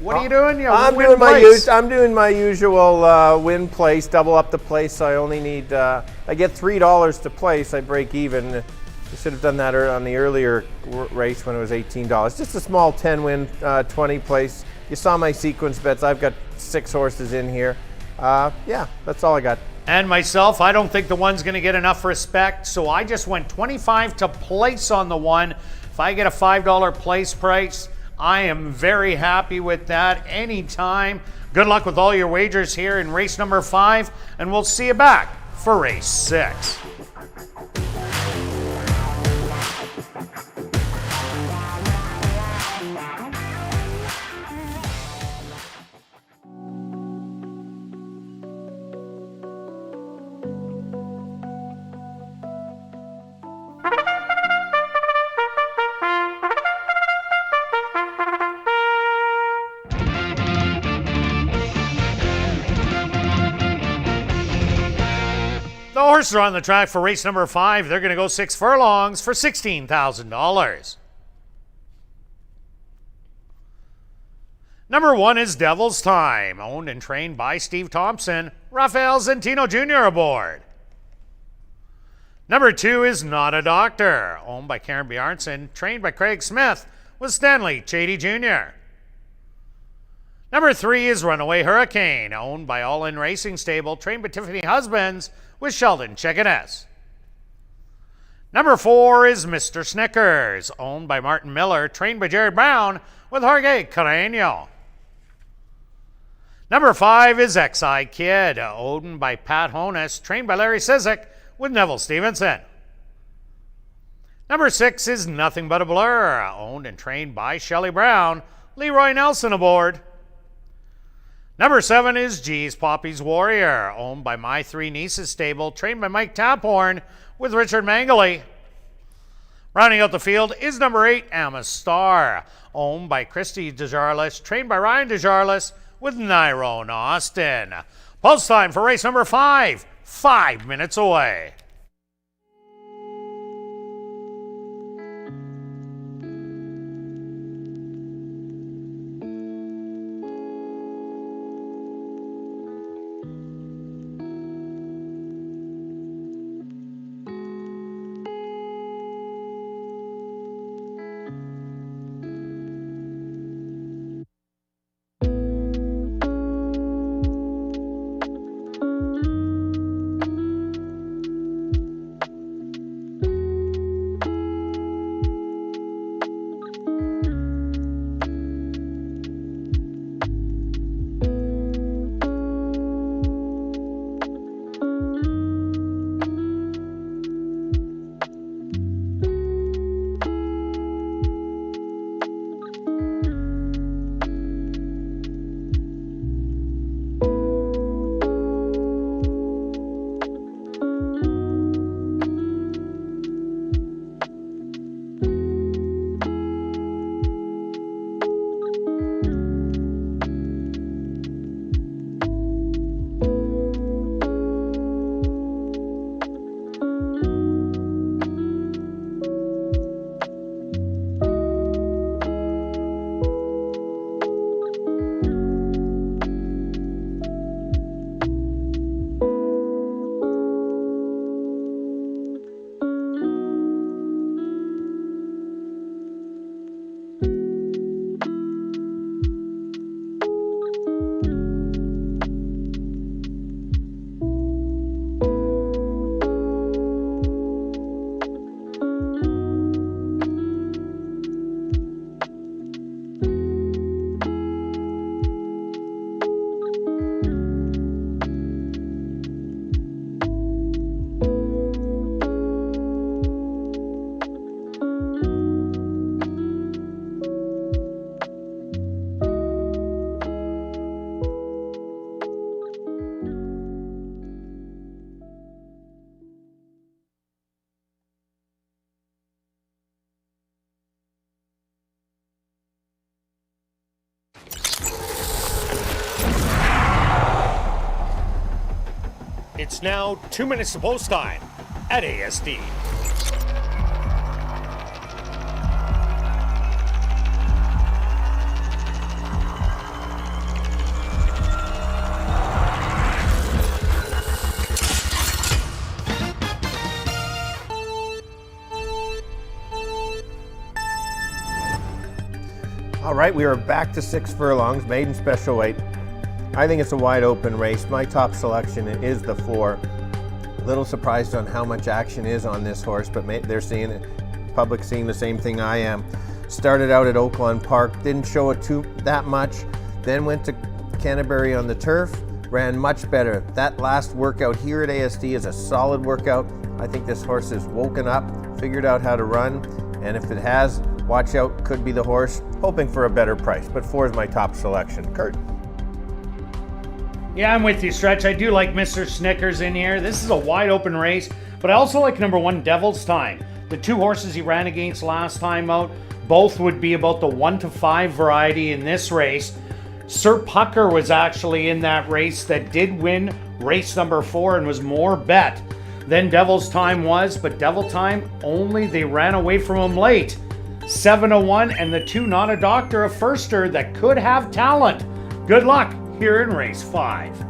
What are you doing? I'm doing my usual win place, double up the place. So I only need, I get $3 to place. I break even. I should have done that on the earlier race when it was $18. Just a small 10 win, 20 place. You saw my sequence bets. I've got 6 horses in here. Yeah, that's all I got. And myself, I don't think the one's going to get enough respect, so I just went 25 to place on the one. If I get a $5 place price, I am very happy with that anytime. Good luck with all your wagers here in race number 5, and we'll see you back for race 6. The horses are on the track for race number 5. They're going to go 6 furlongs for $16,000. Number 1 is Devil's Time, owned and trained by Steve Thompson. Rafael Zentino Jr. aboard. Number 2 is Not a Doctor, owned by Karen Bjarnson, trained by Craig Smith with Stanley Chady Jr. Number 3 is Runaway Hurricane, owned by All In Racing Stable, trained by Tiffany Husbands with Sheldon Chickeness. Number 4 is Mr. Snickers, owned by Martin Miller, trained by Jared Brown with Jorge Carreño. Number 5 is XI Kid, owned by Pat Honus, trained by Larry Sizik with Neville Stevenson. Number 6 is Nothing But a Blur, owned and trained by Shelley Brown, Leroy Nelson aboard. Number 7 is G's Poppy's Warrior, owned by My Three Nieces Stable, trained by Mike Taphorn with Richard Mangley. Rounding out the field is number 8, Amos Star, owned by Christy DeJarlis, trained by Ryan DeJarlis with Nyrone Austin. Post time for race number 5, 5 minutes away. It's now 2 minutes to post time at ASD. All right, we are back to 6 furlongs, maiden special weight. I think it's a wide open race. My top selection is the 4. Little surprised on how much action is on this horse, but they're seeing it. Public seeing the same thing I am. Started out at Oaklawn Park, didn't show it that much, then went to Canterbury on the turf, ran much better. That last workout here at ASD is a solid workout. I think this horse has woken up, figured out how to run, and if it has, watch out, could be the horse. Hoping for a better price, but 4 is my top selection. Kirt. Yeah, I'm with you, Stretch. I do like Mr. Snickers in here. This is a wide open race, but I also like number 1, Devil's Time. The 2 horses he ran against last time out, both would be about the 1 to 5 variety in this race. Sir Pucker was actually in that race that did win race number 4 and was more bet than Devil's Time was, but Devil Time only, they ran away from him late. 7-1, and the 2 Not a Doctor, a firster that could have talent. Good luck here in race 5.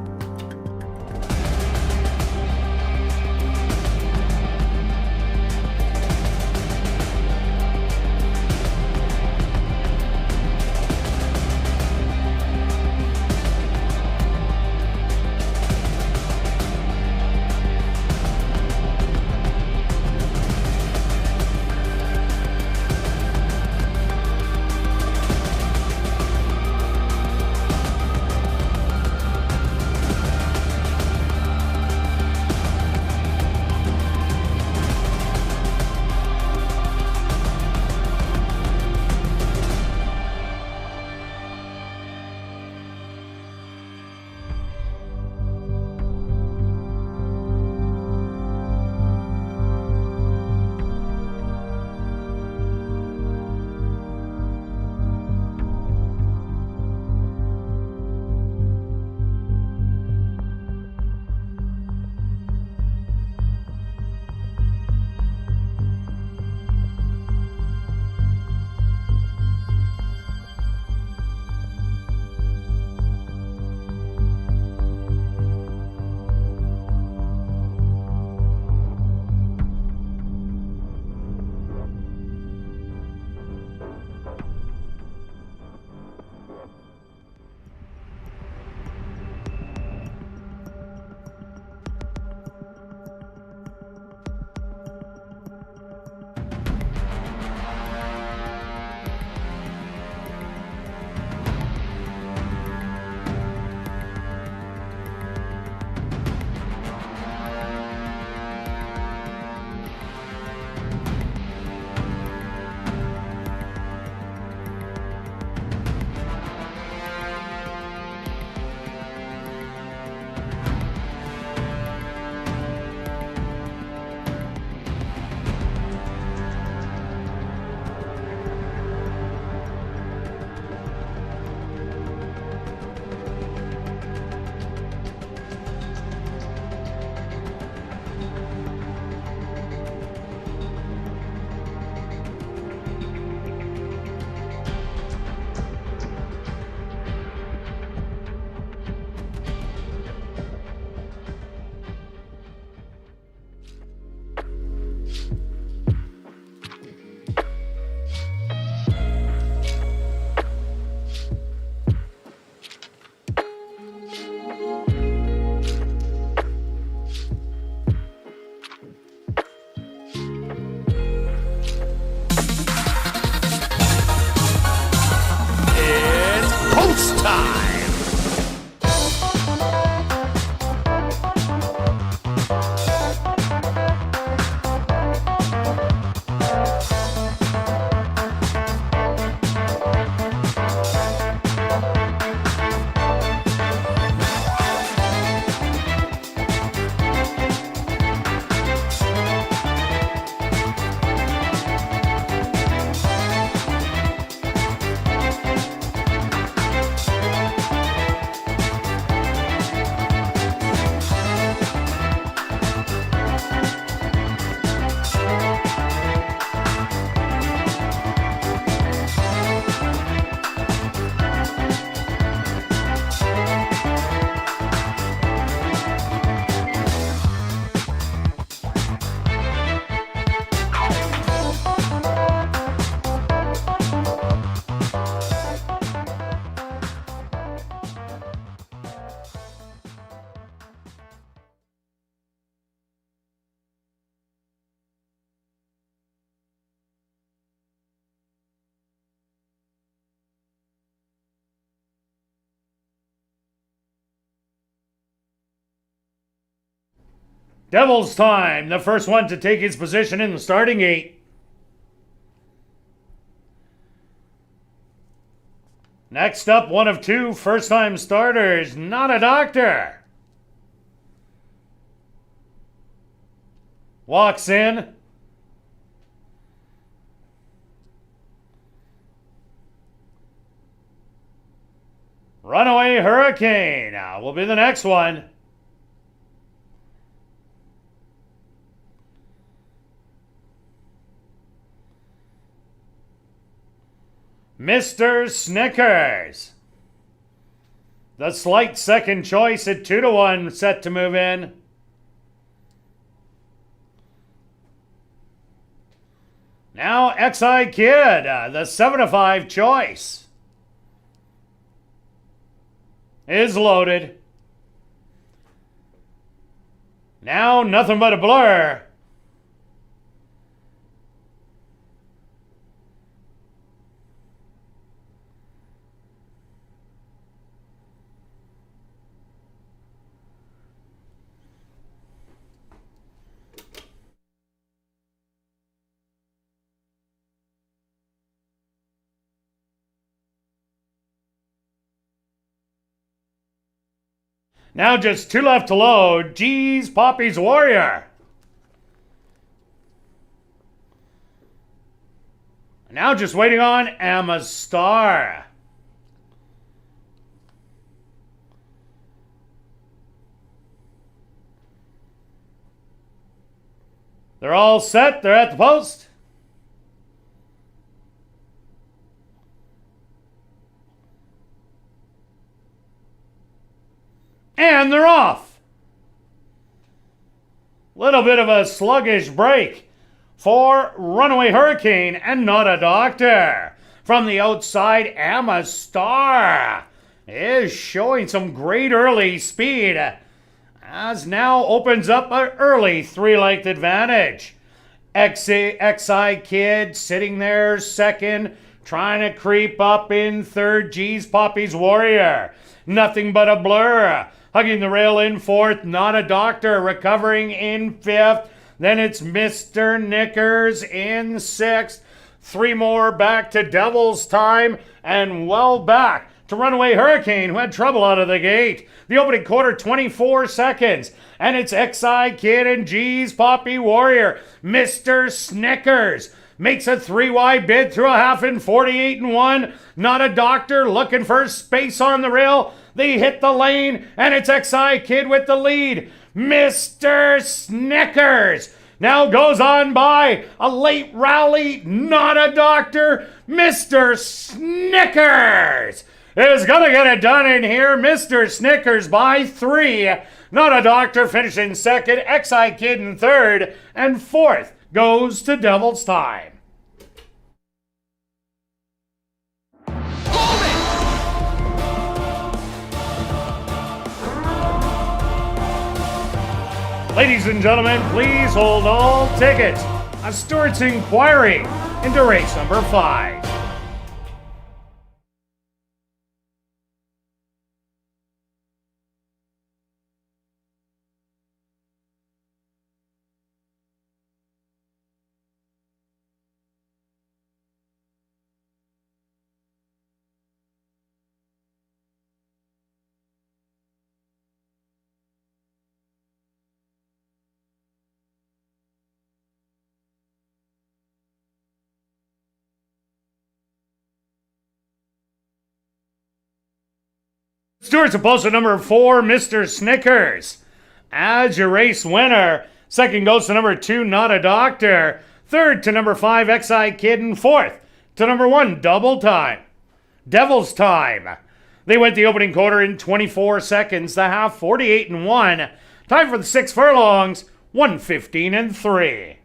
Devil's Time, the first one to take his position in the starting gate. Next up, one of two first-time starters, Not a Doctor. Walks in. Runaway Hurricane will be the next one. Mr. Snickers. The slight second choice at 2-1 set to move in. Now XI Kid, the 7-5 choice, is loaded. Now Nothing But a Blur. Now just 2 left to load. G's Poppy's Warrior. Now just waiting on Emma Star. They're all set. They're at the post. And they're off. Little bit of a sluggish break for Runaway Hurricane and Not a Doctor. From the outside, Emma Star is showing some great early speed, as now opens up an early 3-length advantage. XI Kid sitting there second, trying to creep up in third. G's Poppy's Warrior. Nothing But a Blur hugging the rail in fourth. Not a Doctor recovering in fifth. Then it's Mr. Knickers in sixth. 3 more back to Devil's Time, and well back to Runaway Hurricane, who had trouble out of the gate. The opening quarter, 24 seconds. And it's XI Kid and G's Poppy Warrior. Mr. Snickers makes a 3-wide bid through a half in 48-1. Not a Doctor looking for space on the rail. They hit the lane, and it's XI Kid with the lead. Mr. Snickers now goes on by. A late rally, Not a Doctor. Mr. Snickers is going to get it done in here. Mr. Snickers by 3. Not a Doctor finishing second. XI Kid in third. And fourth goes to Devil's Time. Ladies and gentlemen, please hold all tickets. A Stewart's inquiry into race number 5. Stewart's opposed to number 4, Mr. Snickers, as your race winner. Second goes to number 2, Not a Doctor. Third to number 5, XI Kid. And fourth to number 1, Devil's Time. They went the opening quarter in 24 seconds. The half, 48-1. Time for the 6 furlongs, 1:15-3.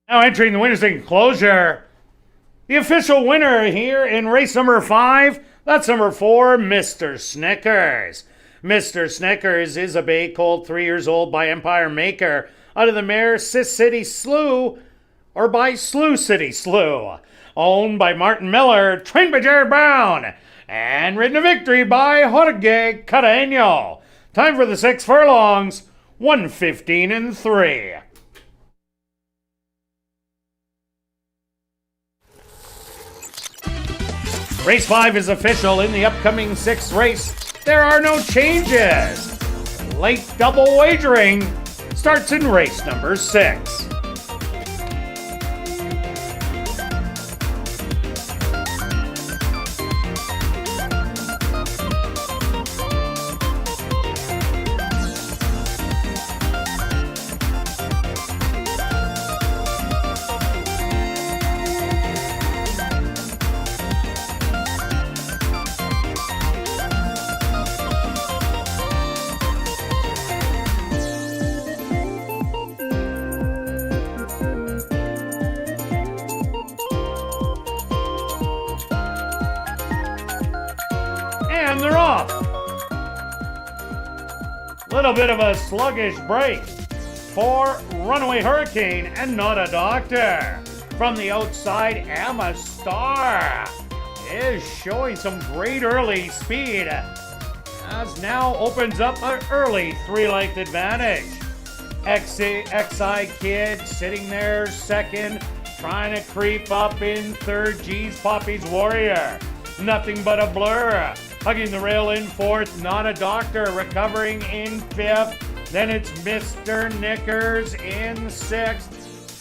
Now entering the winner's enclosure, the official winner here in race number 5, that's number 4, Mr. Snickers. Mr. Snickers is a bay colt, 3 years old, by Empire Maker, out of the mare Sis City Slew, or by Slew City Slew, owned by Martin Miller, trained by Jared Brown, and ridden to victory by Jorge Carreño. Time for the 6 furlongs, 1:15 and 3. Race 5 is official. In the upcoming 6th race, there are no changes. Late double wagering starts in race number 6. And they're off. Little bit of a sluggish break for Runaway Hurricane and Not a Doctor. From the outside, Emma Star is showing some great early speed, as now opens up an early 3-length advantage. XI Kid sitting there second, trying to creep up in third. G's Poppy's Warrior, Nothing But a Blur, hugging the rail in fourth. Not a Doctor recovering in fifth. Then it's Mr. Knickers in sixth.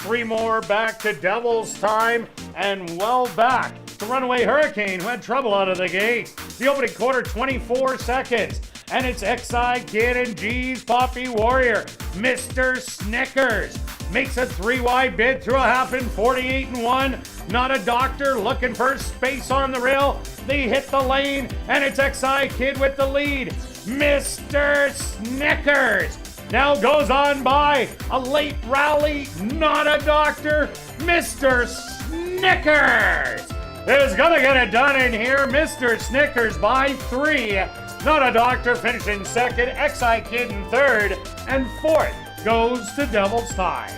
3 more back to Devil's Time, and well back to Runaway Hurricane, who had trouble out of the gate. The opening quarter, 24 seconds. And it's XI Kid and G's Poppy Warrior. Mr. Snickers makes a 3-wide bid through a half in 48 and 1. Not a Doctor looking for space on the rail. They hit the lane, and it's XI Kid with the lead. Mr. Snickers now goes on by a late rally. Not a Doctor. Mr. Snickers is gonna get it done in here. Mr. Snickers by 3. Not a Doctor finishing second. XI Kid in third, and fourth goes to Devil's Time.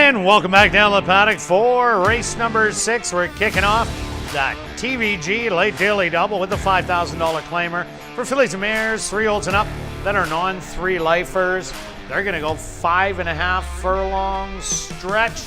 And welcome back down the paddock for race number 6. We're kicking off that TVG late daily double with the $5,000 claimer for fillies and mares, 3-year-olds and up that are non-3 lifers. They're going to go 5.5 furlong stretch.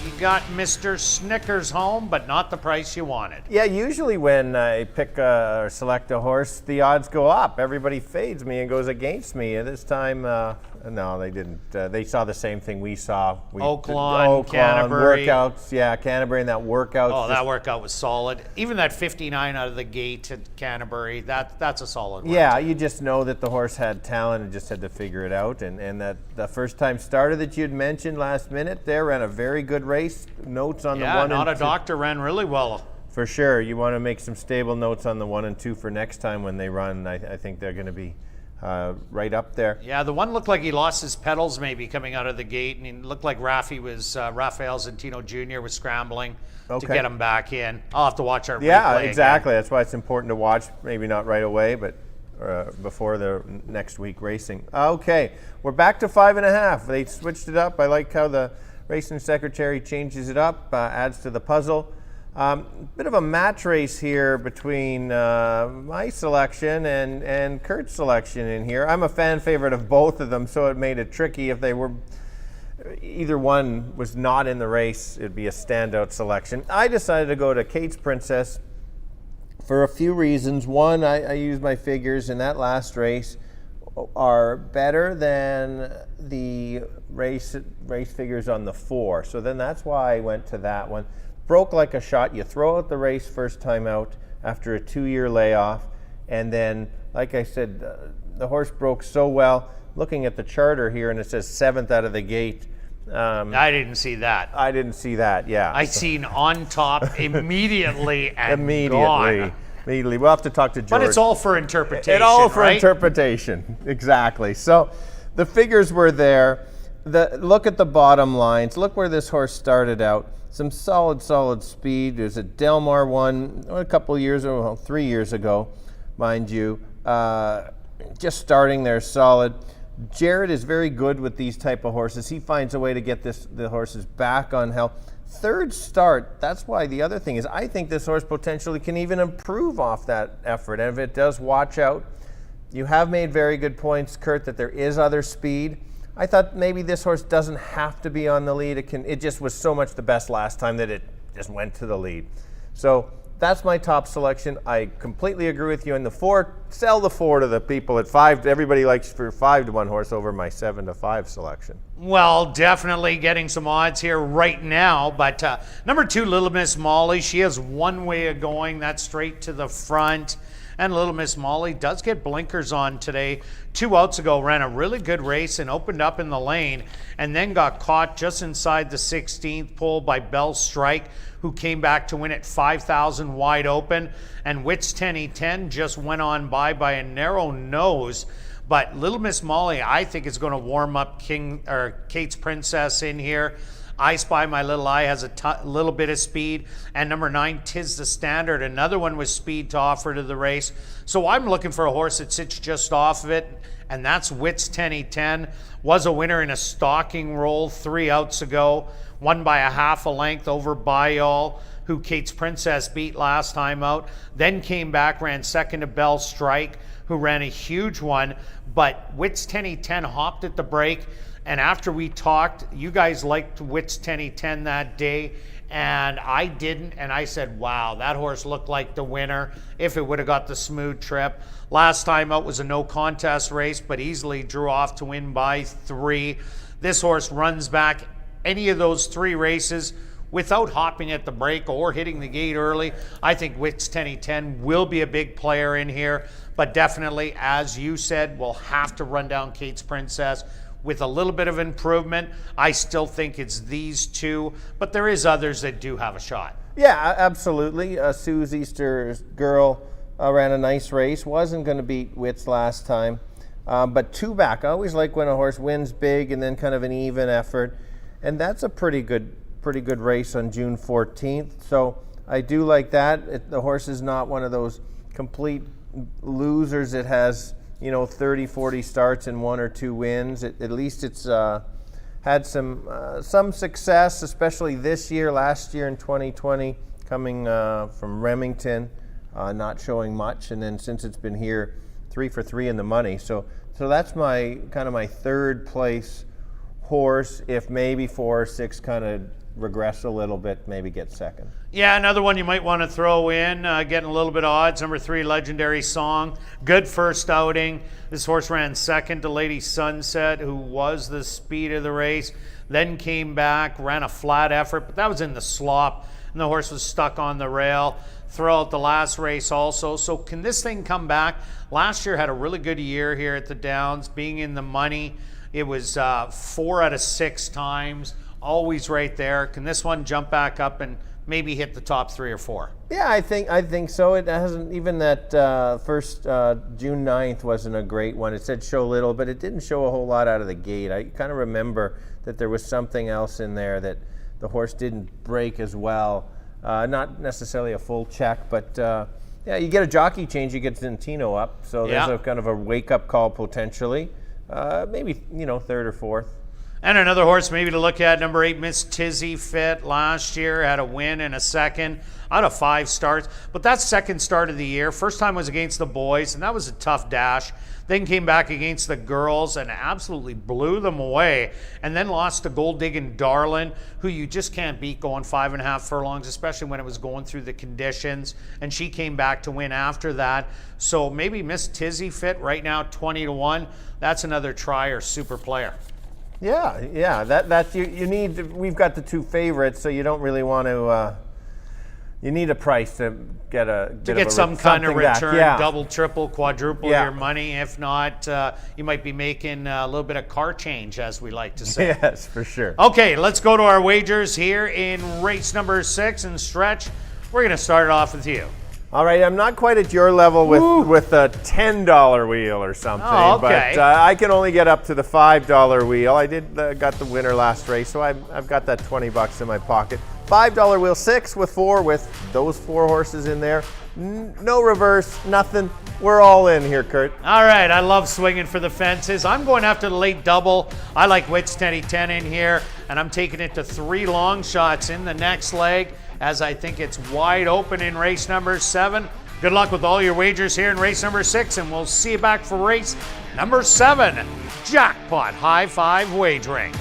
You got Mr. Snickers home, but not the price you wanted. Yeah, usually when I pick or select a horse, the odds go up. Everybody fades me and goes against me. And this time, no, they didn't. They saw the same thing we saw. Oaklawn, Canterbury. Workouts, yeah, Canterbury and that workout. Oh, that workout was solid. Even that 59 out of the gate at Canterbury, that's a solid one. Yeah, you just know that the horse had talent and just had to figure it out. And that the first time starter that you'd mentioned last minute there ran a very good race. Notes on the 1 and 2. Yeah, Not a Doctor ran really well. For sure. You want to make some stable notes on the 1 and 2 for next time when they run. I think they're going to be right up there. Yeah, the one looked like he lost his pedals maybe coming out of the gate, and it looked like Rafael Zentino Jr. was scrambling to get him back in. I'll have to watch our replay exactly. again. That's why it's important to watch. Maybe not right away, but before the next week racing. Okay, we're back to 5.5. They switched it up. I like how the racing secretary changes it up, adds to the puzzle. Bit of a match race here between my selection and Kirt's selection in here. I'm a fan favorite of both of them, so it made it tricky. If they were either one was not in the race, it'd be a standout selection. I decided to go to Kate's Princess for a few reasons. One, I used my figures in that last race are better than the race figures on the 4. So then that's why I went to that one. Broke like a shot. You throw out the race first time out after a 2-year layoff. And then, like I said, the horse broke so well. Looking at the charter here, and it says 7th out of the gate. I didn't see that. I didn't see that, yeah. I seen on top immediately and gone. Immediately. We'll have to talk to George. But it's all for interpretation, It's all for right? interpretation, exactly. So the figures were there. Look at the bottom lines. Look where this horse started out. Some solid speed. There's a Del Mar one a couple years ago, well, 3 years ago, mind you. Just starting there solid. Jared is very good with these type of horses. He finds a way to get the horses back on health. 3rd start, that's why the other thing is I think this horse potentially can even improve off that effort. And if it does, watch out. You have made very good points, Kirt, that there is other speed. I thought maybe this horse doesn't have to be on the lead. It just was so much the best last time that it just went to the lead. So that's my top selection. I completely agree with you. And the 4, sell the 4 to the people at 5. Everybody likes for 5 to 1 horse over my 7 to 5 selection. Well, definitely getting some odds here right now. But number 2, Little Miss Molly, she has one way of going. That's straight to the front. And Little Miss Molly does get blinkers on today. 2 outs ago, ran a really good race and opened up in the lane and then got caught just inside the 16th pole by Bell Strike, who came back to win at 5,000 wide open. And Wits 10 just went on by a narrow nose. But Little Miss Molly, I think, is going to warm up Kate's Princess in here. I Spy My Little Eye has a little bit of speed. And number 9, Tis the Standard, another one with speed to offer to the race. So I'm looking for a horse that sits just off of it, and that's Wits 10. Was a winner in a stalking roll 3 outs ago. Won by a half a length over Bayall, who Kate's Princess beat last time out. Then came back, ran second to Bell Strike, who ran a huge one. But Wits 10 hopped at the break. And after we talked, you guys liked Wits 10 that day, and I didn't. And I said, wow, that horse looked like the winner if it would have got the smooth trip. Last time out was a no contest race, but easily drew off to win by 3. This horse runs back any of those 3 races without hopping at the break or hitting the gate early. I think Wits 10 will be a big player in here, but definitely, as you said, we'll have to run down Kate's Princess. With a little bit of improvement, I still think it's these 2, but there is others that do have a shot. Yeah, absolutely. Sue's Easter Girl ran a nice race. Wasn't going to beat Wits last time, but 2 back. I always like when a horse wins big and then kind of an even effort, and that's a pretty good race on June 14th. So I do like that. The horse is not one of those complete losers that has 30, 40 starts and 1 or 2 wins. At least it's had some success, especially this year. Last year in 2020, coming from Remington, not showing much, and then since it's been here, 3 for 3 in the money. So that's my kind of my third place horse. If maybe 4 or 6 kind of regress a little bit, maybe get second. Yeah, another one you might want to throw in, getting a little bit of odds. Number 3, Legendary Song. Good first outing. This horse ran second to Lady Sunset, who was the speed of the race. Then came back, ran a flat effort, but that was in the slop, and the horse was stuck on the rail throughout the last race also. So can this thing come back? Last year had a really good year here at the Downs, being in the money. It was 4 out of 6 times. Always right there. Can this one jump back up and maybe hit the top 3 or 4? Yeah, I think so. It hasn't, even that first June 9th wasn't a great one. It said show little, but it didn't show a whole lot out of the gate. I kind of remember that there was something else in there, that the horse didn't break as well. Not necessarily a full check, but yeah, you get a jockey change, you get Zentino up, so there's a kind of a wake-up call potentially. Maybe, third or fourth. And another horse maybe to look at, number 8, Miss Tizzy Fit. Last year had a win and a second out of 5 starts. But that second start of the year, first time was against the boys, and that was a tough dash. Then came back against the girls and absolutely blew them away. And then lost to Gold Diggin' Darlin', who you just can't beat going 5.5 furlongs, especially when it was going through the conditions. And she came back to win after that. So maybe Miss Tizzy Fit right now, 20-1. That's another try or super player. Yeah. That's you need. We've got the 2 favorites, so you don't really want to. You need a price to get some kind of return, back. double, triple, quadruple your money. If not, you might be making a little bit of car change, as we like to say. Yes, for sure. Okay, let's go to our wagers here in race number 6 and stretch. We're going to start it off with you. All right, I'm not quite at your level with a $10 wheel or something, okay. But I can only get up to the $5 wheel. I did got the winner last race, so I've got that $20 in my pocket. $5 wheel, 6 with 4, with those 4 horses in there. No reverse, nothing. We're all in here, Kirt. All right, I love swinging for the fences. I'm going after the late double. I like Wits 10 in here, and I'm taking it to 3 long shots in the next leg, as I think it's wide open in race number 7. Good luck with all your wagers here in race number 6, and we'll see you back for race number 7. Jackpot High 5 wagering.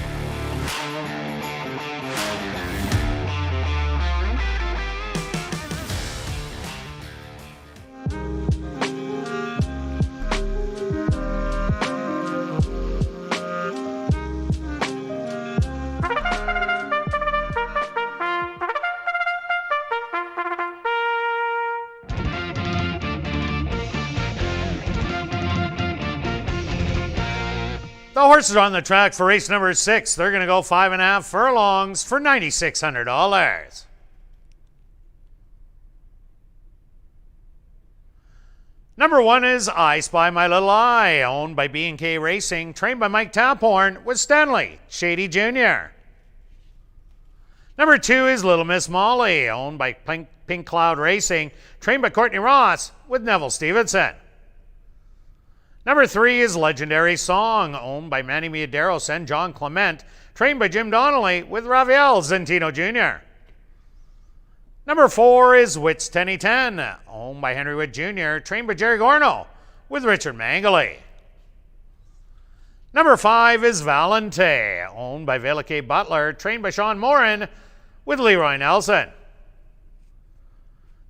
The horses are on the track for race number 6. They're going to go 5.5 furlongs for $9,600. Number 1 is I Spy My Little Eye, owned by B&K Racing, trained by Mike Taphorn with Stanley Shady Jr. Number 2 is Little Miss Molly, owned by Pink Cloud Racing, trained by Courtney Ross with Neville Stevenson. Number 3 is Legendary Song, owned by Manny Miaderos and John Clement, trained by Jim Donnelly with Rafael Zentino Jr. Number 4 is Wits 10, owned by Henry Witt Jr., trained by Jerry Gorno with Richard Mangley. Number 5 is Valente, owned by Vela K. Butler, trained by Sean Morin with Leroy Nelson.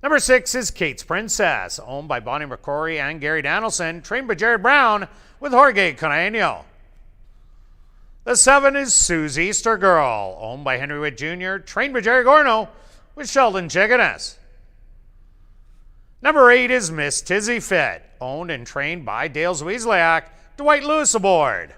Number 6 is Kate's Princess, owned by Bonnie McCrory and Gary Danielson, trained by Jared Brown with Jorge Carreño. The 7 is Sue's Easter Girl, owned by Henry Witt Jr., trained by Jerry Gorno with Sheldon Chickeness. Number 8 is Miss Tizzy Fit, owned and trained by Dale Zwiezliak, Dwight Lewis aboard.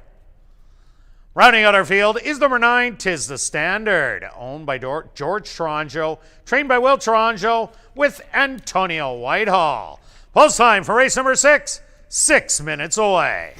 Rounding out our field is number 9, Tis the Standard, owned by George Tronjo, trained by Will Tronjo with Antonio Whitehall. Post time for race number 6, 6 minutes away.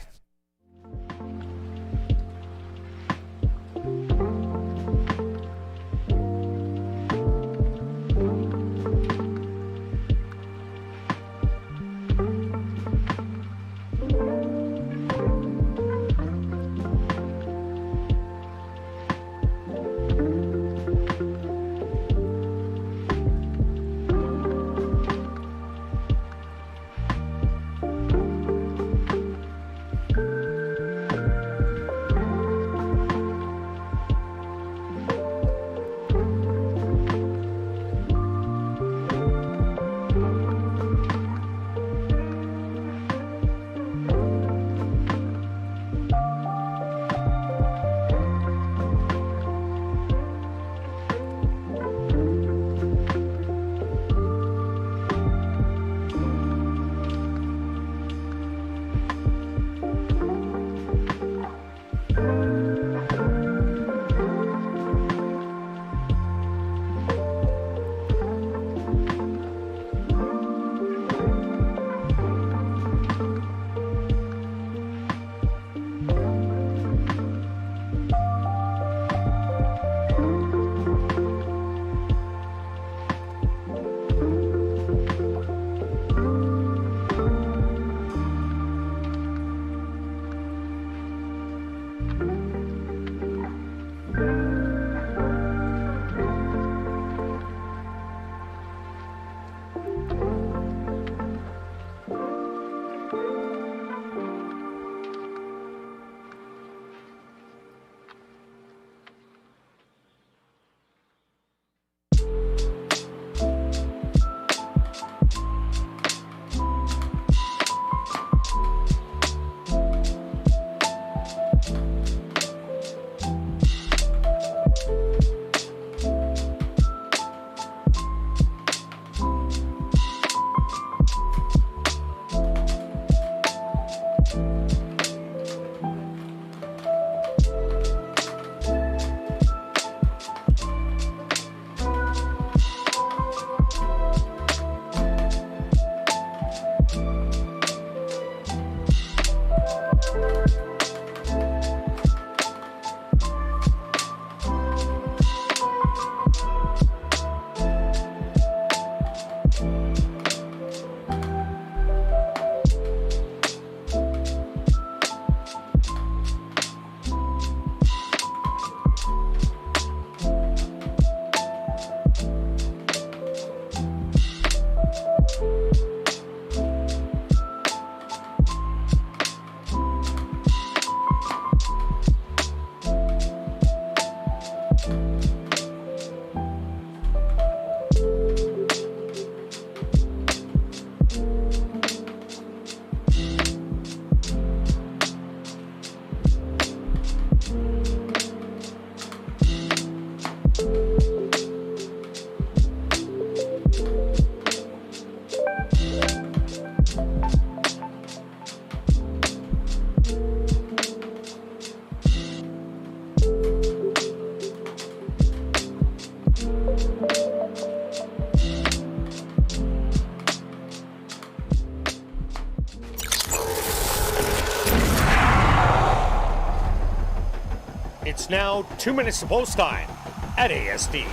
It's now 2 minutes to post time at ASD.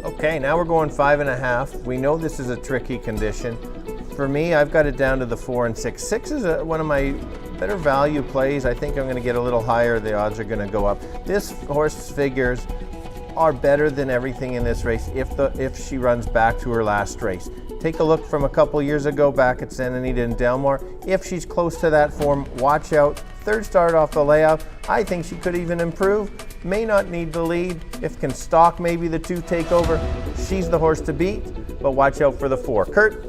Okay, now we're going 5.5. We know this is a tricky condition. For me, I've got it down to the 4 and 6. 6 is one of my better value plays. I think I'm going to get a little higher. The odds are going to go up. This horse's figures are better than everything in this race if she runs back to her last race. Take a look from a couple years ago back at Santa Anita and Delmore. If she's close to that form, watch out. Third start off the layout. I think she could even improve. May not need the lead. If can stalk maybe the 2 take over, she's the horse to beat, but watch out for the 4. Kirt?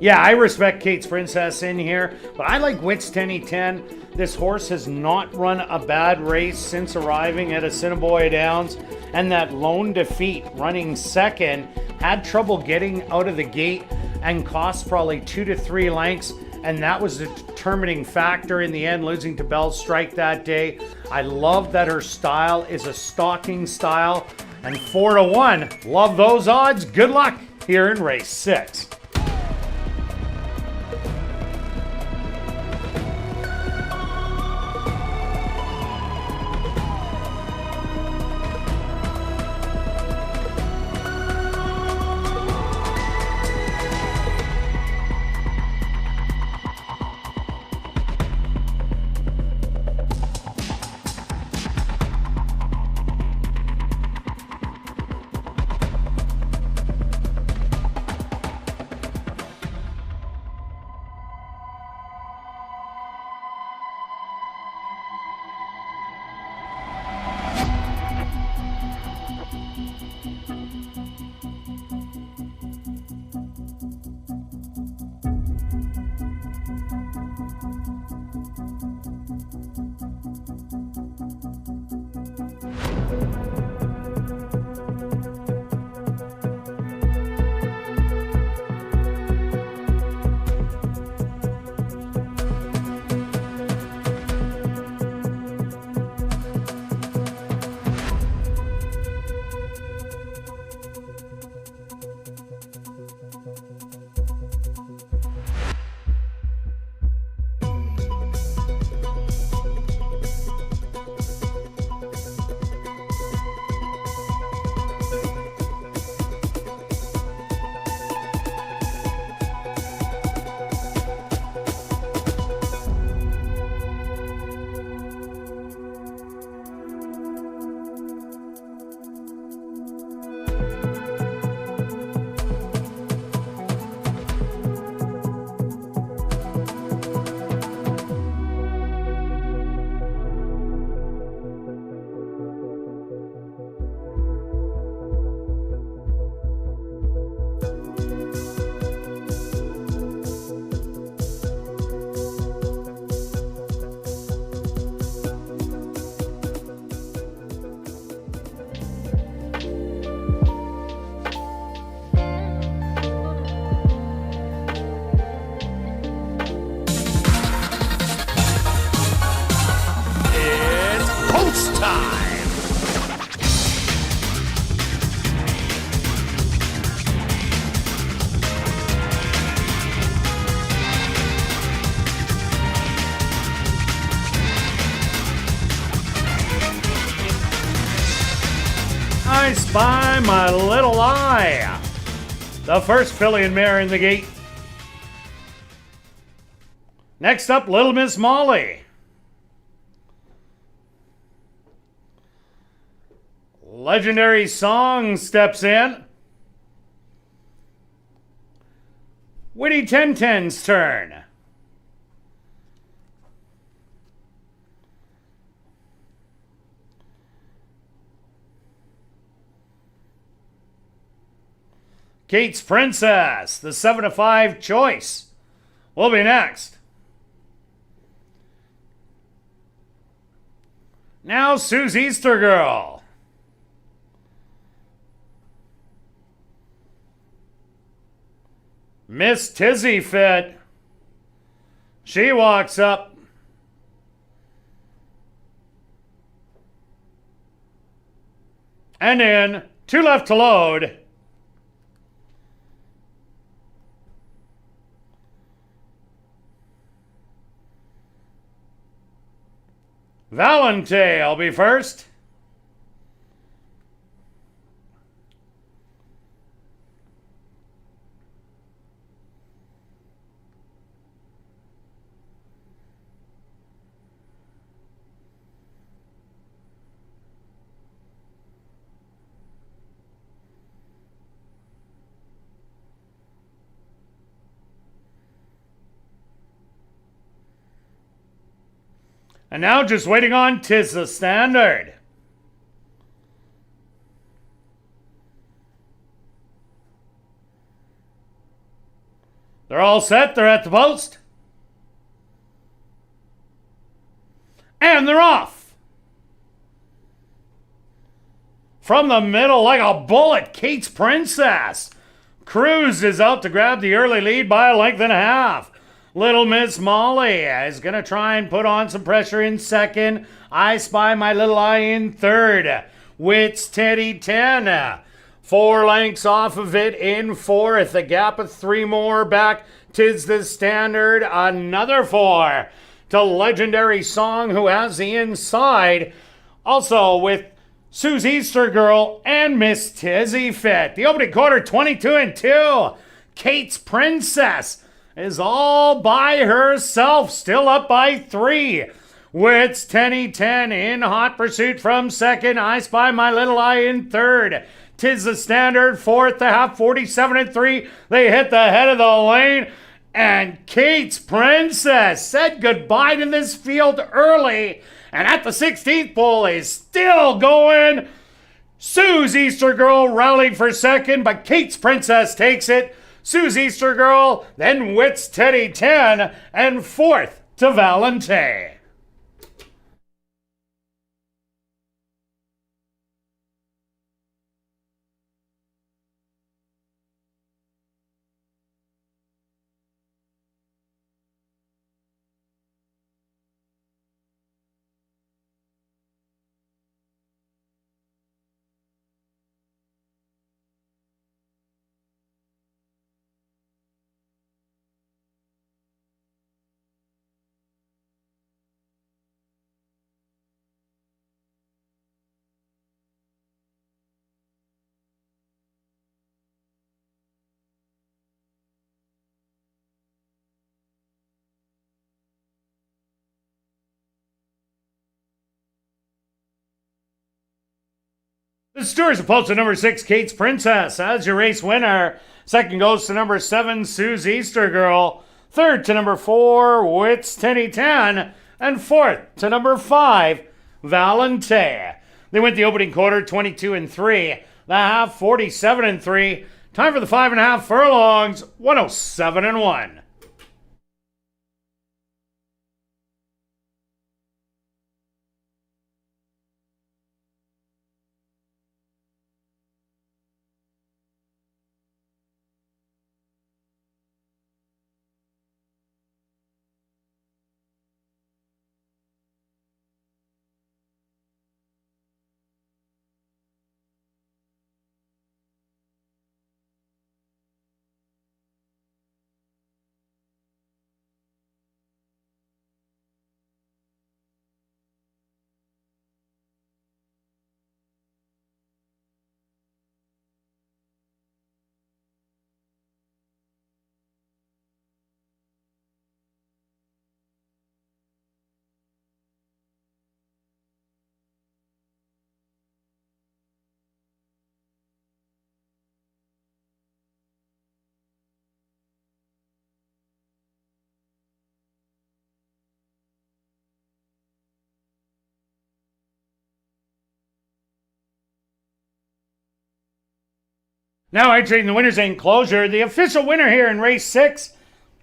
Yeah, I respect Kate's Princess in here, but I like Witt's 10-10. This horse has not run a bad race since arriving at Assiniboia Downs, and that lone defeat running second had trouble getting out of the gate and cost probably 2 to 3 lengths, and that was the determining factor in the end, losing to Bell Strike that day. I love that her style is a stalking style, and 4 to 1. Love those odds. Good luck here in race 6. I spy my little eye. The first filly and mare in the gate. Next up, Little Miss Molly. Legendary Song steps in. Witty 10-10's turn. Kate's Princess, the 7-5 choice, will be next. Now Sue's Easter Girl. Miss Tizzy Fit. She walks up. And in. 2 left to load. Valente will be first. And now just waiting on "'Tis the Standard." They're all set. They're at the post. And they're off. From the middle like a bullet, Kate's Princess cruises out to grab the early lead by a length and a half. Little Miss Molly is going to try and put on some pressure in second. I Spy My Little Eye in third. Wits Teddy 10. 4 lengths off of it in fourth. A gap of 3 more back. 'Tis the Standard. Another 4 to Legendary Song, who has the inside. Also with Sue's Easter Girl and Miss Tizzy Fit. The opening quarter, 22-2. Kate's Princess is all by herself, still up by 3. Wits Tenny 10 in hot pursuit from second. I Spy My Little Eye in third. 'Tis the Standard fourth. The half, 47-3. They hit the head of the lane. And Kate's Princess said goodbye to this field early. And at the 16th pole is still going. Sue's Easter Girl rallied for second, but Kate's Princess takes it. Sue's Easter Girl, then Wits Teddy 10, and fourth to Valente. The stewards opposed to number 6, Kate's Princess, as your race winner. Second goes to number 7, Sue's Easter Girl. Third to number 4, Wits Tenny 10. And fourth to number 5, Valente. They went the opening quarter 22-3. The half 47-3. Time for the 5.5 furlongs, 107-1. Now entering the winner's enclosure, the official winner here in race 6,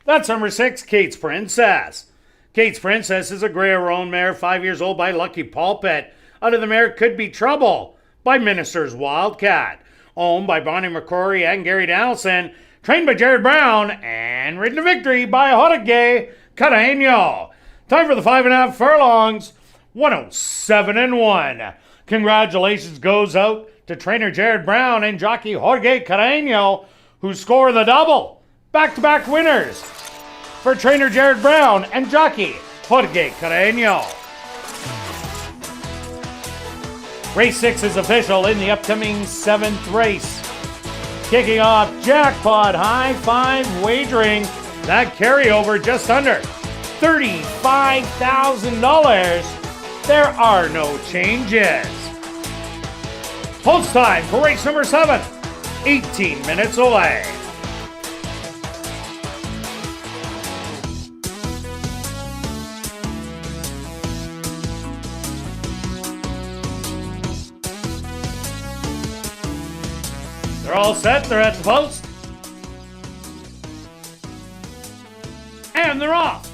that's number 6, Kate's Princess. Kate's Princess is a grey roan mare, 5 years old, by Lucky Pulpit. Out of the mare Could Be Trouble by Minister's Wildcat. Owned by Bonnie McCrory and Gary Donaldson. Trained by Jared Brown and ridden to victory by Hodegay, Carreño. Time for the 5.5 furlongs, 107-1. Congratulations goes out to trainer Jared Brown and jockey Jorge Carreño, who score the double. Back-to-back winners for trainer Jared Brown and jockey Jorge Carreño. Race 6 is official in the upcoming 7th race. Kicking off jackpot high five wagering. That carryover just under $35,000. There are no changes. Post time for race number 7, 18 minutes away. They're all set, they're at the post. And they're off.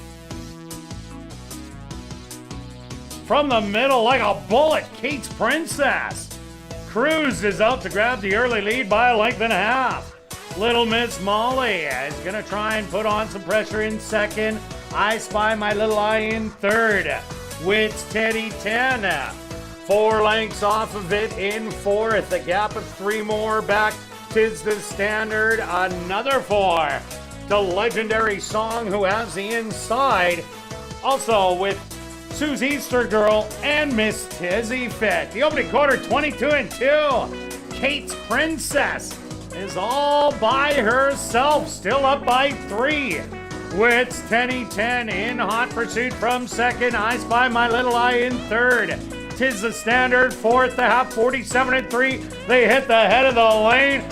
From the middle like a bullet, Kate's Princess. Cruz is out to grab the early lead by a length and a half. Little Miss Molly is going to try and put on some pressure in second. I Spy My Little Eye in third. Wits Teddy 10. 4 lengths off of it in fourth. A gap of 3 more back. Tis the Standard. Another 4 to Legendary Song, who has the inside. Also with Sue's Easter Girl and Miss Tizzy Fit. The opening quarter, 22-2. Kate's Princess is all by herself, still up by 3. Wits Tenny 10 in hot pursuit from second. I Spy My Little Eye in third. Tis the Standard, fourth, the half, 47-3. They hit the head of the lane.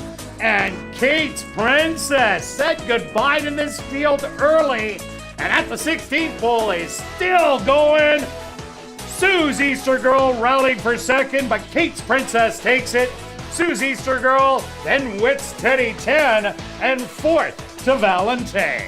And Kate's Princess said goodbye to this field early. And at the 16th pole is still going. Sue's Easter Girl rallied for second, but Kate's Princess takes it. Sue's Easter Girl, then Wits Teddy 10, and fourth to Valente.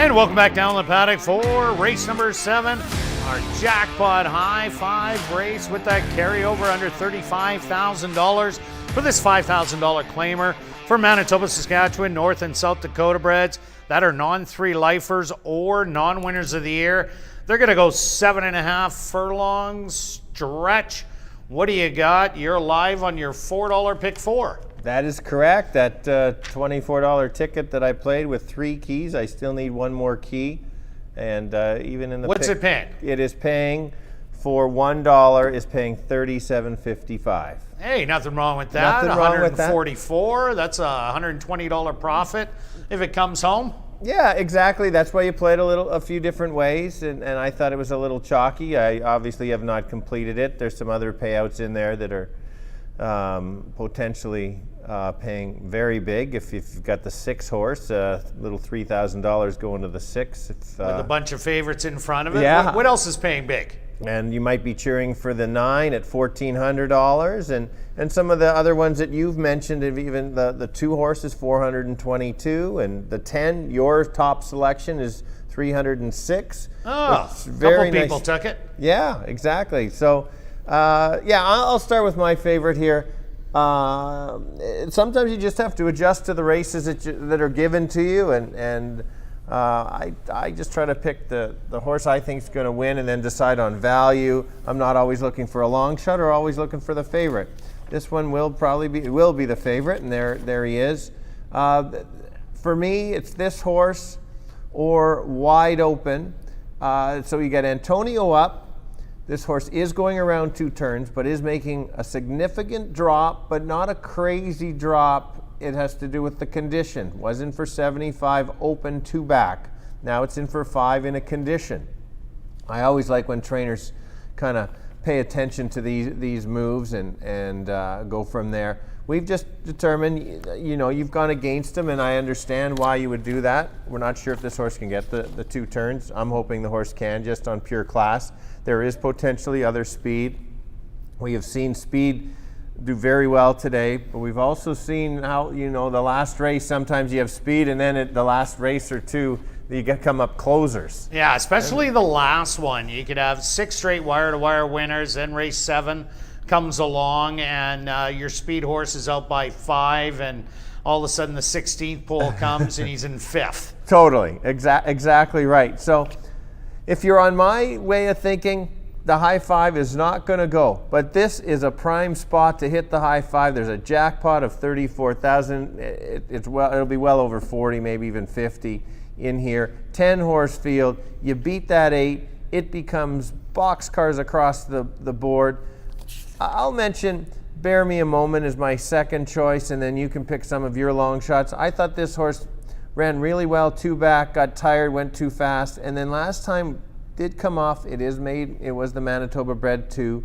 And welcome back down the paddock for race number 7, our jackpot high five race with that carryover under $35,000 for this $5,000 claimer for Manitoba, Saskatchewan, North and South Dakota breds that are non-3 lifers or non-winners of the year. They're going to go 7.5 furlongs stretch. What do you got? You're live on your $4 pick 4. That is correct. That $24 ticket that I played with 3 keys, I still need 1 more key. And even in the What's pick, it paying? It is paying for $1 is paying $37.55. Hey, nothing wrong with that. Nothing wrong with that. $144. That's a $120 profit if it comes home. Yeah, exactly. That's why you played a few different ways, and I thought it was a little chalky. I obviously have not completed it. There's some other payouts in there that are potentially paying very big. If you've got the 6 horse, little $3,000 going to the 6. With a bunch of favorites in front of it. Yeah. What else is paying big? And you might be cheering for the 9 at $1,400, and some of the other ones that you've mentioned, even the 2 horses, $422, and the 10, your top selection is $306. Oh, a couple people took it. Yeah, exactly. So, yeah, I'll start with my favorite here. Sometimes you just have to adjust to the races that are given to you, and I just try to pick the horse I think is going to win and then decide on value. I'm not always looking for a long shot or always looking for the favorite. This one will be the favorite, and there he is. For me, it's this horse or Wide Open. So you got Antonio up. This horse is going around 2 turns, but is making a significant drop, but not a crazy drop. It has to do with the condition. Was in for 75 open 2 back. Now it's in for 5 in a condition. I always like when trainers kind of pay attention to these moves and go from there. We've just determined, you've gone against him, and I understand why you would do that. We're not sure if this horse can get the 2 turns. I'm hoping the horse can, just on pure class. There is potentially other speed. We have seen speed do very well today, but we've also seen how, the last race, sometimes you have speed, and then at the last race or 2, you come up closers. Yeah, especially the last one. You could have 6 straight wire-to-wire winners, then race 7 comes along, and your speed horse is out by 5, and all of a sudden the 16th pole comes and he's in 5th. Totally, exactly right. So if you're on my way of thinking, the high 5 is not going to go, but this is a prime spot to hit the high 5. There's a jackpot of $34,000. It'll be well over 40, maybe even 50 in here. 10 horse field. You beat that 8, it becomes boxcars across the board. I'll mention Bear Me a Moment as my second choice, and then you can pick some of your long shots. I thought this horse ran really well 2 back, got tired, went too fast, and then last time did come off. It was the Manitoba bred 2.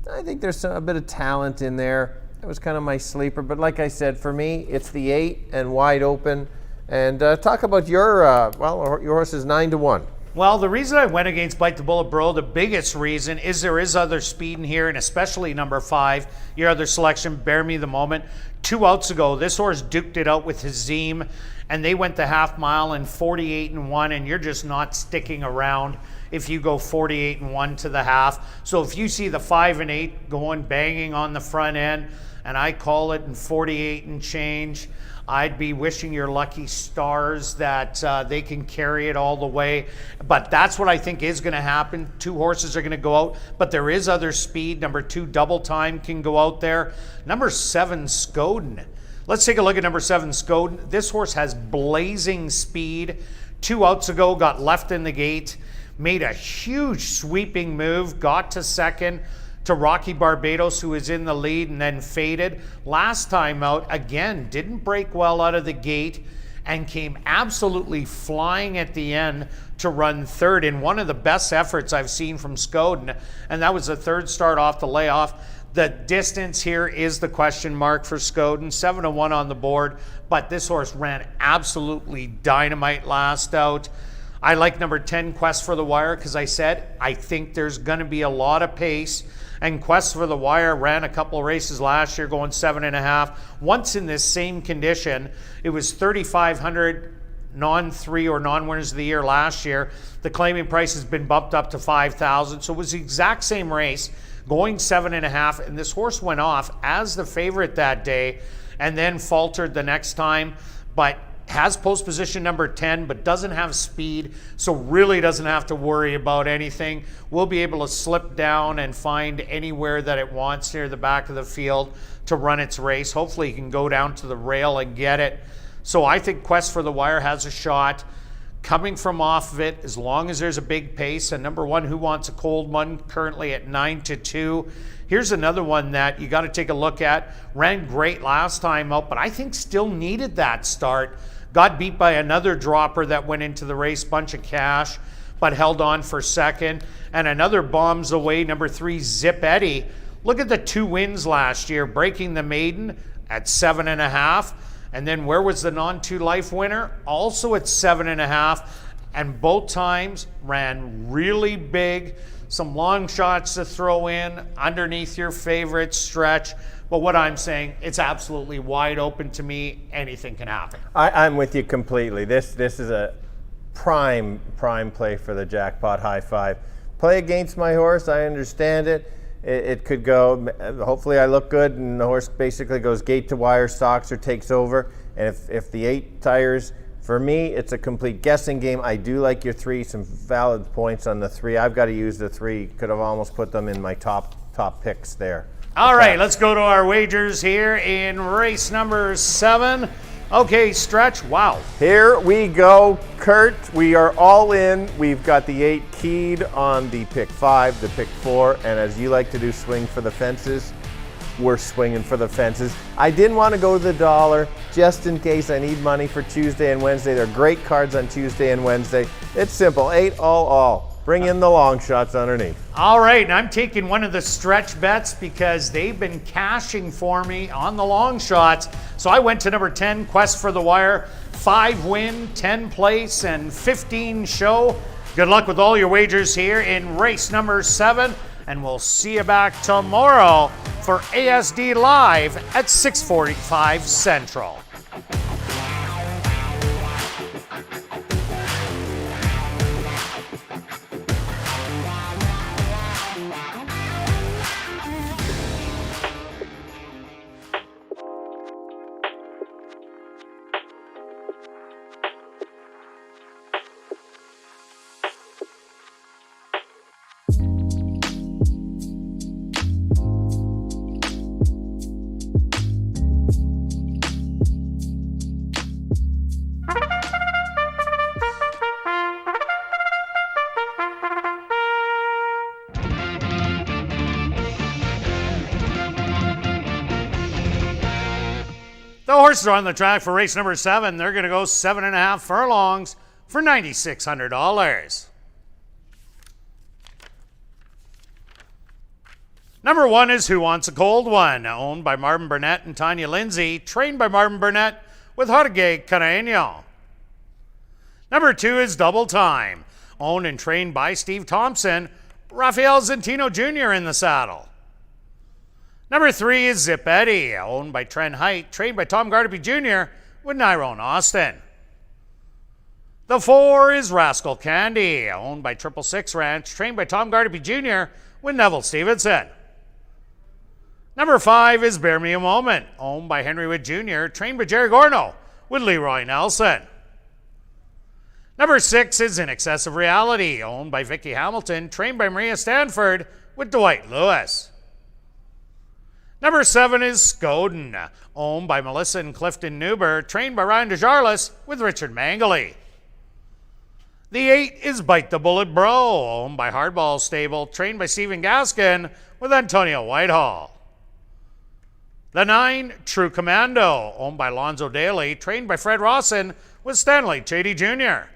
I think there's a bit of talent in there. It was kind of my sleeper, but like I said, for me, it's the 8 and Wide Open. And talk about your horse is 9-1. Well, the reason I went against Bite the Bullet Bro, the biggest reason is there is other speed in here, and especially number 5, your other selection, Bear Me the Moment. 2 outs ago, this horse duked it out with Hazim, and they went the half mile in 48-1, and you're just not sticking around if you go 48-1 to the half. So if you see the 5 and 8 going banging on the front end, and I call it in 48 and change, I'd be wishing your lucky stars that they can carry it all the way. But that's what I think is going to happen. 2 horses are going to go out, but there is other speed. Number 2, Double Time, can go out there. Number 7, Skoden. Let's take a look at number 7, Skoden. This horse has blazing speed. 2 outs ago, got left in the gate, made a huge sweeping move, got to second to Rocky Barbados, who was in the lead and then faded. Last time out, again, didn't break well out of the gate and came absolutely flying at the end to run 3rd in one of the best efforts I've seen from Skoden, and that was the 3rd start off the layoff. The distance here is the question mark for Skoden. 7-1 on the board, but this horse ran absolutely dynamite last out. I like number 10, Quest for the Wire, because I said I think there's going to be a lot of pace. And Quest for the Wire ran a couple of races last year going 7.5. Once in this same condition, it was 3,500 non-3 or non-winners of the year last year. The claiming price has been bumped up to $5,000. So it was the exact same race, going 7.5, and this horse went off as the favorite that day and then faltered the next time, but has post position number 10, but doesn't have speed, so really doesn't have to worry about anything. We'll be able to slip down and find anywhere that it wants near the back of the field to run its race. Hopefully it can go down to the rail and get it. So I think Quest for the Wire has a shot. Coming from off of it, as long as there's a big pace, and number 1, Who Wants a Cold One, currently at 9-2. Here's another one that you got to take a look at. Ran great last time out, but I think still needed that start. Got beat by another dropper that went into the race, Bunch of Cash, but held on for second. And another bombs away, number 3, Zip Eddie. Look at the 2 wins last year, breaking the maiden at 7.5. And then where was the non-2 life winner? Also at 7.5. And both times ran really big. Some long shots to throw in underneath your favorite stretch. But what I'm saying, it's absolutely wide open to me. Anything can happen. I'm with you completely. This is a prime play for the jackpot high five. Play against my horse. I understand it. It could go, hopefully I look good and the horse basically goes gate to wire, stalks or takes over. And if the 8 tires, for me, it's a complete guessing game. I do like your 3, some valid points on the 3. I've got to use the 3. Could have almost put them in my top picks there. All right, let's go to our wagers here in race number 7. Okay, stretch. Wow. Here we go, Kirt. We are all in. We've got the 8 keyed on the pick 5, the pick 4, and as you like to do, swing for the fences. We're swinging for the fences. I didn't want to go to the dollar just in case I need money for Tuesday and Wednesday. They're great cards on Tuesday and Wednesday. It's simple, 8 all. Bring in the long shots underneath. All right, and I'm taking one of the stretch bets because they've been cashing for me on the long shots. So I went to number 10, Quest for the Wire. 5 win, 10 place, and 15 show. Good luck with all your wagers here in race number 7. And we'll see you back tomorrow for ASD Live at 6:45 Central. The horses are on the track for race number 7. They're going to go 7.5 furlongs for $9,600. Number 1 is Who Wants a Cold One, owned by Marvin Burnett and Tanya Lindsay, trained by Marvin Burnett with Jorge Carreño. Number 2 is Double Time, owned and trained by Steve Thompson, Rafael Zentino Jr. in the saddle. Number 3 is Zip Eddie, owned by Trent Height, trained by Tom Gardaby Jr. with Nyrone Austin. The 4 is Rascal Candy, owned by 666 Ranch, trained by Tom Gardaby Jr. with Neville Stevenson. Number 5 is Bear Me a Moment, owned by Henry Wood Jr., trained by Jerry Gorno with Leroy Nelson. Number 6 is In Excess of Reality, owned by Vicky Hamilton, trained by Maria Stanford with Dwight Lewis. Number 7 is Scoden, owned by Melissa and Clifton Newber, trained by Ryan DeJarlis with Richard Mangley. The 8 is Bite the Bullet Bro, owned by Hardball Stable, trained by Stephen Gaskin with Antonio Whitehall. The 9, True Commando, owned by Lonzo Daly, trained by Fred Rawson with Stanley Chady Jr.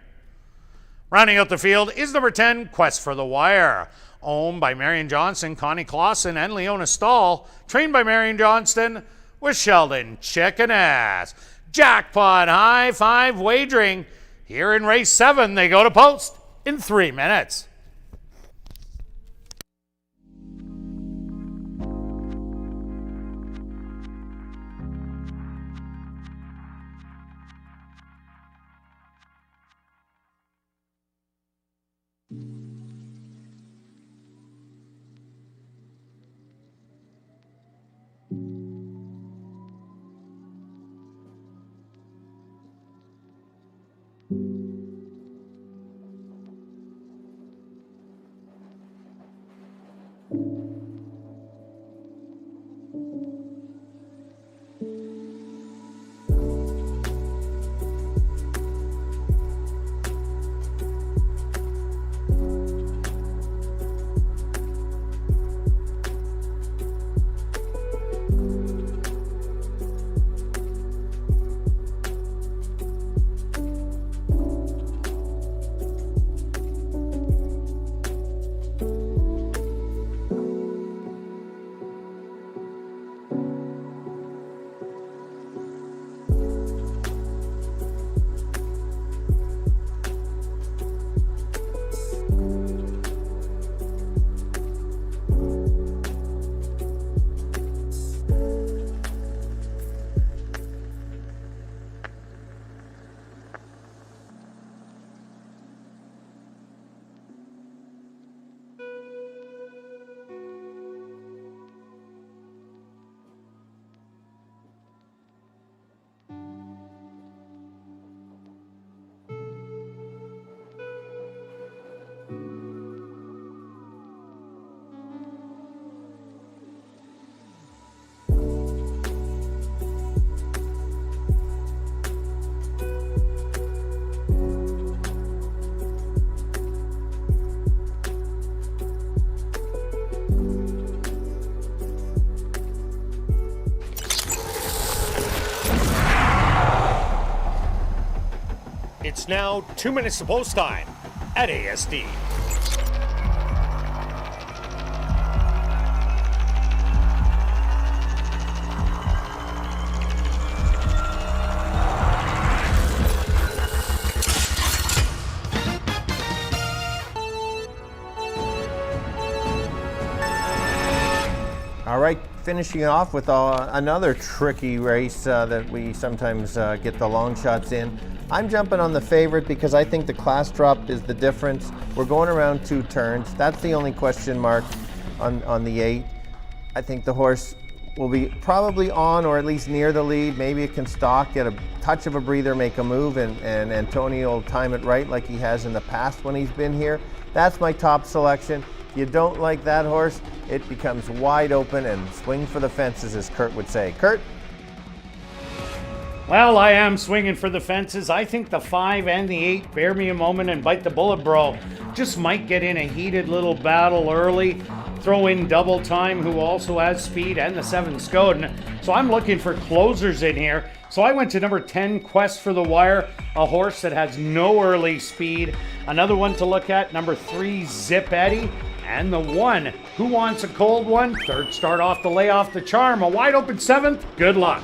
Rounding out the field is number 10, Quest for the Wire, owned by Marion Johnson, Connie Clausen, and Leona Stahl, trained by Marion Johnston with Sheldon Chicken Ass. Jackpot high five wagering. Here in race 7, they go to post in 3 minutes. It's now 2 minutes to post time at ASD. All right, finishing off with another tricky race that we sometimes get the long shots in. I'm jumping on the favorite because I think the class drop is the difference. We're going around 2 turns. That's the only question mark on the 8. I think the horse will be probably on or at least near the lead. Maybe it can stalk, get a touch of a breather, make a move, and Antonio will time it right like he has in the past when he's been here. That's my top selection. If you don't like that horse, it becomes wide open and swing for the fences, as Kirt would say. Kirt? Well, I am swinging for the fences. I think the 5 and the 8 bear me a moment and bite the bullet, bro. Just might get in a heated little battle early. Throw in Double Time, who also has speed, and the 7 Skoden. So I'm looking for closers in here. So I went to number 10, Quest for the Wire, a horse that has no early speed. Another one to look at, number 3, Zip Eddie. And the 1, Who Wants a Cold One? Third start off the lay off the charm. A wide open 7th. Good luck.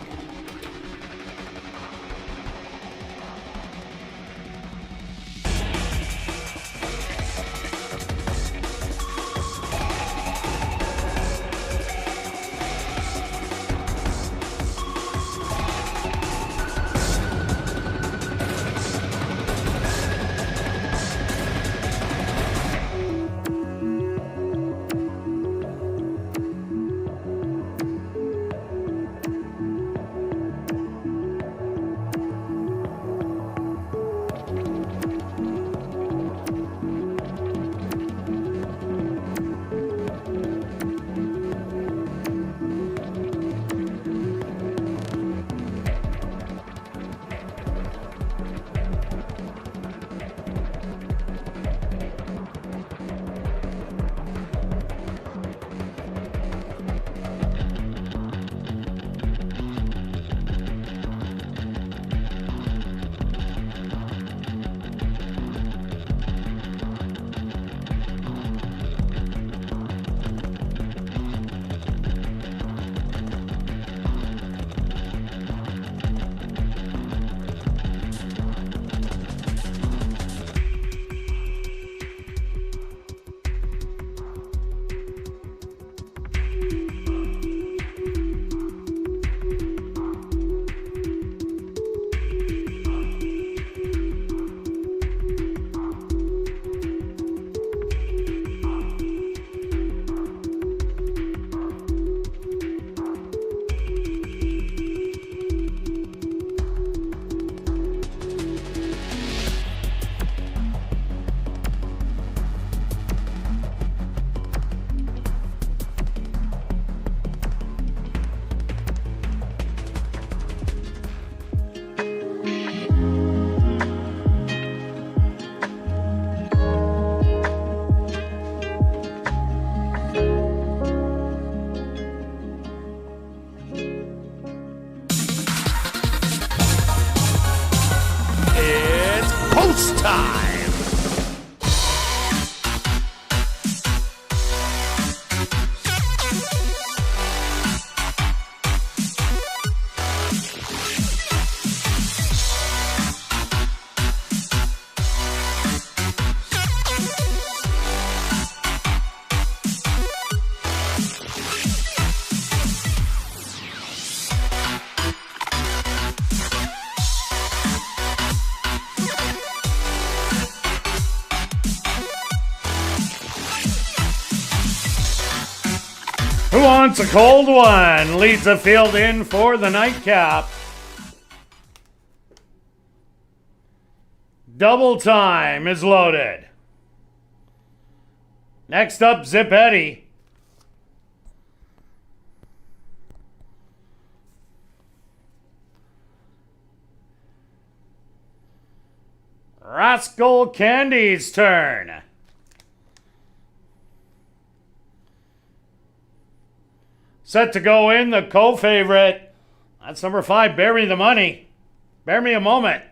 It's time. Who wants a cold one? Leads the field in for the nightcap. Double time is loaded. Next up, Zip Eddie. Rascal Candy's turn. Set to go in, the co-favorite. That's number 5, Bear Me the Money. Bear Me a Moment.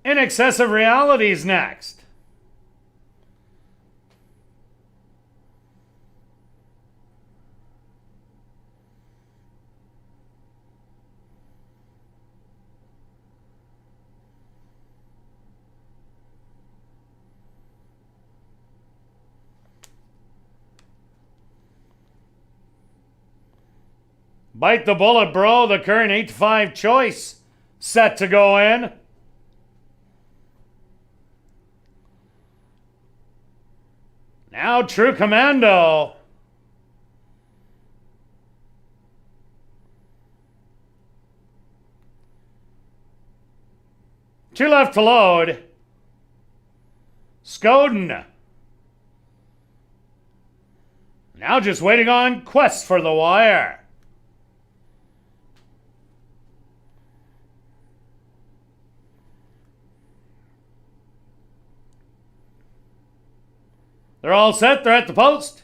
In Excessive Realities next. Bite the Bullet, Bro, the current 8-5 choice. Set to go in. Now True Commando. Two left to load. Skoden. Now just waiting on Quest for the Wire. They're all set. They're at the post.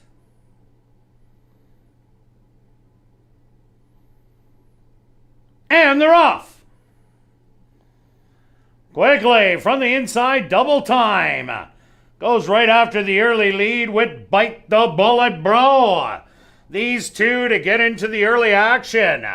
And they're off. Quickly from the inside, double time. Goes right after the early lead with Bite the Bullet, Bro. These two to get into the early action.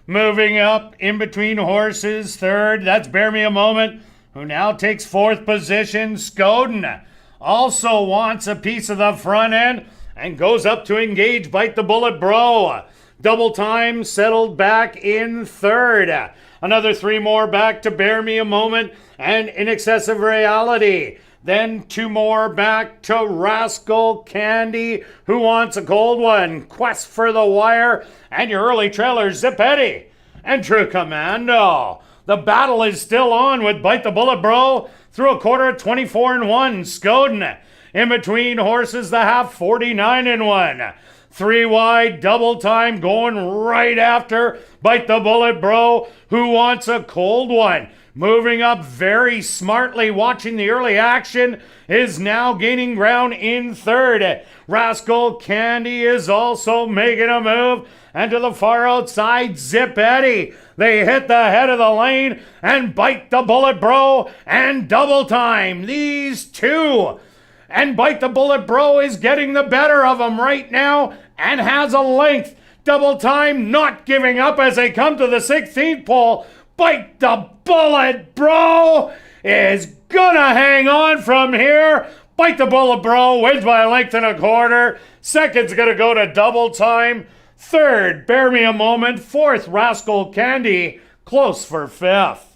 Moving up in between horses, third. That's Bear Me a Moment, who now takes 4th position. Skoden also wants a piece of the front end and goes up to engage Bite the Bullet, Bro. Double time settled back in 3rd. Another 3 more back to Bear Me a Moment and In Excessive Reality. Then 2 more back to Rascal Candy, Who Wants a Cold One, Quest for the Wire, and your early trailer, Zip Eddie and True Commando. The battle is still on with Bite the Bullet, Bro through a quarter at 24-1. Skoden in between horses, the half 49-1. 3 wide, double time going right after Bite the Bullet, Bro, Who Wants a Cold One. Moving up very smartly, watching the early action, is now gaining ground in 3rd. Rascal Candy is also making a move. And to the far outside, Zip Eddie. They hit the head of the lane and Bite the Bullet, Bro, and double time. These two. And Bite the Bullet, Bro is getting the better of them right now and has a length. Double time not giving up as they come to the 16th pole. Bite the Bullet, Bro is gonna hang on from here. Bite the Bullet, Bro wins by a length and a quarter. Second's gonna go to double time. 3rd, Bear Me a Moment. 4th, Rascal Candy, close for 5th.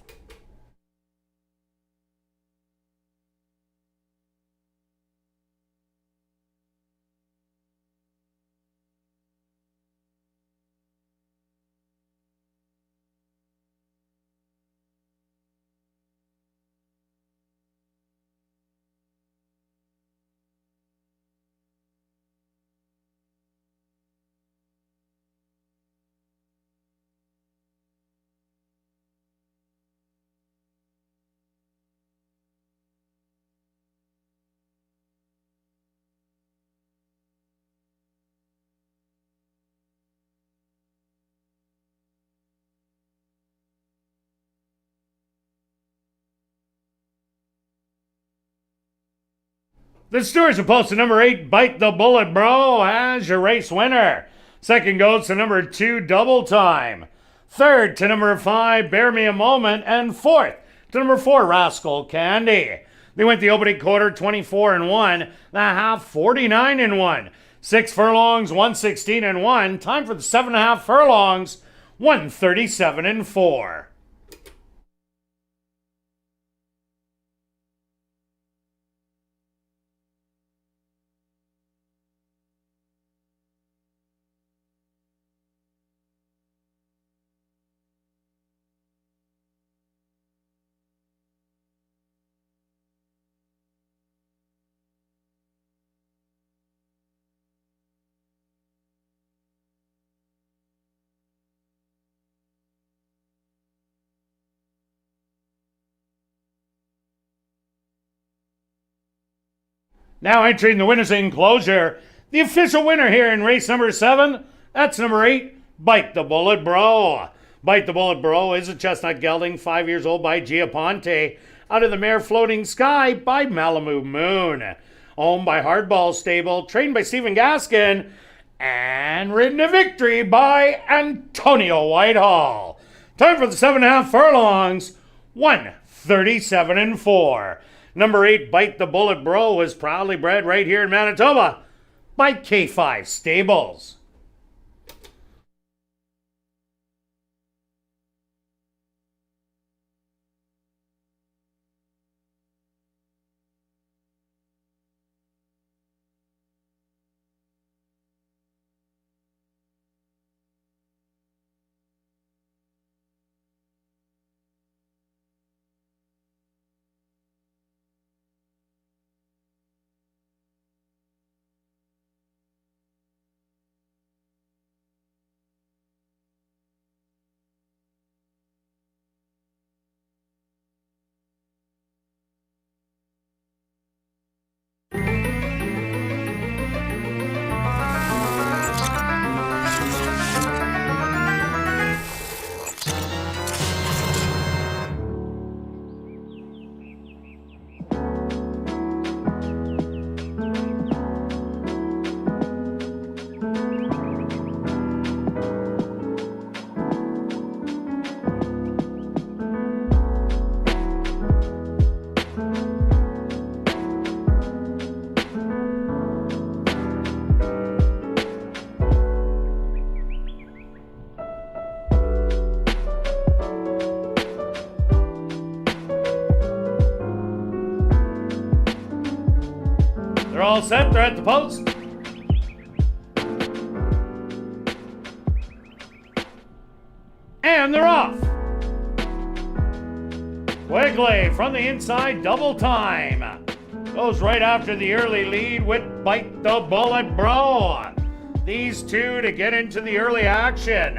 The stewards have posted number 8, Bite the Bullet Bro, as your race winner. Second goes to number 2, Double Time. Third to number 5, Bear Me a Moment. And fourth to number 4, Rascal Candy. They went the opening quarter 24-1, the half 49-1. 6 furlongs, 116-1. Time for the 7.5 furlongs, 137-4. Now entering the winner's enclosure, the official winner here in race number 7, that's number 8, Bite the Bullet Bro. Bite the Bullet Bro is a chestnut gelding, 5 years old, by Giaponte, out of the mare Floating Sky by Malibu Moon. Owned by Hardball Stable, trained by Stephen Gaskin, and ridden to victory by Antonio Whitehall. Time for the 7.5 furlongs, 137-4. Number 8, Bite the Bullet Bro, was proudly bred right here in Manitoba by K5 Stables. They're all set, they're at the post. And they're off. Quickly from the inside, Double Time goes right after the early lead with Bite the Bullet Bro. These two to get into the early action.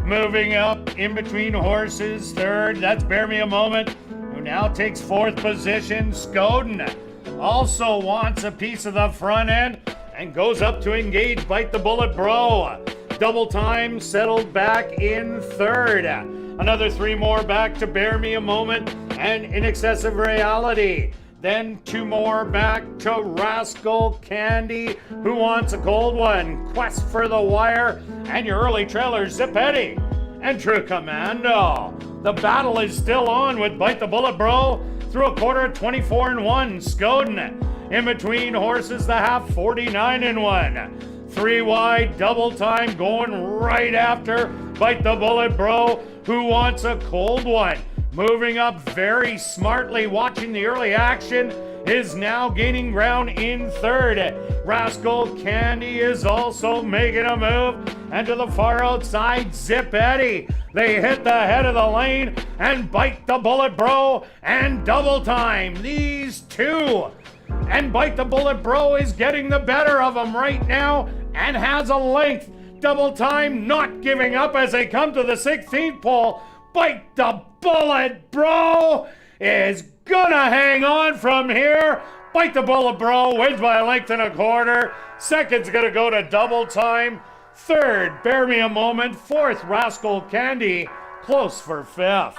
Moving up in between horses, third, that's Bear Me a Moment, who now takes fourth position. Scoden also wants a piece of the front end and goes up to engage Bite the Bullet Bro. Double Time settled back in third. Another 3 more back to Bear Me a Moment and In Excessive Reality. Then 2 more back to Rascal Candy, who wants a cold one. Quest for the Wire, and your early trailer Zip Eddie and True Commando. The battle is still on with Bite the Bullet Bro through a quarter at 24-1. Scoden in between horses, the half 49-1. 3 wide, Double Time going right after Bite the Bullet Bro, who wants a cold one. Moving up very smartly, watching the early action, is now gaining ground in third. Rascal Candy is also making a move, and to the far outside, Zip Eddie. They hit the head of the lane and Bite the Bullet Bro and Double Time. These two. And Bite the Bullet Bro is getting the better of them right now and has a length. Double Time not giving up as they come to the 16th pole. Bite the Bullet Bro is gonna hang on from here. Bite the Bullet Bro wins by a length and a quarter. Second's gonna go to Double Time. Third, Bear Me a Moment. Fourth, Rascal Candy. Close for fifth.